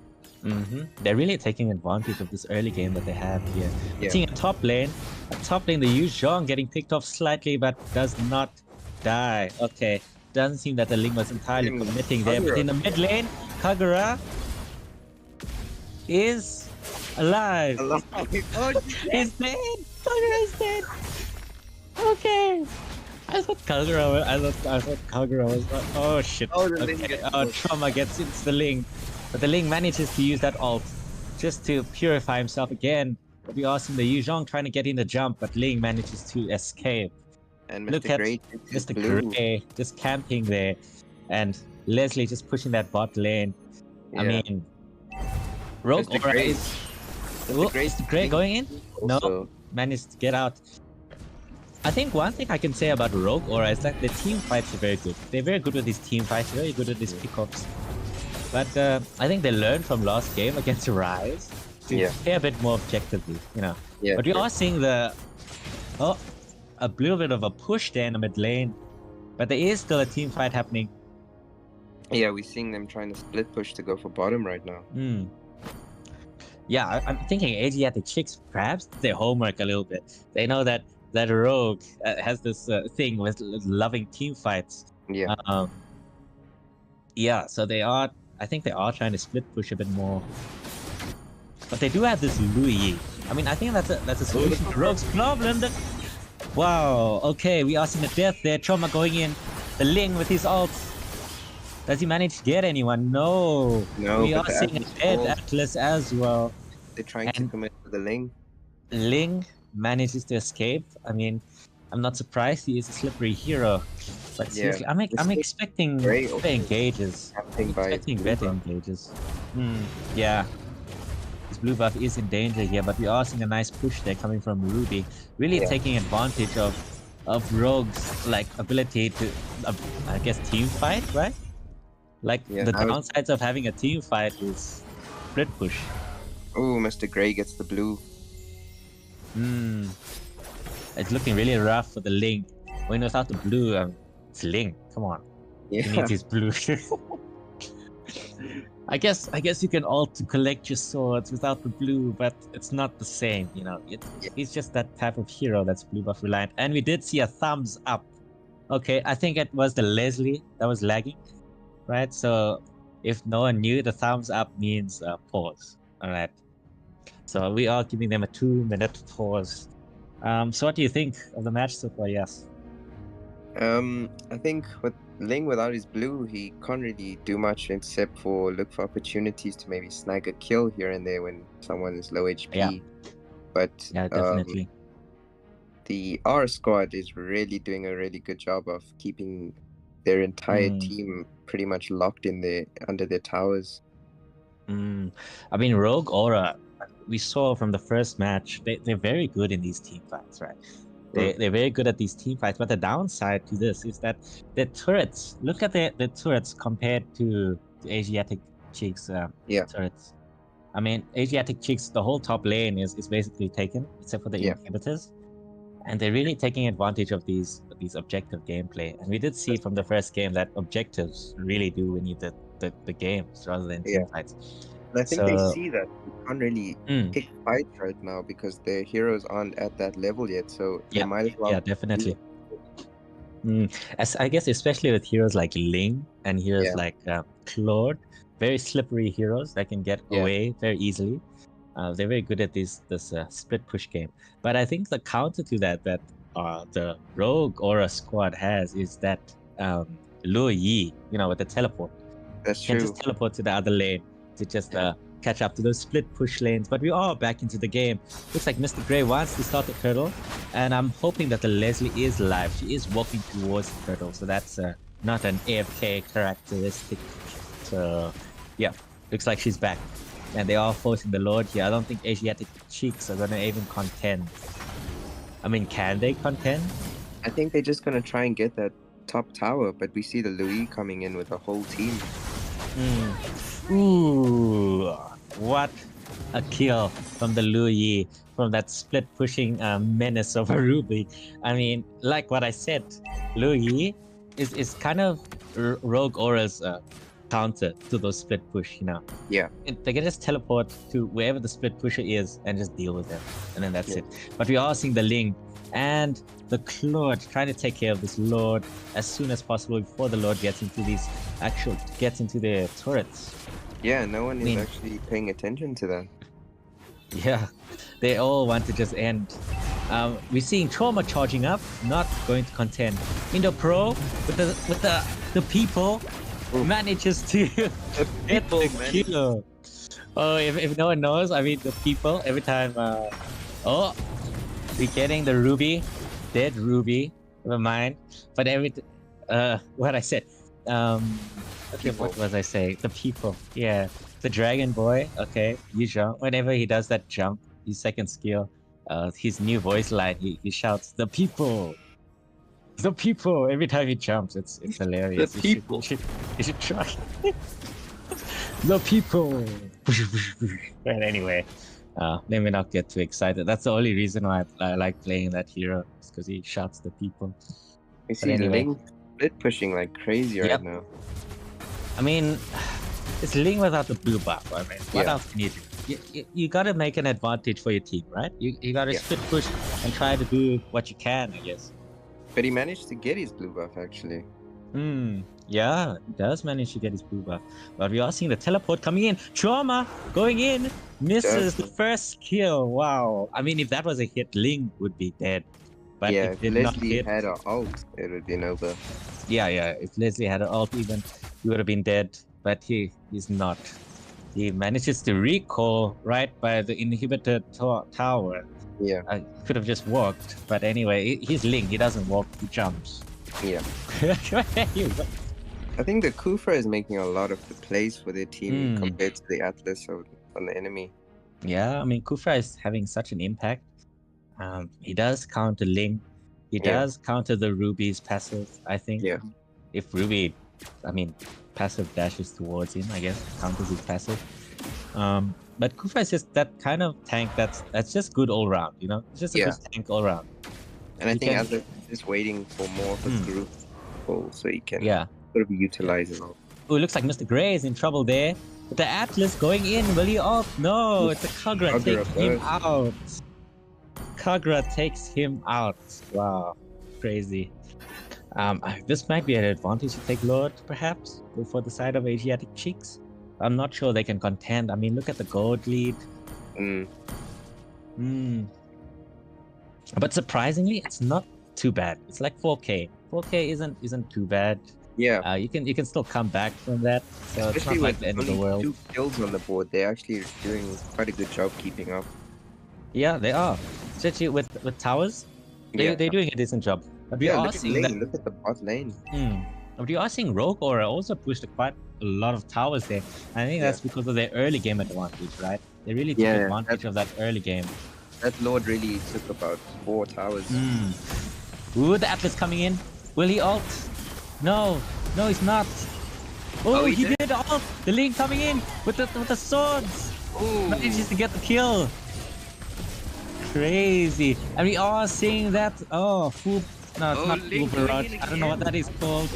S3: They're really taking advantage of this early game that they have here. Seeing a top lane, the Yu Zhong getting picked off slightly, but does not die. Okay, doesn't seem that the Ling was entirely committing there. But in the mid lane, Kagura is alive. He's dead. Kagura is dead. Okay. I thought Kagura was. Oh shit. Okay. Trauma gets into the Ling. But the Ling manages to use that ult just to purify himself again. We are seeing the Yu Zhong trying to get in the jump, but Ling manages to escape.
S6: And
S3: Look at Mr. Gray just camping there. And Leslie just pushing that bot lane. I mean, Rogue Aura is... Mr. Gray going in? No, managed to get out. I think one thing I can say about Rogue Aura is that the team fights are very good. They're very good with these team fights, very good with these pickups. But I think they learned from last game against Rise to play a bit more objectively, you know. But we are seeing a little bit of a push there in the mid lane. But there is still a team fight happening.
S6: Yeah, we're seeing them trying to split push to go for bottom right now.
S3: Yeah, I'm thinking Asiatic Chicks perhaps did their homework a little bit. They know that Rogue has this thing with loving team fights. So I think they are trying to split push a bit more. But they do have this Louis. I mean, I think that's a solution to Rogue's problem. Wow, okay, we are seeing a death there. Trauma going in. The Ling with his ult. Does he manage to get anyone? No. We are seeing a dead Atlas as well.
S6: They're trying to commit to the Ling.
S3: Ling manages to escape. I mean, I'm not surprised. He is a slippery hero. But
S6: Yeah,
S3: seriously, I'm
S6: this
S3: expecting
S6: Gray
S3: better
S6: also
S3: engages.
S6: Something by
S3: Expecting
S6: blue
S3: better
S6: buff.
S3: engages. Yeah. This blue buff is in danger here, but we are seeing a nice push there coming from Ruby, really
S6: Yeah.
S3: taking advantage of Rogue's like ability to, I guess, team fight, right? Like
S6: Yeah,
S3: the
S6: now
S3: downsides of having a team fight is split push.
S6: oh, Mr. Gray gets the blue.
S3: It's looking really rough for the Link. When without the blue, it's Link. Come on, he
S6: Yeah.
S3: needs his blue. I guess you can ult to collect your swords without the blue, but it's not the same, you know. He's just that type of hero that's blue buff reliant. And we did see a thumbs up. Okay, I think it was the Leslie that was lagging, right? So if no one knew, the thumbs up means pause. All right. So we are giving them a 2-minute pause. So what do you think of the match so far? Yes.
S6: I think with Ling without his blue, he can't really do much except for look for opportunities to maybe snag a kill here and there when someone is low HP.
S3: Yeah.
S6: But
S3: Yeah, definitely.
S6: the R squad is really doing a really good job of keeping their entire team pretty much locked in there under their towers.
S3: I mean, Rogue Aura, we saw from the first match, they're very good in these team fights, right? They're very good at these team fights, but the downside to this is that the turrets, look at the turrets compared to Asiatic Cheeks turrets. I mean, Asiatic Cheeks, the whole top lane is basically taken, except for the inhibitors. And they're really taking advantage of these objective gameplay. And we did see from the first game that objectives really do win you the games rather than team fights.
S6: And I think they see that you can't really pick fights right now because their heroes aren't at that level yet. So they might as well.
S3: Yeah, definitely. As I guess, especially with heroes like Ling and heroes like Claude, very slippery heroes that can get away very easily. They're very good at this split push game. But I think the counter to that the Rogue Aura squad has is that Luo Yi, you know, with the teleport.
S6: That's
S3: can
S6: true.
S3: just teleport to the other lane to just catch up to those split push lanes. But we are back into the game. Looks like Mr. Grey wants to start the turtle, and I'm hoping that the Leslie is live. She is walking towards the turtle, so that's not an AFK characteristic. So yeah, looks like she's back. And they are forcing the Lord here. I don't think Asiatic Cheeks are going to even contend. I mean, can they contend?
S6: I think they're just going to try and get that top tower, but we see the Louis coming in with a whole team.
S3: Ooh, what a kill from the Louis, from that split pushing menace of a Ruby. I mean, like what I said, Louis is kind of Rogue Aura's counter to those split push, you know.
S6: Yeah.
S3: They can just teleport to wherever the split pusher is and just deal with them, and then that's it. But we are seeing the Ling and the Claude trying to take care of this Lord as soon as possible before the Lord gets into their turrets.
S6: Yeah, no one is actually paying attention to that.
S3: Yeah, they all want to just end. We're seeing Trauma charging up, not going to contend. Indo Pro with the people manages to get the kill. Oh, if no one knows, I mean the people every time. We're getting the Ruby, dead Ruby. Never mind. But what I said. Okay, what was I saying? The people. Yeah, the Dragon Boy. Okay, you jump. Whenever he does that jump, his second skill, his new voice line, he shouts, "The people." The people. Every time he jumps, it's hilarious.
S6: The people.
S3: You should try. The people. But anyway, let me not get too excited. That's the only reason why I like playing that hero, is because he shouts the people.
S6: We see Ling split pushing like crazy right now.
S3: I mean, it's Ling without the blue buff. I mean, what else can you do? You gotta make an advantage for your team, right? You gotta split push and try to do what you can, I guess.
S6: But he managed to get his blue buff, actually.
S3: Yeah, he does manage to get his blue buff. But we are seeing the teleport coming in. Trauma going in. Misses the first kill. Wow. I mean, if that was a hit, Ling would be dead. But
S6: if
S3: did
S6: Leslie
S3: not hit.
S6: had an ult, it would have been over.
S3: Yeah. If Leslie had an ult, even he would have been dead. But he's not. He manages to recall right by the inhibitor tower.
S6: Yeah.
S3: I could have just walked, but anyway, he's Link. He doesn't walk, he jumps.
S6: Yeah.
S3: You go.
S6: I think the Kufra is making a lot of the plays for their team
S3: Hmm.
S6: compared to the Atlas on the enemy.
S3: Yeah, I mean, Kufra is having such an impact. He does counter Ling. He
S6: Yeah.
S3: does counter the Ruby's passive, I think.
S6: Yeah.
S3: If Ruby, I mean, passive dashes towards him, I guess, counters his passive. But Kufra is just that kind of tank that's just good all round, you know? It's just a
S6: Yeah.
S3: good tank all round.
S6: And I
S3: You
S6: think
S3: can-
S6: Atlas is waiting for more of a group goal so he can
S3: Yeah.
S6: sort of utilize it all.
S3: Oh, it looks like Mr. Grey is in trouble there. But the Atlas going in, will he off? No, it's a Kagura
S6: Kagura
S3: takes him
S6: burst.
S3: out. Kagura takes him out. Wow, crazy. This might be an advantage to take Lord, perhaps, for the side of Asiatic Cheeks. I'm not sure they can contend. I mean, look at the gold lead. But surprisingly, it's not too bad. It's like 4K. 4K isn't too bad.
S6: Yeah.
S3: You can still come back from that. So it's not
S6: Especially
S3: like
S6: with
S3: the end of the
S6: only
S3: world.
S6: 2 kills on the board, they're actually doing quite a good job keeping up.
S3: Yeah, they are. Especially with towers, they're doing a decent job. But we are
S6: look at
S3: seeing
S6: lane. Look at the bot lane.
S3: But you are seeing Rogue Aura also pushed quite a lot of towers there. I think that's because of their early game advantage, right? They really took advantage of that early game.
S6: That Lord really took about 4 towers.
S3: Ooh, the Atlas coming in. Will he ult? No, he's not. Oh, he did ult. The Link coming in with the swords. Manages to get the kill. Crazy. And we are seeing that. Oh, Foop. No, it's not
S6: Ling
S3: Barrage. I don't know what that is called.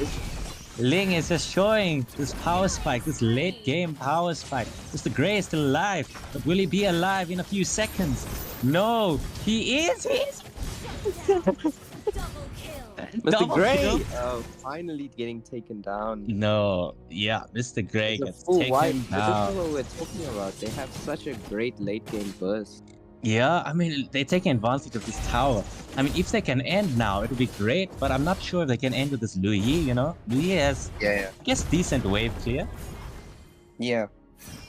S3: Ling is just showing this power spike, this late game power spike. Mr. Grey is still alive, but will he be alive in a few seconds? No, he is.
S6: Mr. Grey finally getting taken down.
S3: No, yeah, Mr. Grey
S6: It's a
S3: gets
S6: full
S3: taken
S6: wipe. This is
S3: down.
S6: what we're talking about. They have such a great late game burst.
S3: Yeah, I mean, they're taking advantage of this tower. I mean, if they can end now, it would be great, but I'm not sure if they can end with this Louis, you know? Louis has, I guess, decent wave clear.
S6: Yeah.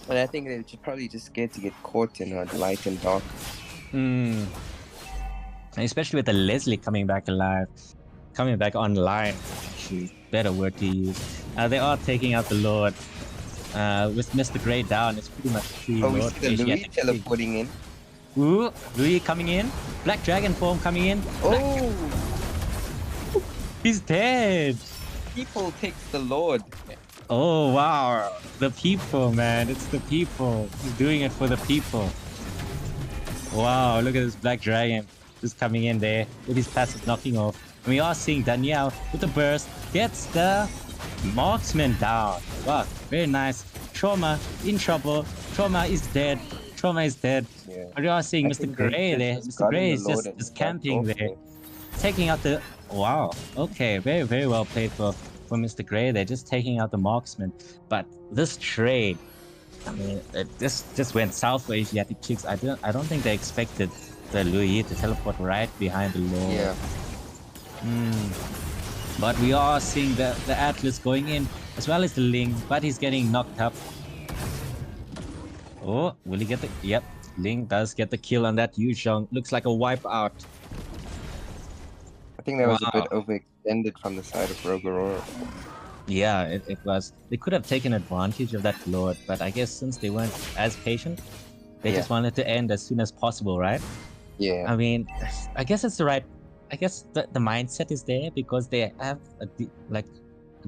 S6: And I think they're probably just scared to get caught in light and dark.
S3: And especially with the Leslie coming back alive, coming back online, actually, better word to use. They are taking out the Lord. With Mr. Grey down, it's pretty much free
S6: we
S3: Lord.
S6: see the Louis teleporting in.
S3: Ooh, Louis coming in. Black Dragon form coming in. He's dead.
S6: People takes the Lord.
S3: Oh, wow. The people, man. It's the people. He's doing it for the people. Wow, look at this Black Dragon. Just coming in there with his passive knocking off. And we are seeing Danielle with the burst. Gets the marksman down. Wow, very nice. Trauma in trouble. Trauma is dead. Trauma is dead.
S6: Yeah.
S3: But we are seeing Mr. Grey there. Mr. Grey is just camping there. Taking out the... Wow. Okay, very, very well played for Mr. Grey. They're just taking out the marksman. But this trade, I mean, this just went south for Asiatic Chicks. I don't think they expected the Louis to teleport right behind the Lord.
S6: Yeah.
S3: But we are seeing the Atlas going in, as well as the Ling, but he's getting knocked up. Oh, will he get the... Yep, Ling does get the kill on that Yu Zhong. Looks like a wipeout.
S6: I think that was a bit overextended from the side of Rogue Aurora.
S3: Yeah, it was. They could have taken advantage of that Lord, but I guess since they weren't as patient, they just wanted to end as soon as possible, right?
S6: Yeah.
S3: I mean, I guess it's the right... I guess the mindset is there because they have a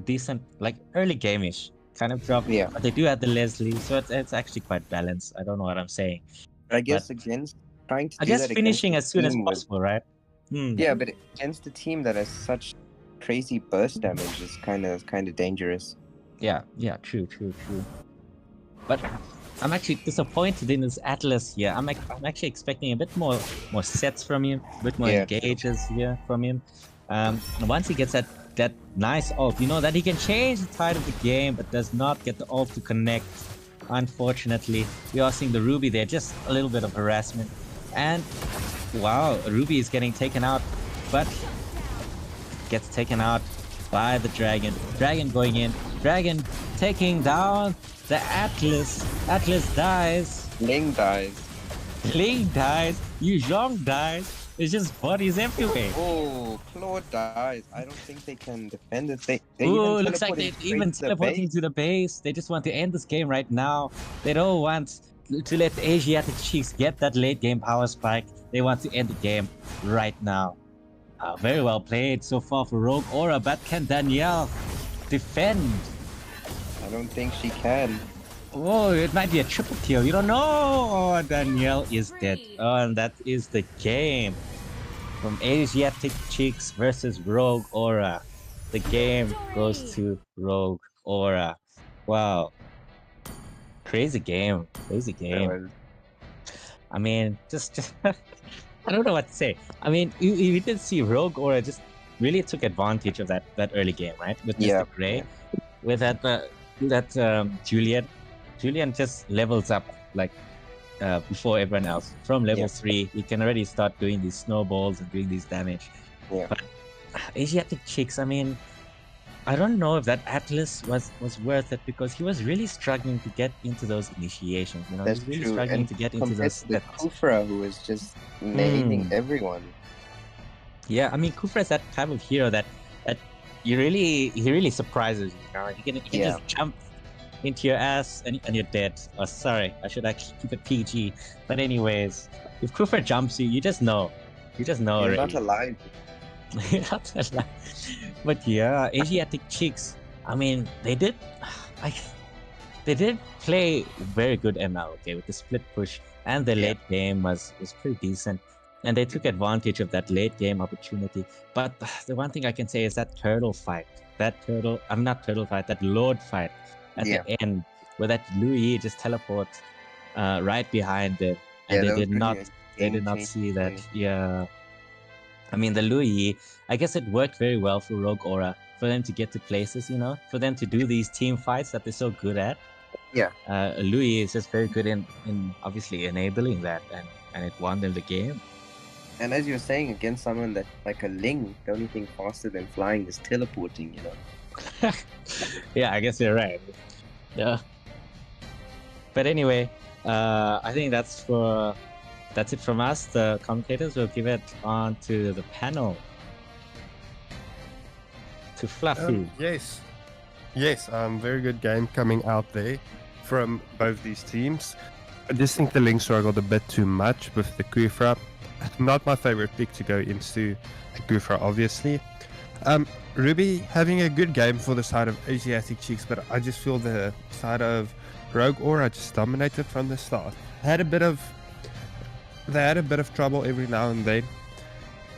S3: decent, like, early game-ish kind of job.
S6: Yeah.
S3: But they do have the Leslie, so it's actually quite balanced. I don't know what I'm saying.
S6: But I guess against trying to
S3: I
S6: do
S3: guess
S6: that
S3: finishing as soon as
S6: team
S3: possible, right?
S6: Yeah, but against a team that has such crazy burst damage is kind of dangerous.
S3: Yeah, true. But I'm actually disappointed in this Atlas here. I'm actually expecting a bit more sets from him, a bit more engages here from him. Once he gets that nice ult, you know, that he can change the tide of the game, but does not get the ult to connect. Unfortunately, we are seeing the Ruby there, just a little bit of harassment. And wow, Ruby is getting taken out, but gets taken out by the Dragon. Dragon going in. Dragon taking down the Atlas. Atlas dies.
S6: Ling dies.
S3: Ling dies. Yu Zhong dies. It's just bodies everywhere.
S6: Oh, Claude dies. I don't think they can defend it. They
S3: Ooh,
S6: even
S3: looks like
S6: teleporting
S3: they're
S6: straight
S3: even
S6: to the
S3: teleporting
S6: base.
S3: to the base. They just want to end this game right now. They don't want to let the Asiatic Chiefs get that late game power spike. They want to end the game right now. Very well played so far for Rogue Aura, but can Danielle defend?
S6: I don't think she can.
S3: Oh, it might be a triple kill. You don't know. Oh, Danielle is dead. Oh, and that is the game. From Asiatic Cheeks versus Rogue Aura. The game goes to Rogue Aura. Wow. Crazy game. Crazy game. I mean, just I don't know what to say. I mean, you did see Rogue Aura just really took advantage of that early game, right? With Mr. Gray. With that Julian. Julian just levels up like before everyone else. From level 3, you can already start doing these snowballs and doing these damage. But Asiatic Chicks, I mean, I don't know if that Atlas was worth it because he was really struggling to get into those initiations. You know,
S6: That's
S3: he's really
S6: true.
S3: struggling
S6: And
S3: to get into
S6: compared
S3: those.
S6: to the Kufra, who was just nailing everyone.
S3: Yeah, I mean, Kufra is that type of hero that he really surprises you. You know, he can just jump into your ass and you're dead. Oh, sorry, I should actually keep it PG. But anyways, if Kufra jumps you, you just know. You just know
S6: You're
S3: already.
S6: not alive.
S3: Not alive. But yeah, Asiatic Chicks, I mean, they did play very good ML, okay, with the split push, and the late game was pretty decent. And they took advantage of that late game opportunity. But the one thing I can say is that that Lord fight at the end, where that Louis just teleports right behind them, and they did not see that. Yeah, I mean the Louis, I guess it worked very well for Rogue Aura for them to get to places, you know, for them to do these team fights that they're so good at.
S6: Yeah.
S3: Louis is just very good in obviously enabling that, and it won them the game.
S6: And as you're saying, against someone that like a Ling, the only thing faster than flying is teleporting, you know.
S3: Yeah, I guess you're right. Yeah. But anyway, I think that's it from us, the commentators. We'll give it on to the panel. To Fluffy.
S12: Yes. Very good game coming out there from both these teams. I just think the Link struggled a bit too much with the Kufra. Not my favorite pick to go into the Kufra, obviously. Ruby having a good game for the side of Asiatic Cheeks, but I just feel the side of Rogue Aura just dominated from the start. They had a bit of trouble every now and then.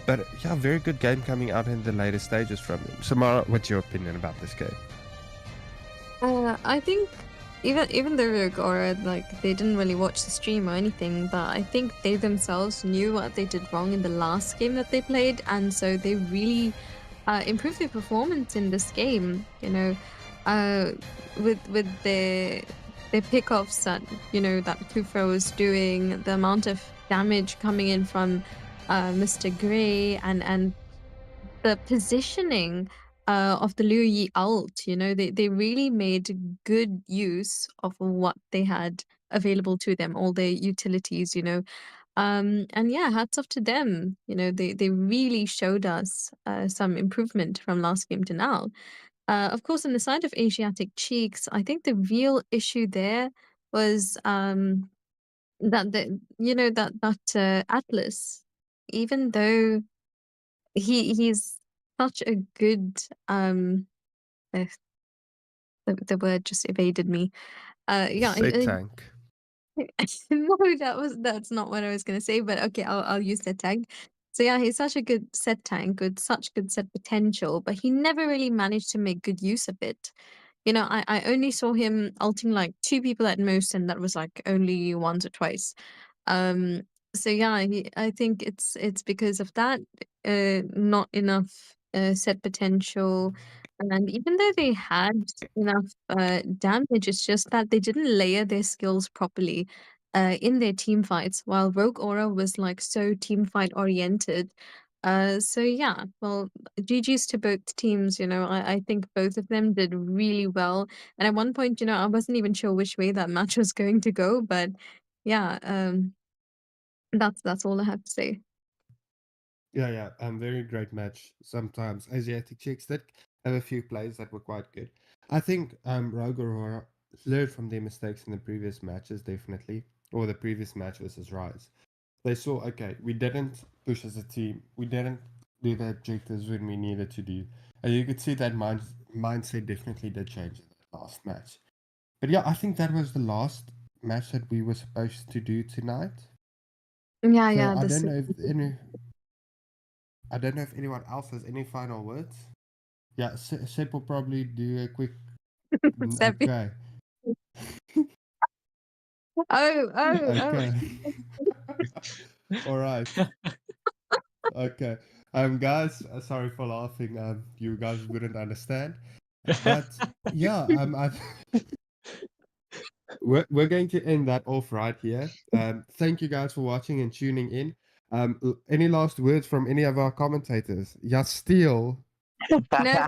S12: But yeah, very good game coming out in the later stages from them. Samara, what's your opinion about this game?
S2: I think even though Rogue Aura, like, they didn't really watch the stream or anything, but I think they themselves knew what they did wrong in the last game that they played, and so they really improved their performance in this game. You know, with their pickoffs that that Kufra was doing, the amount of damage coming in from Mr. Gray, and the positioning of the Liu Yi ult. They really made good use of what they had available to them, all their utilities. And yeah, hats off to them. They really showed us some improvement from last game to now. Of course, on the side of Asiatic Cheeks, I think the real issue there was that Atlas, even though he's such a good the, the word just evaded me. Yeah,
S12: Set tank.
S2: no, that's not what I was gonna say, but okay, I'll use that tag. So yeah, he's such a good set tank, such good set potential, but he never really managed to make good use of it. I only saw him ulting like 2 people at most, and that was like only once or twice. Um, so yeah, I think it's because of that, not enough set potential, and even though they had enough damage, it's just that they didn't layer their skills properly in their team fights, while Rogue Aura was like so team fight oriented. So yeah, well, GG's to both teams. I think both of them did really well. And at one point, I wasn't even sure which way that match was going to go, but yeah, that's all I have to say.
S12: Yeah, very great match. Sometimes Asiatic chicks did have a few plays that were quite good. I think Rogue Aurora learned from their mistakes in the previous matches, definitely, or the previous match versus Rise. They saw, okay, we didn't push as a team, we didn't do the objectives when we needed to do, and you could see that mindset definitely did change in the last match. But yeah, I think that was the last match that we were supposed to do tonight.
S2: Yeah,
S12: So
S2: yeah.
S12: I
S2: This
S12: don't know if anyone else has any final words. Yeah, Sip will probably do a quick.
S2: Seppi.
S12: Okay.
S2: Oh.
S12: Okay. All right. Okay. Guys, sorry for laughing. You guys wouldn't understand, but yeah, we're going to end that off right here. Thank you guys for watching and tuning in. Any last words from any of our commentators? Yeah, Steel.
S2: No.